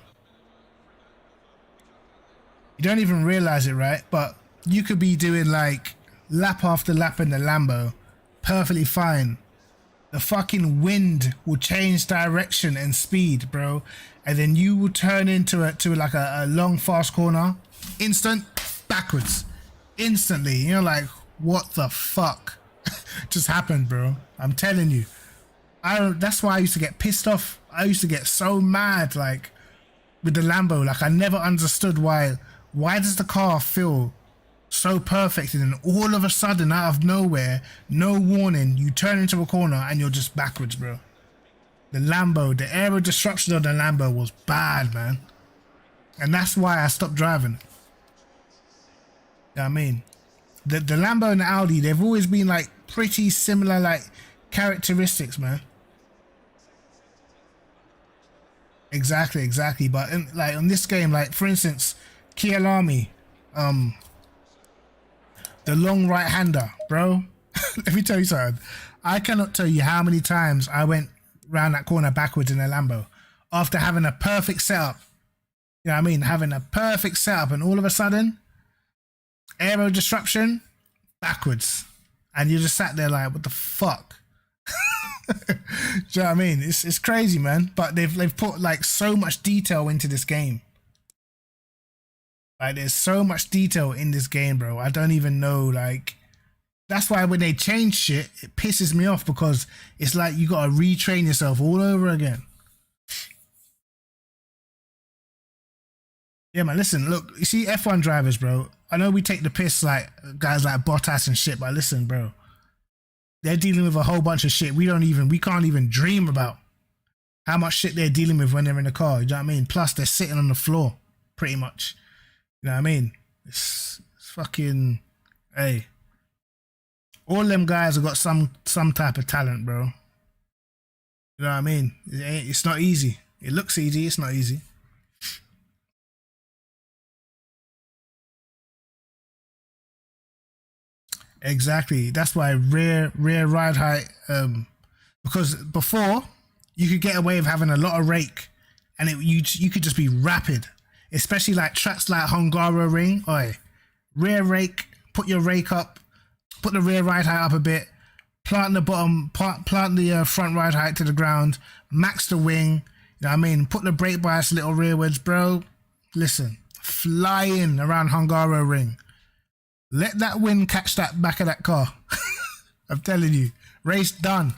don't even realize it, right? But you could be doing like lap after lap in the Lambo, perfectly fine. The fucking wind will change direction and speed, bro, and then you will turn into like a long fast corner, instant backwards, instantly. You're like, what the fuck just happened, bro? I'm telling you. That's why I used to get pissed off. I used to get so mad, like with the Lambo. Like I never understood why does the car feel so perfect and then all of a sudden out of nowhere, no warning, you turn into a corner and you're just backwards, bro. The Lambo, the aero disruption of the Lambo was bad, man. And that's why I stopped driving. You know what I mean? The Lambo and the Audi, they've always been like pretty similar like characteristics, man. Exactly. But like on this game, like for instance, Kia Lamy, the long right-hander, bro. Let me tell you something. I cannot tell you how many times I went round that corner backwards in a Lambo after having a perfect setup. You know what I mean? Having a perfect setup and all of a sudden, aero disruption, backwards. And you just sat there like, what the fuck? Do you know what I mean? It's crazy, man. But they've put like so much detail into this game. Like there's so much detail in this game, bro. I don't even know, like that's why when they change shit, it pisses me off because it's like you gotta retrain yourself all over again. Yeah, man, listen, look, you see F1 drivers, bro. I know we take the piss like guys like Bottas and shit, but listen, bro, they're dealing with a whole bunch of shit we can't even dream about how much shit they're dealing with when they're in the car. You know what I mean? Plus they're sitting on the floor, pretty much. You know what I mean? It's fucking, hey. All them guys have got some type of talent, bro. You know what I mean? It's not easy. It looks easy, it's not easy. Exactly. That's why rear ride height, because before you could get away with having a lot of rake and you could just be rapid, especially like tracks like Hungaroring. Oi, rear rake, put your rake up, put the rear ride height up a bit, plant the bottom, plant the front ride height to the ground, max the wing. You know what I mean? Put the brake bias a little rearwards, bro. Listen, flying around Hungaroring. Let that wind catch that back of that car. I'm telling you, race done.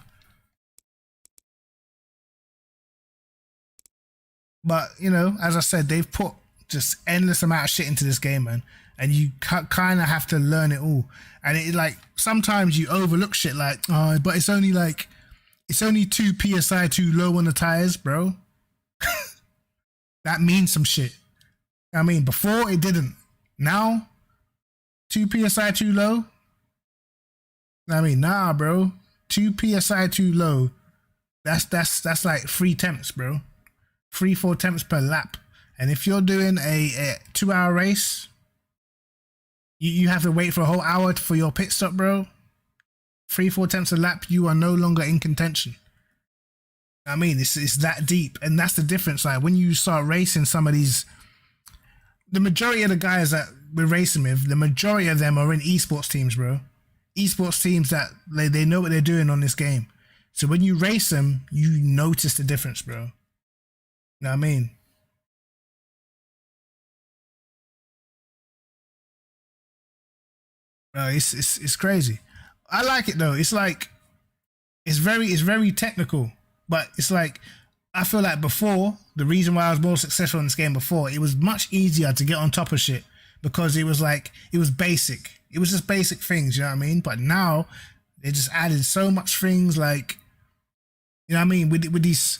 But, you know, as I said, they've put just endless amount of shit into this game, man. And you kind of have to learn it all. And it like, sometimes you overlook shit like, oh, but it's only 2 PSI too low on the tires, bro. That means some shit. I mean, before it didn't. Now, 2 PSI too low? I mean, nah, bro. 2 PSI too low. That's like 3 temps, bro. 3-4 temps per lap. And if you're doing a 2-hour race, you have to wait for a whole hour for your pit stop, bro. 3-4 temps a lap, you are no longer in contention. I mean, it's that deep, and that's the difference. Like when you start racing some of these, the majority of the guys that we're racing with, the majority of them are in esports teams, bro. Esports teams that they know what they're doing on this game. So when you race them, you notice the difference, bro. You know what I mean? It's crazy. I like it though. It's like it's very technical, but it's like I feel like before, the reason why I was more successful in this game before, it was much easier to get on top of shit because it was basic. It was just basic things, you know what I mean? But now they just added so much things, like, you know what I mean? With these,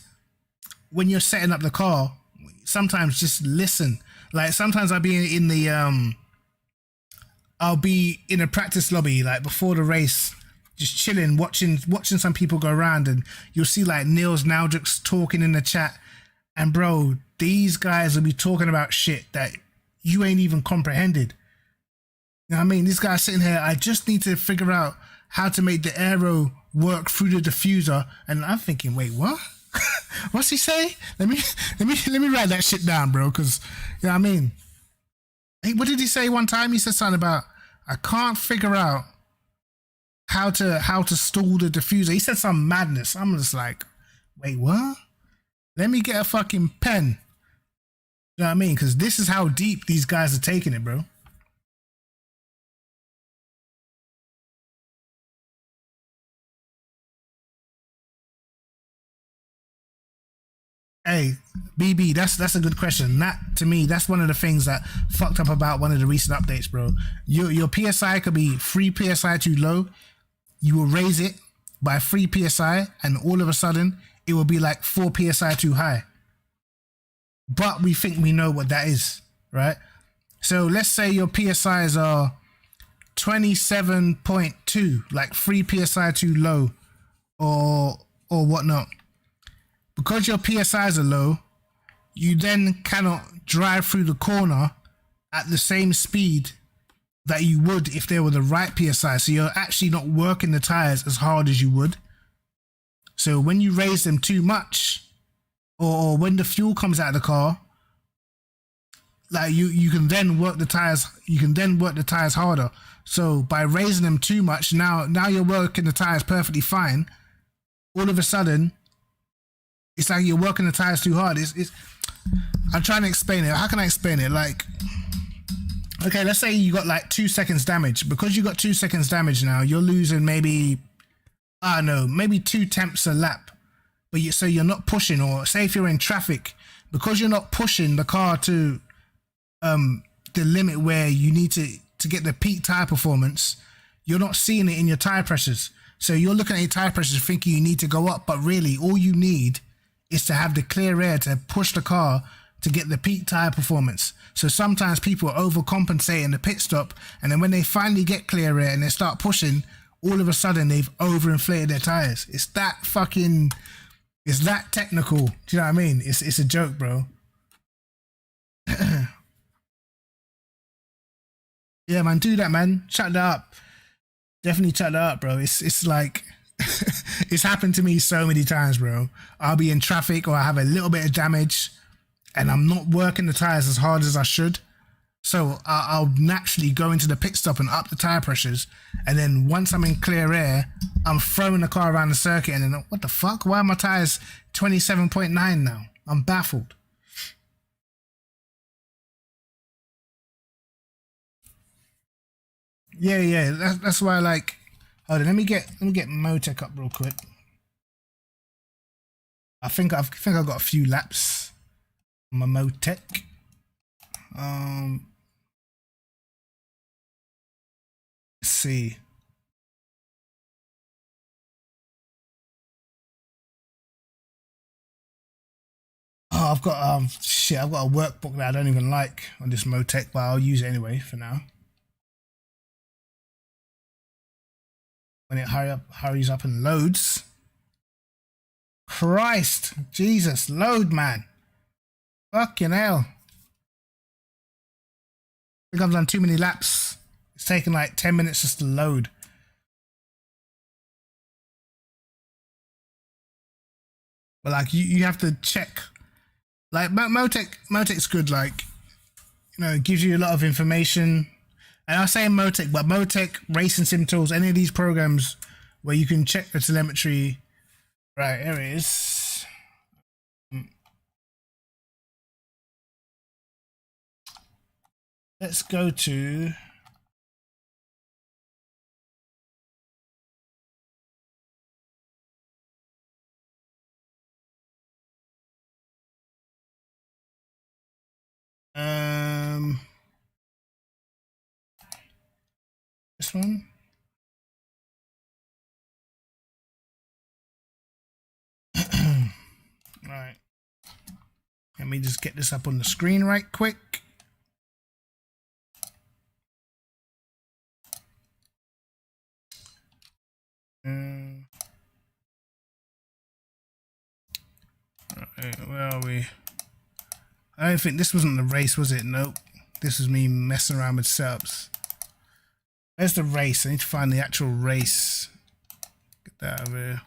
when you're setting up the car, sometimes just listen. Like sometimes I'll be in a practice lobby, like before the race, just chilling, watching some people go around, and you'll see like Niels Naldrix talking in the chat, and bro, these guys will be talking about shit that you ain't even comprehended. You know what I mean? This guy's sitting here, I just need to figure out how to make the aero work through the diffuser, and I'm thinking, wait, what? What's he say? Let me write that shit down, bro, because you know what I mean? Hey, what did he say one time? He said something about, I can't figure out how to stall the diffuser. He said some madness. I'm just like, wait, what? Let me get a fucking pen. You know what I mean? Because this is how deep these guys are taking it, bro. Hey, BB, that's a good question. That, to me, that's one of the things that fucked up about one of the recent updates, bro. Your PSI could be 3 PSI too low. You will raise it by 3 PSI, and all of a sudden, it will be like 4 PSI too high. But we think we know what that is, right? So let's say your PSIs are 27.2, like 3 PSI too low, or whatnot. Because your PSIs are low, you then cannot drive through the corner at the same speed that you would if they were the right PSI. So you're actually not working the tires as hard as you would. So when you raise them too much, or when the fuel comes out of the car, like you can then work the tires. You can then work the tires harder. So by raising them too much, now you're working the tires perfectly fine. All of a sudden, it's like you're working the tires too hard. I'm trying to explain it. How can I explain it? Like, okay, let's say you got like 2 seconds damage. Because you got 2 seconds damage now, you're losing maybe, I don't know, maybe 2 temps a lap. But so you're not pushing, or say if you're in traffic, because you're not pushing the car to the limit where you need to get the peak tire performance, you're not seeing it in your tire pressures. So you're looking at your tire pressures thinking you need to go up, but really all you need is to have the clear air to push the car to get the peak tire performance. So sometimes people overcompensate in the pit stop, and then when they finally get clear air and they start pushing, all of a sudden they've overinflated their tires. It's that technical. Do you know what I mean? It's a joke, bro. Yeah, man, do that, man. Shut that up. Definitely shut that up, bro. It's like it's happened to me so many times, bro. I'll be in traffic or I have a little bit of damage and I'm not working the tires as hard as I should. So I'll naturally go into the pit stop and up the tire pressures. And then once I'm in clear air, I'm throwing the car around the circuit and then, what the fuck? Why are my tires 27.9 now? I'm baffled. Yeah. That's why I like. Hold on, let me get Motec up real quick. I think I've got a few laps on my Motec. Let's see. Oh, I've got I've got a workbook that I don't even like on this Motec, but I'll use it anyway for now. When it hurries up and loads. Christ, Jesus, load, man. Fucking hell. I think I've done too many laps. It's taken like 10 minutes just to load. But like you have to check. Like Motec's good, like, you know, it gives you a lot of information. And I say Motec, but Motec, Racing Sim Tools, any of these programs where you can check the telemetry. Right, here it is. Let's go to this one. Right. Let me just get this up on the screen right quick. Right, where are we? I don't think this wasn't the race, was it? Nope. This was me messing around with setups. There's the race. I need to find the actual race. Get that out of here.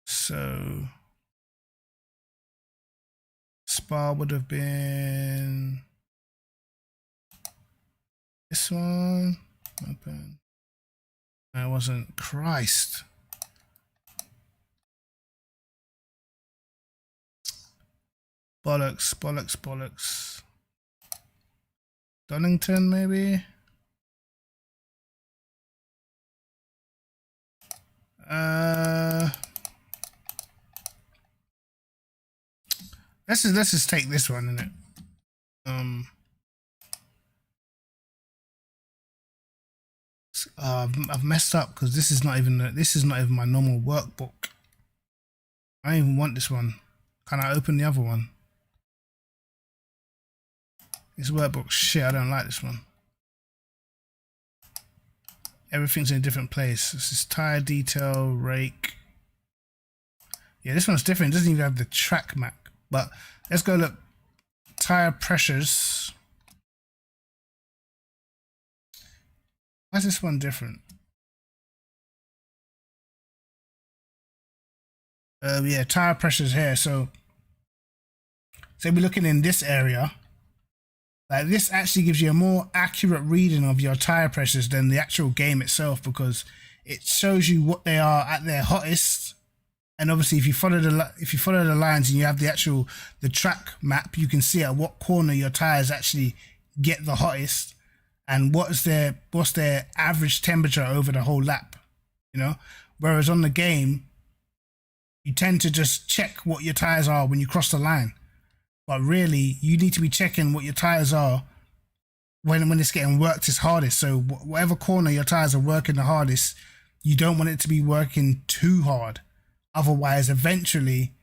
So Spa would have been this one. Open. That wasn't. Christ. Bollocks. Donington, maybe? Let's just take this one, innit? I've messed up because this is not even my normal workbook. I don't even want this one. Can I open the other one? This workbook shit. I don't like this one. Everything's in a different place. This is tire detail, rake. Yeah, this one's different. It doesn't even have the track map. But let's go look. Tire pressures. Why is this one different? Yeah, tire pressures here. So we're looking in this area. Like, this actually gives you a more accurate reading of your tire pressures than the actual game itself, because it shows you what they are at their hottest. And obviously, if you follow the lines and you have the track map, you can see at what corner your tires actually get the hottest, and what's their average temperature over the whole lap. You know, whereas on the game, you tend to just check what your tires are when you cross the line. But really, you need to be checking what your tires are when it's getting worked its hardest. So whatever corner your tires are working the hardest, you don't want it to be working too hard. Otherwise, eventually,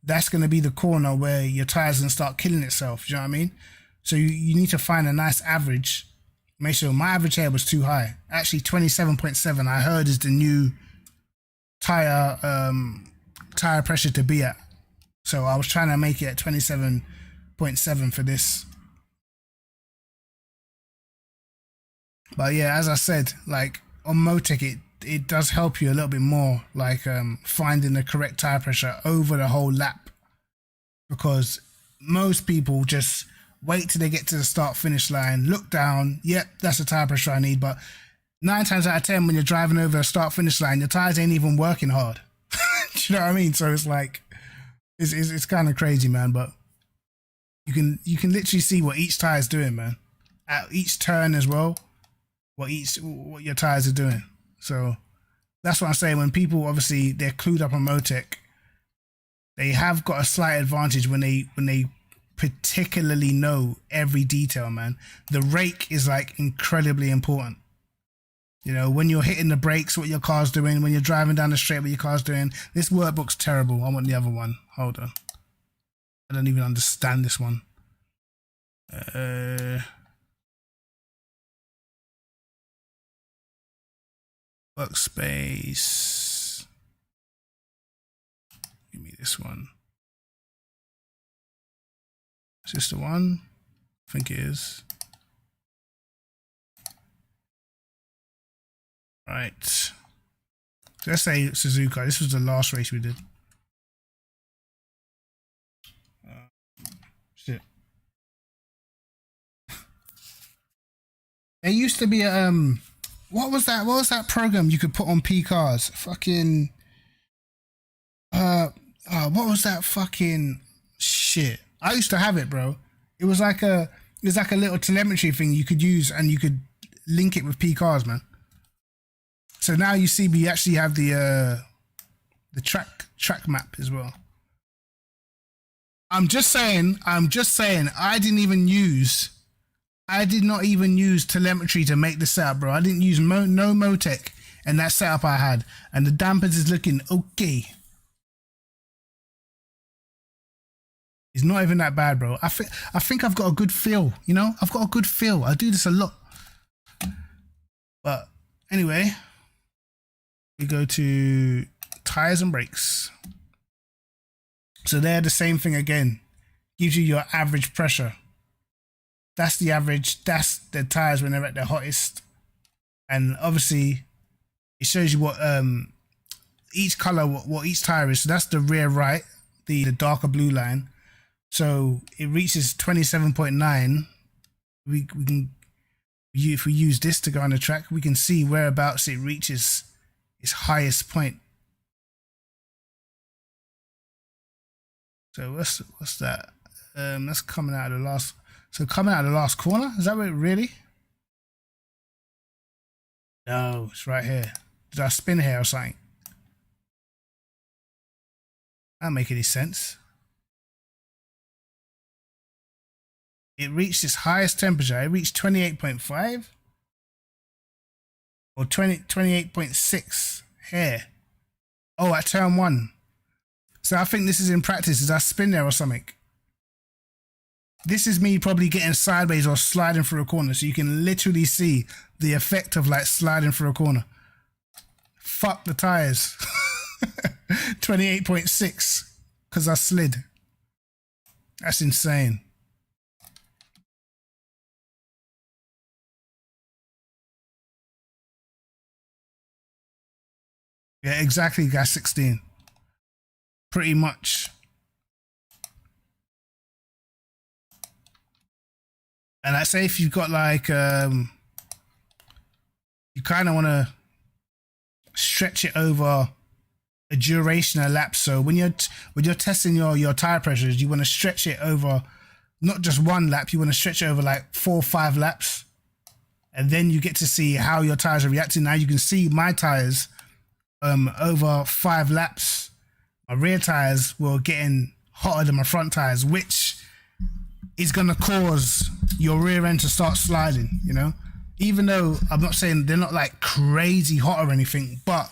that's going to be the corner where your tires going to start killing itself. Do you know what I mean? So you need to find a nice average. Make sure my average here was too high. Actually, 27.7 I heard is the new tire pressure to be at. So I was trying to make it at 27.7 for this. But yeah, as I said, like on Motec, it does help you a little bit more, like finding the correct tire pressure over the whole lap, because most people just wait till they get to the start finish line, look down, yep, that's the tire pressure I need. But 9 times out of 10, when you're driving over a start finish line, your tires ain't even working hard. Do you know what I mean? So it's like, it's kind of crazy, man. But you can literally see what each tire is doing, man. At each turn as well, what your tires are doing. So that's what I'm saying. When people, obviously, they're clued up on Motec, they have got a slight advantage when they particularly know every detail, man. The rake is like incredibly important. You know, when you're hitting the brakes, what your car's doing, when you're driving down the straight, what your car's doing. This workbook's terrible. I want the other one. Hold on. I don't even understand this one. Workspace. Give me this one. Is this the one? I think it is. Right. So let's say Suzuka. This was the last race we did. Shit. There used to be a what was that? What was that program you could put on P cars? Fucking what was that fucking shit? I used to have it, bro. It was like a little telemetry thing you could use, and you could link it with P cars, man. So now you see we actually have the track map as well. I'm just saying I did not even use telemetry to make the setup, bro. I didn't use no Motec in that setup I had, and the dampers is looking okay. It's not even that bad, bro. I think I've got a good feel, you know? I've got a good feel. I do this a lot. But anyway, we go to tires and brakes. So they're the same thing again. Gives you your average pressure. That's the average. That's the tires when they're at their hottest. And obviously, it shows you what each color, what each tire is. So that's the rear right, the darker blue line. So it reaches 27.9. We can, if we use this to go on the track, we can see whereabouts it reaches its highest point. So what's that? That's coming out of the last. So coming out of the last corner. Is that what it really? No, it's right here. Did I spin here or something? That don't make any sense. It reached its highest temperature. It reached 28.5 or 28.6 here. Oh, at turn 1. So I think this is in practice. Did I spin there or something? This is me probably getting sideways or sliding through a corner. So you can literally see the effect of like sliding through a corner. Fuck the tires. 28.6 because I slid. That's insane. Yeah, exactly, gas 16. Pretty much. And I say if you've got like, you kind of want to stretch it over a duration of laps. So when you're testing your tire pressures, you want to stretch it over not just one lap. You want to stretch it over like 4 or 5 laps, and then you get to see how your tires are reacting. Now you can see my tires over 5 laps. My rear tires were getting hotter than my front tires, which is going to cause your rear end to start sliding, you know? Even though I'm not saying they're not like crazy hot or anything, but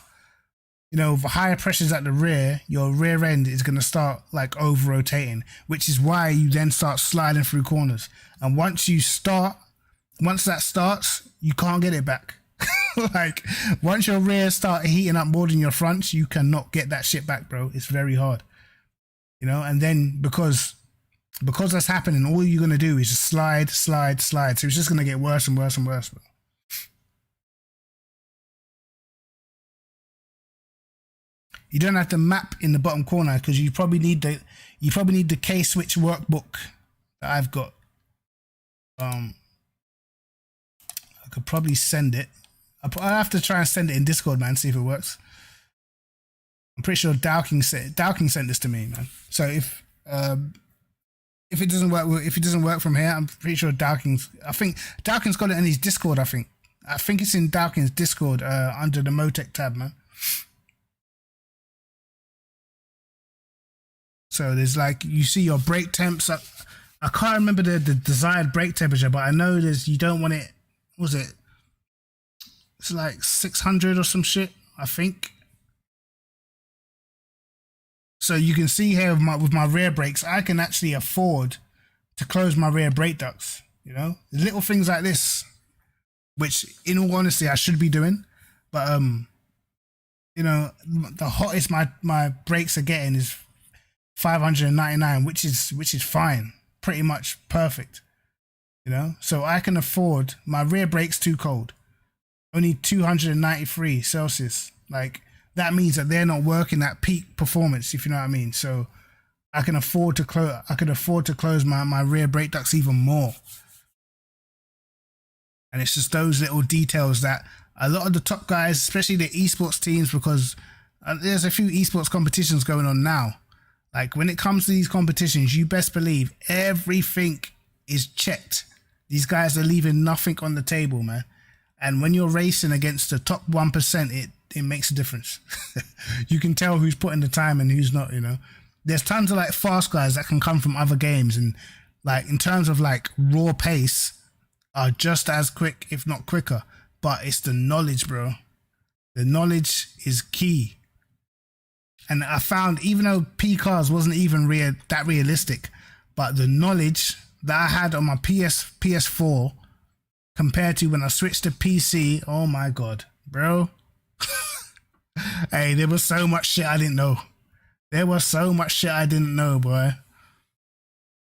you know, the higher pressures at the rear, your rear end is going to start like over rotating, which is why you then start sliding through corners. And once that starts, you can't get it back. Like once your rear start heating up more than your fronts, you cannot get that shit back, bro. It's very hard, you know. And then because that's happening, all you're gonna do is just slide. So it's just gonna get worse and worse and worse, bro. You don't have to map in the bottom corner because you probably need the K-switch workbook that I've got. I could probably send it. I'll have to try and send it in Discord, man, see if it works. I'm pretty sure Dowking sent this to me, man. So if it doesn't work from here, I'm pretty sure I think Dowking's got it in his Discord. I think it's in Dowking's Discord under the Motec tab, man. So there's like, you see your brake temps. I can't remember the desired brake temperature, but I know you don't want it. What was it? It's like 600 or some shit, I think. So you can see here with my rear brakes, I can actually afford to close my rear brake ducts. You know, little things like this, which in all honesty I should be doing, but you know, the hottest my brakes are getting is 599, which is fine, pretty much perfect. You know, so I can afford my rear brakes too cold. Only 293 Celsius. Like that means that they're not working at peak performance, if you know what I mean. So I can afford to close my rear brake ducts even more. And it's just those little details that a lot of the top guys, especially the esports teams, because there's a few esports competitions going on now. Like when it comes to these competitions, you best believe everything is checked. These guys are leaving nothing on the table, man. And when you're racing against the top 1%, it makes a difference. You can tell who's putting the time and who's not, you know. There's tons of like fast guys that can come from other games and like in terms of like raw pace are just as quick, if not quicker. But it's the knowledge, bro. The knowledge is key. And I found, even though P cars wasn't even that realistic, but the knowledge that I had on my PS4 compared to when I switched to PC, oh my god, bro. Hey, there was so much shit I didn't know. There was so much shit I didn't know, boy.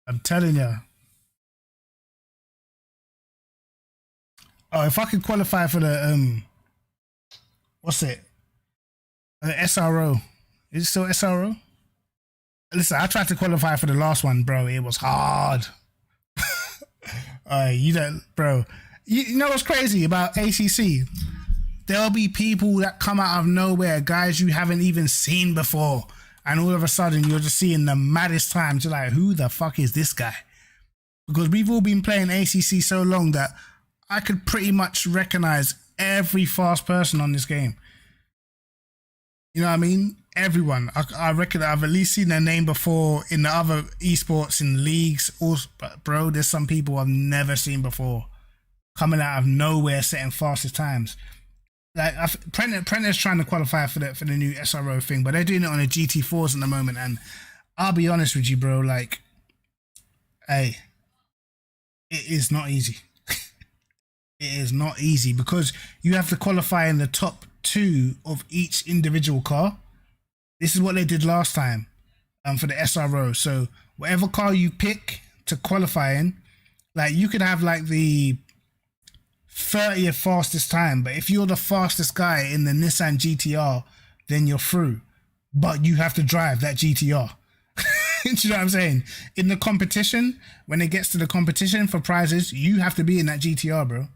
I'm telling you. Oh, if I could qualify for the what's it? The SRO. Is it still SRO? Listen, I tried to qualify for the last one, bro. It was hard. You don't, bro. You know what's crazy about ACC? There'll be people that come out of nowhere, guys you haven't even seen before, and all of a sudden you're just seeing the maddest times. You're like, who the fuck is this guy? Because we've all been playing ACC so long that I could pretty much recognize every fast person on this game. You know what I mean? Everyone. I reckon I've at least seen their name before in the other esports, in leagues. Also, but bro, there's some people I've never seen before coming out of nowhere setting fastest times. Like Prentice trying to qualify for the new SRO thing, but they're doing it on a GT4s at the moment. And I'll be honest with you, bro. Like, hey, it is not easy. It is not easy because you have to qualify in the top 2 of each individual car. This is what they did last time for the SRO. So whatever car you pick to qualify in, like you could have like the 30th fastest time, but if you're the fastest guy in the Nissan GTR, then you're through. But you have to drive that GTR. Do you know what I'm saying? In the competition, when it gets to the competition for prizes, you have to be in that GTR, bro.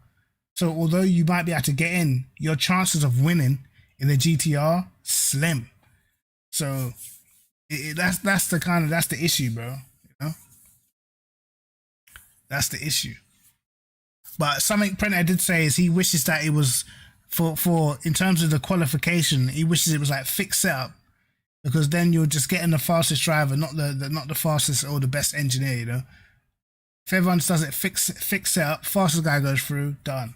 So although you might be able to get in, your chances of winning in the GTR slim. So that's the issue, bro. You know, that's the issue. But something Prentice did say is he wishes that it was for in terms of the qualification, he wishes it was like fixed setup, because then you're just getting the fastest driver, not the fastest or the best engineer, you know. If everyone just does it, fix setup, fastest guy goes through, done.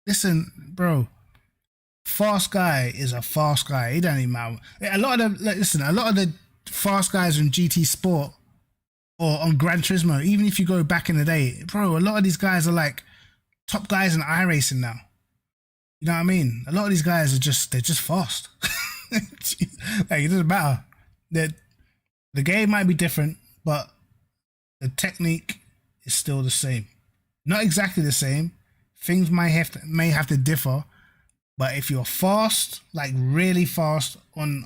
Listen, bro, fast guy is a fast guy. It don't even matter. A lot of the fast guys in GT Sport or on Gran Turismo, even if you go back in the day, bro, a lot of these guys are like top guys in iRacing now. You know what I mean? A lot of these guys they're just fast. Like, it doesn't matter. The game might be different, but the technique is still the same. Not exactly the same. Things may have to differ, but if you're fast, like really fast on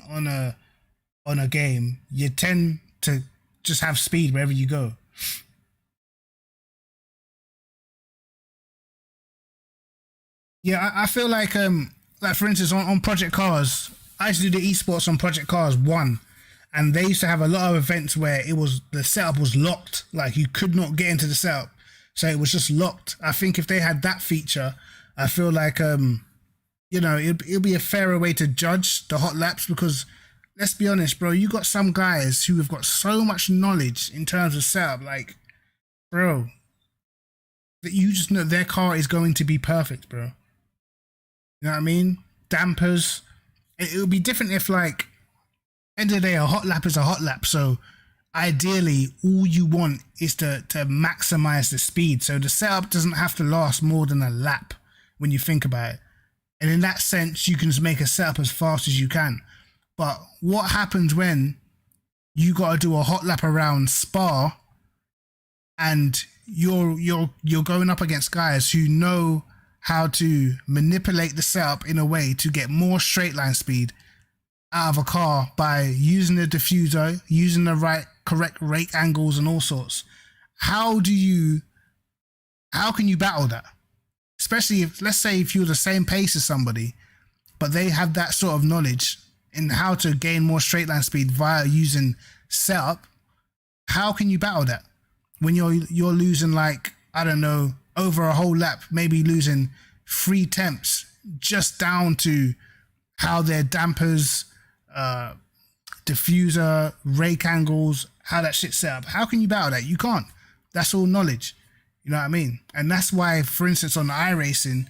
a game, you tend to just have speed wherever you go. Yeah, I feel like for instance on Project Cars, I used to do the esports on Project Cars 1, and they used to have a lot of events where the setup was locked, like you could not get into the setup, so it was just locked. I think if they had that feature, I feel like you know, it'll be a fairer way to judge the hot laps, because let's be honest, bro, you got some guys who have got so much knowledge in terms of setup, like, bro, that you just know their car is going to be perfect, bro. You know what I mean? Dampers. It would be different if, like, end of the day, a hot lap is a hot lap. So ideally, all you want is to maximize the speed. So the setup doesn't have to last more than a lap when you think about it. And in that sense, you can just make a setup as fast as you can. But what happens when you got to do a hot lap around Spa and you're going up against guys who know how to manipulate the setup in a way to get more straight line speed out of a car by using the diffuser, using the correct rake angles and all sorts? How can you battle that? Especially if, let's say, if you're the same pace as somebody, but they have that sort of knowledge in how to gain more straight line speed via using setup. How can you battle that when you're losing, like, I don't know, over a whole lap, maybe losing 3 temps just down to how their dampers, diffuser, rake angles, how that shit's set up? How can you battle that? You can't. That's all knowledge. You know what I mean? And that's why, for instance, on iRacing,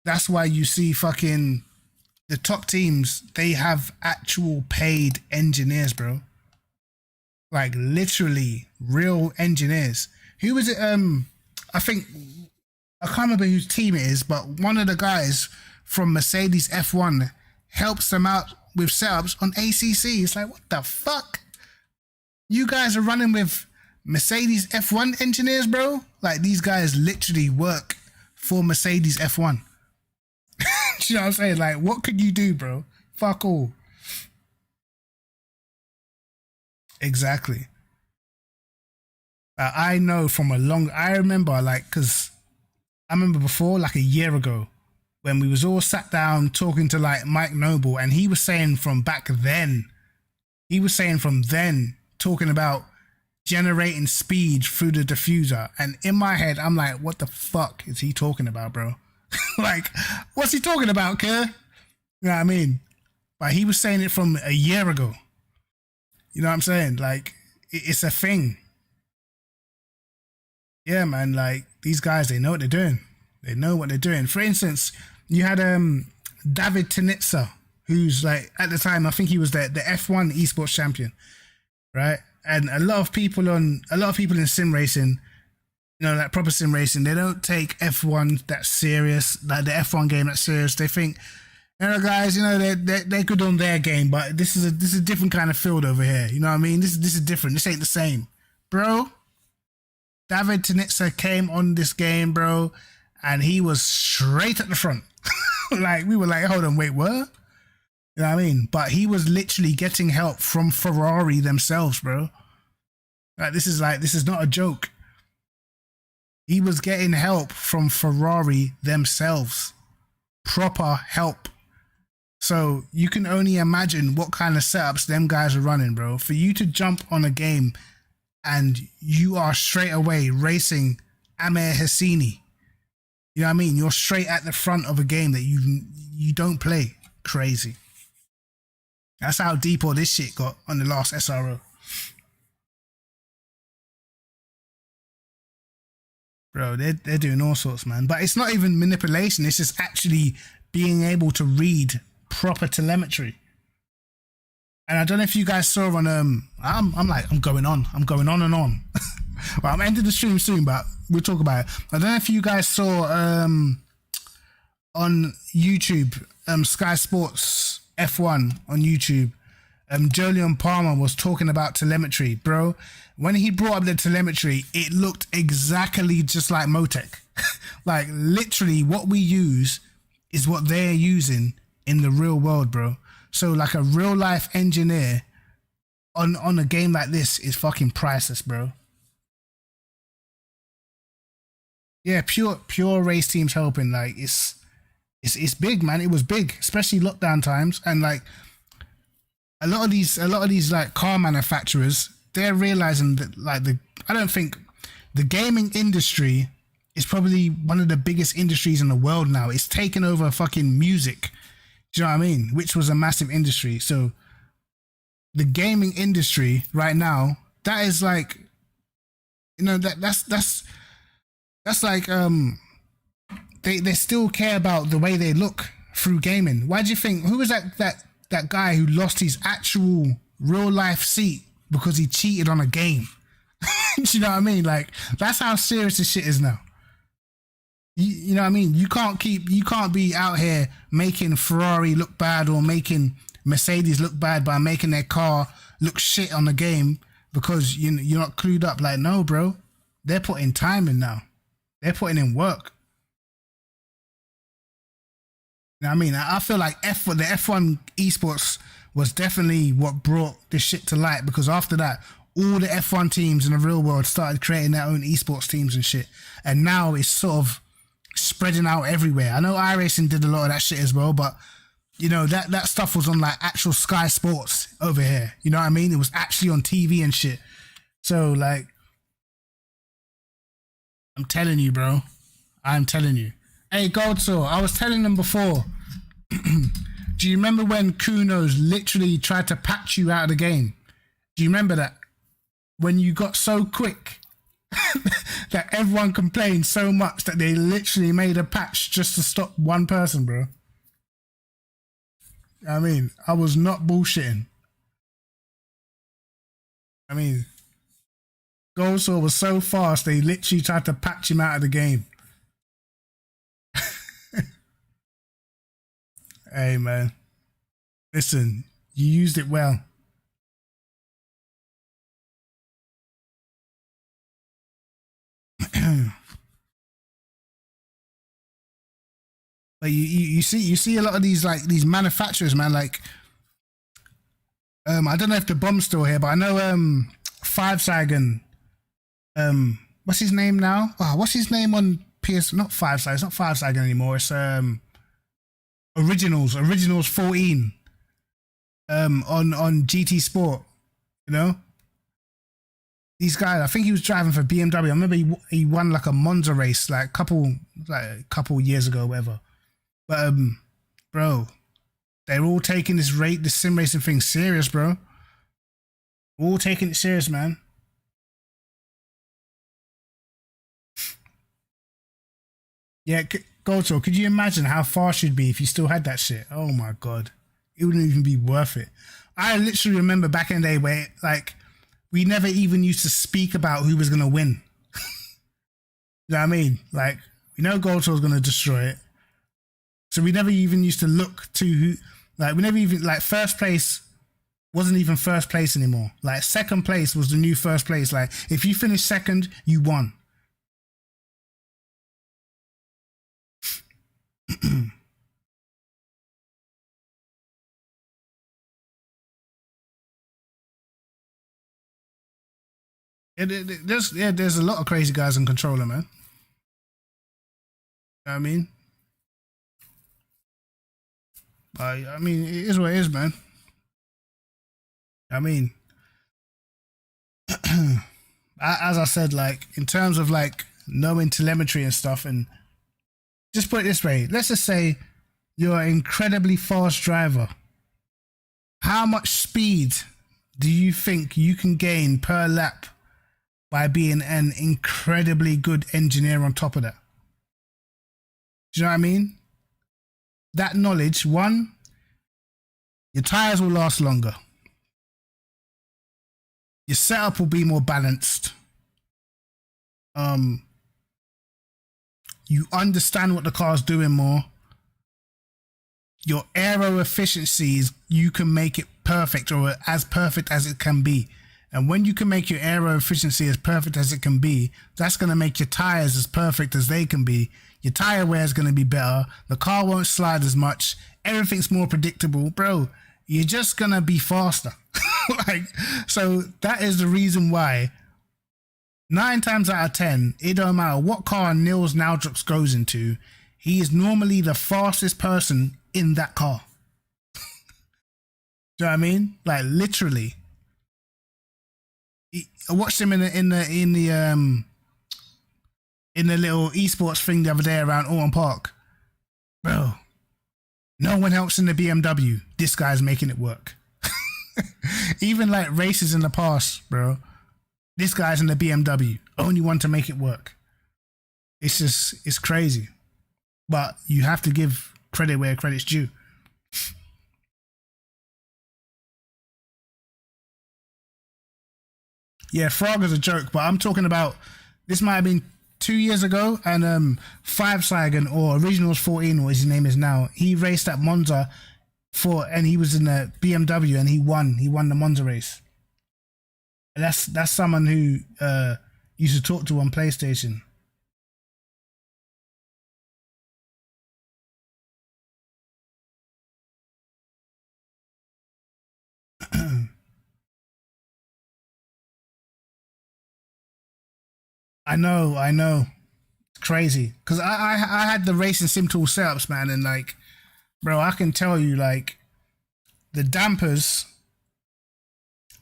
that's why you see fucking the top teams, they have actual paid engineers, bro. Like, literally real engineers. Who was it? I think, I can't remember whose team it is, but one of the guys from Mercedes F1 helps them out with setups on ACC. It's like, what the fuck? You guys are running with Mercedes F1 engineers, bro? Like, these guys literally work for Mercedes F1. You know what I'm saying? Like, what could you do, bro? Fuck all. Exactly. I know from I remember, like, because I remember before, like a year ago, when we was all sat down talking to, like, Mike Noble, and he was saying from back then, talking about generating speed through the diffuser. And in my head, I'm like, what the fuck is he talking about, bro? Like, what's he talking about, kid? You know what I mean? But he was saying it from a year ago. You know what I'm saying? Like, it's a thing. Yeah, man, like, these guys, they know what they're doing. They know what they're doing. For instance, you had David Tenitza, who's, like, at the time, I think he was the F1 esports champion, right? And a lot of people in sim racing, you know, like proper sim racing, they don't take F1 that serious, like the F1 game that serious. They think, you know, guys, you know, they're good on their game, but this is a different kind of field over here. You know what I mean? This is different. This ain't the same, bro. David Tenitza came on this game, bro, and he was straight at the front. Like, we were like, hold on, wait, what? You know what I mean? But he was literally getting help from Ferrari themselves, bro. Like, this is not a joke. He was getting help from Ferrari themselves. Proper help. So you can only imagine what kind of setups them guys are running, bro. For you to jump on a game and you are straight away racing Amir Hassini. You know what I mean? You're straight at the front of a game that you don't play. Crazy. That's how deep all this shit got on the last SRO. Bro, they're doing all sorts, man. But it's not even manipulation. It's just actually being able to read proper telemetry. And I don't know if you guys saw on I'm going on and on. Well, I'm ending the stream soon, but we'll talk about it. I don't know if you guys saw on YouTube, Sky Sports F1 on YouTube, Jolyon Palmer was talking about telemetry, bro. When he brought up the telemetry, it looked exactly just like Motec. Like literally what we use is what they're using in the real world, bro. So like a real life engineer on a game like this is fucking priceless, bro. Yeah, pure race teams helping. Like it's big, man. It was big, especially lockdown times. And like a lot of these like car manufacturers, they're realizing that like I don't think the gaming industry is probably one of the biggest industries in the world now. It's taken over fucking music. Do you know what I mean? Which was a massive industry. So the gaming industry right now, that is like, you know, that's like they still care about the way they look through gaming. Why do you think, who was that guy who lost his actual real life seat because he cheated on a game? Do you know what I mean? Like that's how serious this shit is now. You know what I mean? You can't be out here making Ferrari look bad or making Mercedes look bad by making their car look shit on the game because you're not clued up. Like, no, bro. They're putting time in now. They're putting in work. You know what I mean? I feel like the F1 esports was definitely what brought this shit to light, because after that, all the F1 teams in the real world started creating their own esports teams and shit. And now it's sort of spreading out everywhere. I know iRacing did a lot of that shit as well, but you know, that stuff was on like actual Sky Sports over here. You know what I mean? It was actually on TV and shit. So like, I'm telling you, bro. I'm telling you. Hey, Goldsaw, I was telling them before. Do you remember when Kunos literally tried to patch you out of the game? Do you remember that? When you got so quick that everyone complained so much that they literally made a patch just to stop one person, bro. I mean, I was not bullshitting. I mean, Goldsaw was so fast, they literally tried to patch him out of the game. Hey, man. Listen, you used it well. But you see a lot of these manufacturers, man. Like, I don't know if the bomb's still here, but I know Five Sagan. What's his name now? Oh, what's his name on PS? Not Five Sagan. It's not Five Sagan anymore. It's Originals 14. On GT Sport. You know. These guys, I think he was driving for BMW. I remember he won like a Monza race like a couple years ago, or whatever. But bro, they're all taking this sim racing thing serious, bro. We're all taking it serious, man. Yeah, Goldsaw, could you imagine how fast you'd be if you still had that shit? Oh my god, it wouldn't even be worth it. I literally remember back in the day where like we never even used to speak about who was gonna win. You know what I mean? Like, we know Goldsaw was gonna destroy it. So we never even used to look to who, like, we never even, like, first place wasn't even first place anymore. Like, second place was the new first place. Like, if you finished second, you won. There's a lot of crazy guys in controller, man. You know what I mean? I mean, it is what it is, man. I mean, as I said, like, in terms of, like, knowing telemetry and stuff, and just put it this way, let's just say you're an incredibly fast driver. How much speed do you think you can gain per lap by being an incredibly good engineer on top of that? Do you know what I mean? That knowledge, one, your tires will last longer. Your setup will be more balanced. You understand what the car's doing more. Your aero efficiencies, you can make it perfect, or as perfect as it can be. And when you can make your aero efficiency as perfect as it can be, that's going to make your tires as perfect as they can be. Your tire wear is going to be better. The car won't slide as much. Everything's more predictable. Bro, you're just going to be faster. Like, so that is the reason why 9 times out of 10, it don't matter what car Nils Naudrux goes into, he is normally the fastest person in that car. Do you know what I mean? Like, literally. I watched him in the little esports thing the other day around Alton Park. Bro, no one else in the BMW. This guy's making it work. Even like races in the past, bro. This guy's in the BMW. Only one to make it work. It's just, it's crazy. But you have to give credit where credit's due. Yeah, Frogger's a joke, but I'm talking about, this might have been 2 years ago, and Five Saigon, or Originals 14, what his name is now, he raced at Monza and he was in the BMW and he won the Monza race. And that's someone who used to talk to on PlayStation. I know. It's crazy. Because I had the racing sim tool setups, man, and like, bro, I can tell you, like, the dampers,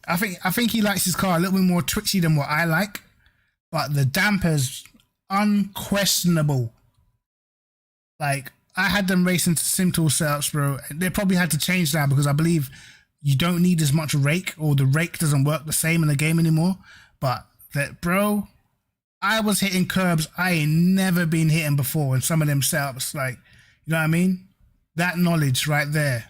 I think he likes his car a little bit more twitchy than what I like, but the dampers, unquestionable. Like, I had them racing sim tool setups, bro. They probably had to change now because I believe you don't need as much rake, or the rake doesn't work the same in the game anymore. But that, bro, I was hitting curbs I ain't never been hitting before in some of them setups. Like, you know what I mean? That knowledge right there.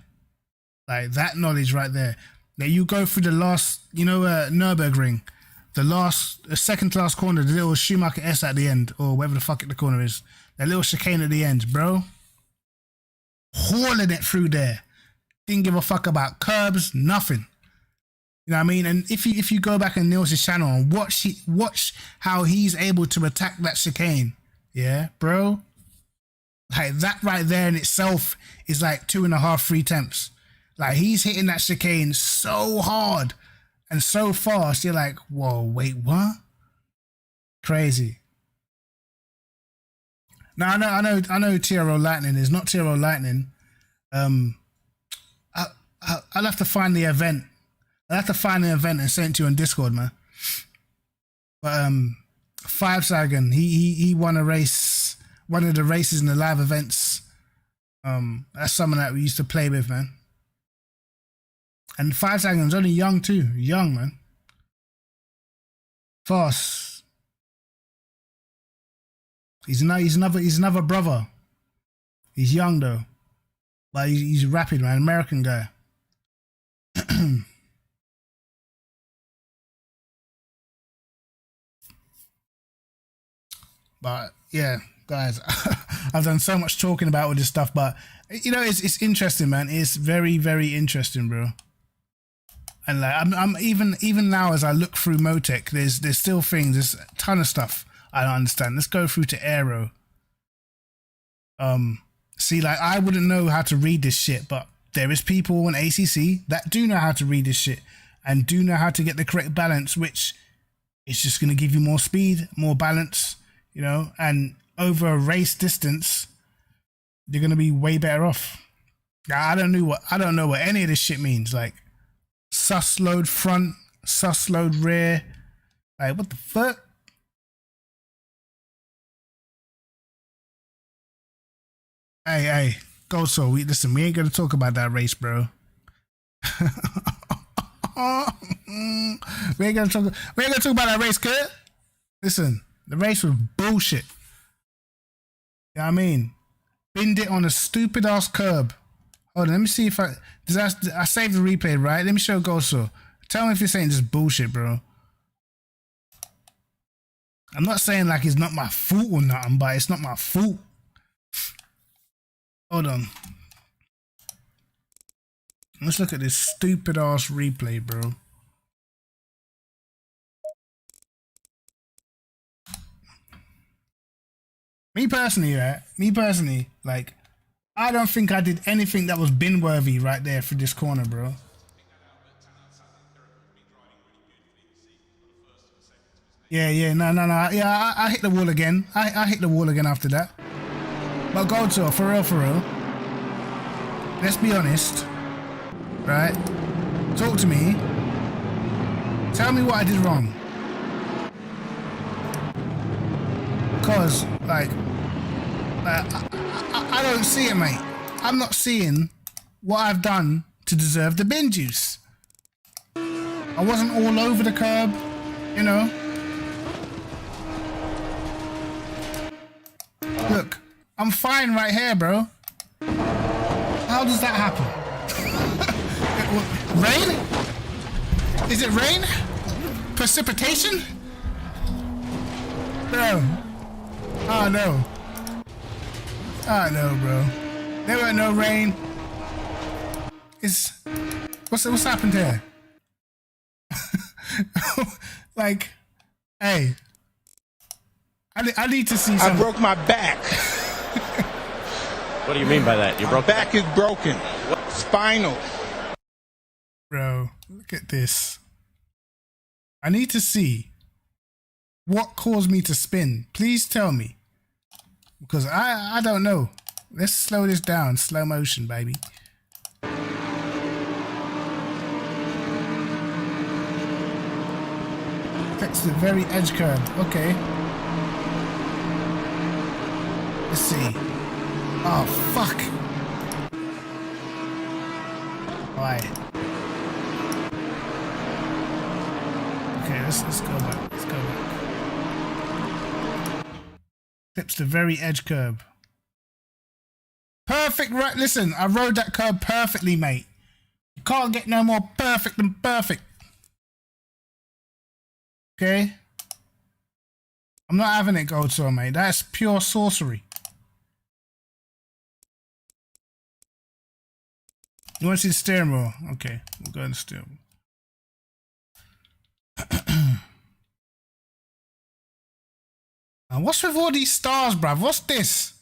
Like, that knowledge right there. Now you go through the last, Nürburgring, the second to last corner, the little Schumacher S at the end, or whatever the fuck the corner is. That little chicane at the end, bro. Hauling it through there. Didn't give a fuck about curbs, nothing. You know what I mean? And if you go back on Nils' channel and watch how he's able to attack that chicane, yeah, bro. Like, that right there in itself is like 2.5, 3 temps. Like, he's hitting that chicane so hard and so fast. You're like, whoa, wait, what? Crazy. Now I know TRO Lightning is not TRO Lightning. I'll have to find the event. I'll have to find the event and send it to you on Discord, man. But Five Saigon, he won a race, one of the races in the live events. That's someone that we used to play with, man. And Five Saigon's only young too. Young, man. Fast. He's another brother. He's young though. But he's rapid, man. American guy. But yeah, guys, I've done so much talking about all this stuff, but it's interesting, man. It's very, very interesting, bro. And like, I'm even now as I look through Motec, there's still things, there's a ton of stuff I don't understand. Let's go through to Aero. See, like, I wouldn't know how to read this shit, but there is people on ACC that do know how to read this shit and do know how to get the correct balance, which is just going to give you more speed, more balance, and over a race distance, you're going to be way better off. I don't know what any of this shit means. Like, sus load front, sus load rear. Like, what the fuck? Hey, go so. Listen, we ain't gonna talk about that race, bro. We ain't gonna talk about that race, Kurt. Listen, the race was bullshit. You know what I mean? Binned it on a stupid ass curb. Hold on, let me see if I saved the replay, right? Let me show Goso. Tell me if this ain't just bullshit, bro. I'm not saying like it's not my fault or nothing, but it's not my fault. Hold on. Let's look at this stupid ass replay, bro. Me personally, right? Like, I don't think I did anything that was bin worthy right there for this corner, bro. Yeah, no. Yeah, I hit the wall again. I hit the wall again after that. But Goldsaw, for real. Let's be honest, right? Talk to me. Tell me what I did wrong. Because, like I don't see it, mate. I'm not seeing what I've done to deserve the bin juice. I wasn't all over the curb, you know. Look, I'm fine right here, bro. How does that happen? Rain? Is it rain? Precipitation? Bro. Oh no. Oh no, bro. There weren't no rain. What's happened here? Like, hey. I need to see something. I broke my back. What do you mean by that? You broke My back is broken. Spinal. Bro, look at this. I need to see what caused me to spin. Please tell me. Because I don't know. Let's slow this down. Slow motion, baby. That's the very edge curve. Okay. Let's see. Oh, fuck. Alright. Okay, let's go back. Let's go back. Clips the very edge curb. Perfect, right? Listen, I rode that curb perfectly, mate. You can't get no more perfect than perfect. Okay? I'm not having it, Goldsaw, mate. That's pure sorcery. You want to see the steering wheel? Okay, we'll go in the steering wheel. And what's with all these stars, bruv? What's this?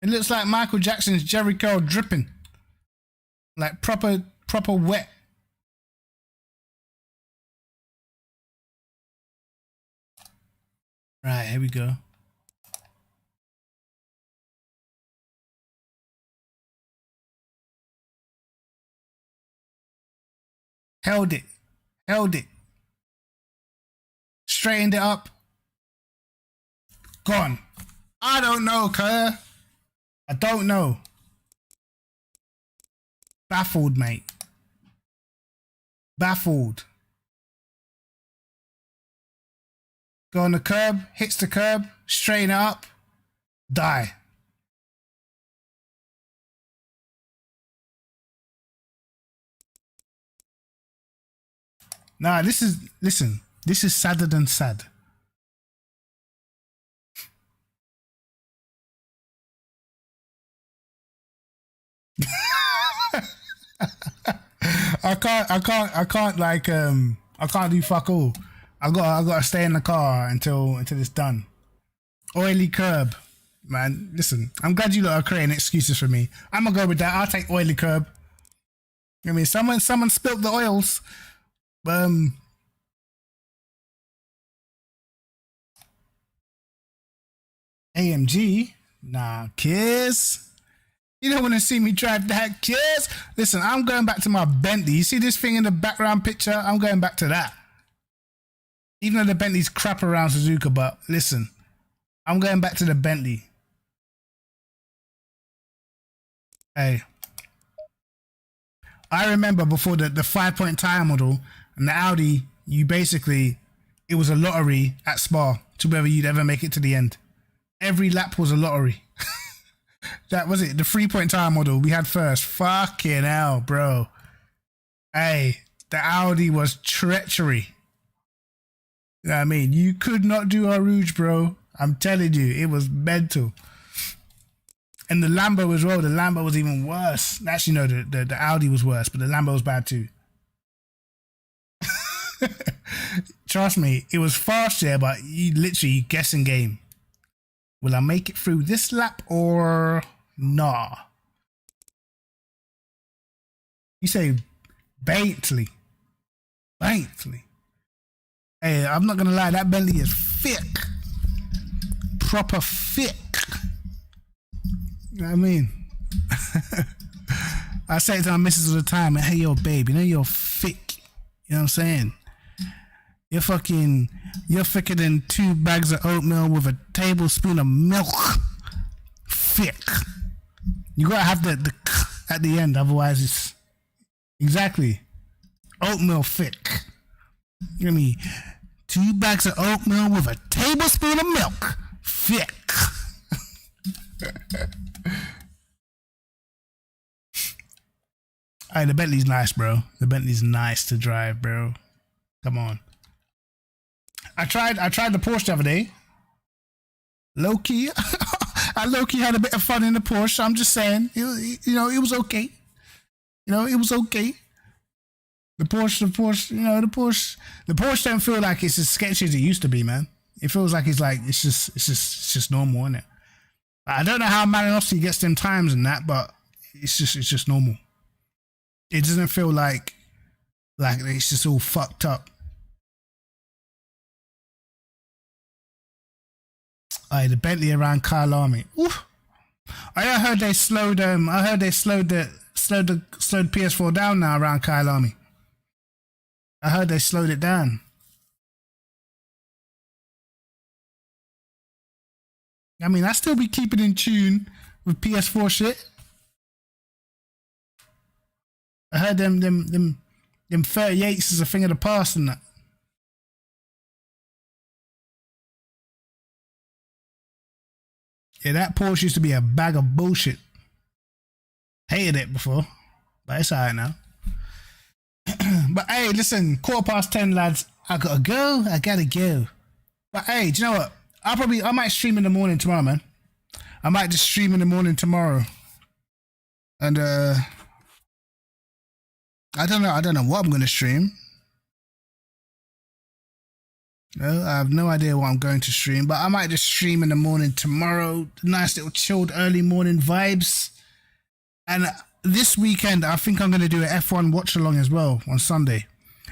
It looks like Michael Jackson's Jerry Curl dripping. Like proper wet. Right, here we go. Held it. Straightened it up. Gone. I don't know, cuz. I don't know. Baffled, mate. Baffled. Go on the curb, hits the curb, straighten it up, die. Nah, this is sadder than sad. I can't do fuck all. I gotta stay in the car until it's done. Oily curb, man. Listen, I'm glad you lot are creating excuses for me. I'm gonna go with that. I'll take oily curb. I mean, someone spilt the oils. AMG, nah, kids. You don't want to see me drive that, kids. Listen, I'm going back to my Bentley. You see this thing in the background picture? I'm going back to that. Even though the Bentley's crap around Suzuka, but listen, I'm going back to the Bentley. Hey, I remember before the 5-point tire model and the Audi, it was a lottery at Spa to whether you'd ever make it to the end. Every lap was a lottery. That was it. The 3-point tire model we had first. Fucking hell, bro. Hey, the Audi was treachery. You know what I mean? You could not do a Rouge, bro. I'm telling you, it was mental. And the Lambo as well. The Lambo was even worse. Actually, no, the Audi was worse, but the Lambo was bad too. Trust me, it was fast, yeah, but you literally guessing game. Will I make it through this lap or nah? You say Bentley. Bentley. Hey, I'm not gonna lie, that Bentley is thick. Proper thick. You know what I mean? I say it to my missus all the time, hey yo babe, you know you're thick. You know what I'm saying? You're thicker than 2 bags of oatmeal with a tablespoon of milk. Thick. You gotta have the at the end, otherwise it's exactly oatmeal thick. You know me? 2 bags of oatmeal with a tablespoon of milk. Thick. Hey, the Bentley's nice, bro. The Bentley's nice to drive, bro. Come on. I tried the Porsche the other day. Low key, I low key had a bit of fun in the Porsche. I'm just saying, it was okay. It was okay. The Porsche don't feel like it's as sketchy as it used to be, man. It feels like it's just normal, isn't it? I don't know how Malinowski gets them times and that, but it's just normal. It doesn't feel like it's just all fucked up. The Bentley around Kyalami. Oof. I heard they slowed the PS4 down now around Kyalami. I heard they slowed it down. I mean, I still be keeping in tune with PS4 shit. I heard them 38s is a thing of the past and that. Yeah, that Porsche used to be a bag of bullshit. Hated it before, but it's alright now. But hey, listen, 10:15, lads. I gotta go. But hey, do you know what? I might stream in the morning tomorrow, man. I might just stream in the morning tomorrow. And I don't know what I'm gonna stream. No, I have no idea what I'm going to stream, but I might just stream in the morning tomorrow. Nice little chilled early morning vibes. And this weekend, I think I'm going to do an F1 watch along as well on Sunday.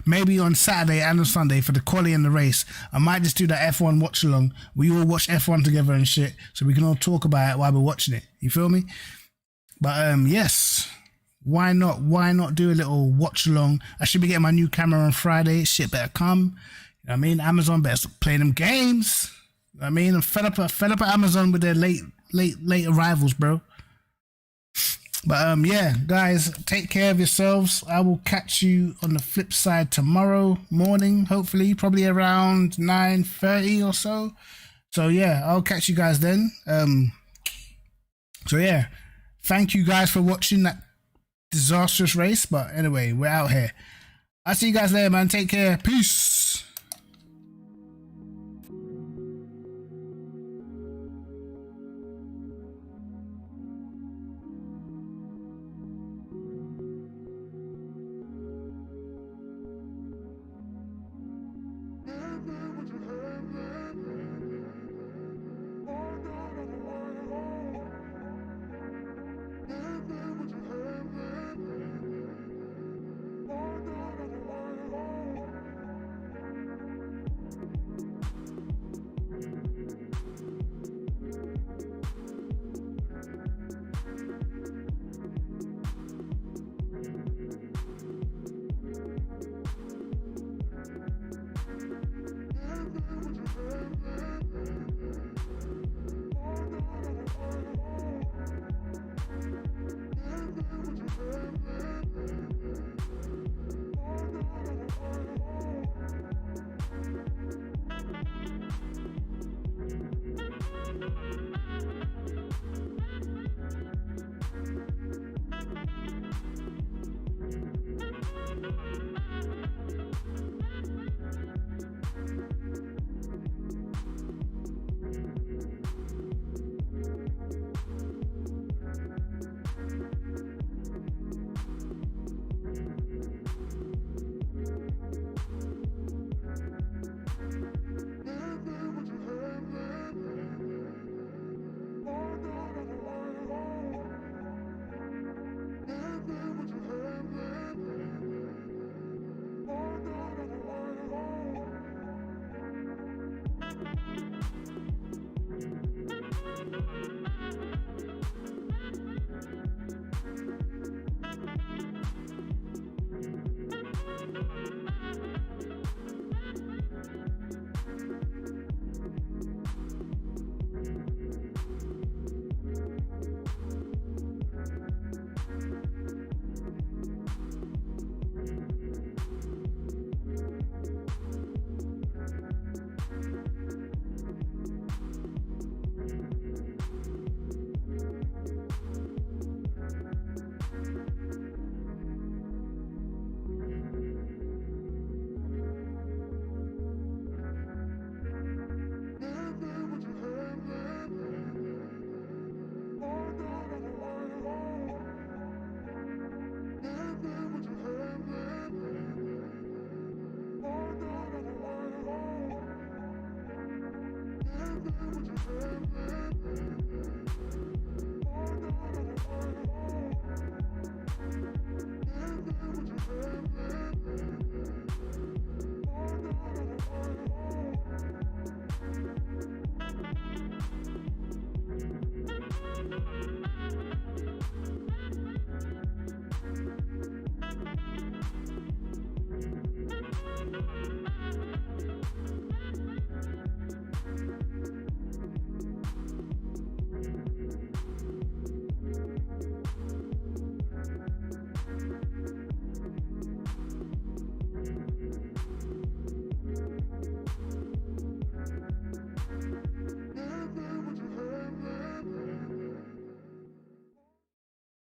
Maybe on Saturday and on Sunday for the quali and the race. I might just do that F1 watch along. We all watch F1 together and shit, so we can all talk about it while we're watching it. You feel me? But yes, why not? Why not do a little watch along? I should be getting my new camera on Friday. Shit better come. You know what I mean? Amazon better stop playing them games. You know what I mean? I'm fed up at Amazon with their late arrivals, bro. But yeah, guys, take care of yourselves. I will catch you on the flip side tomorrow morning, hopefully, probably around 9:30 or so. So yeah, I'll catch you guys then. So yeah, thank you guys for watching that disastrous race. But anyway, we're out here. I'll see you guys later, man. Take care. Peace.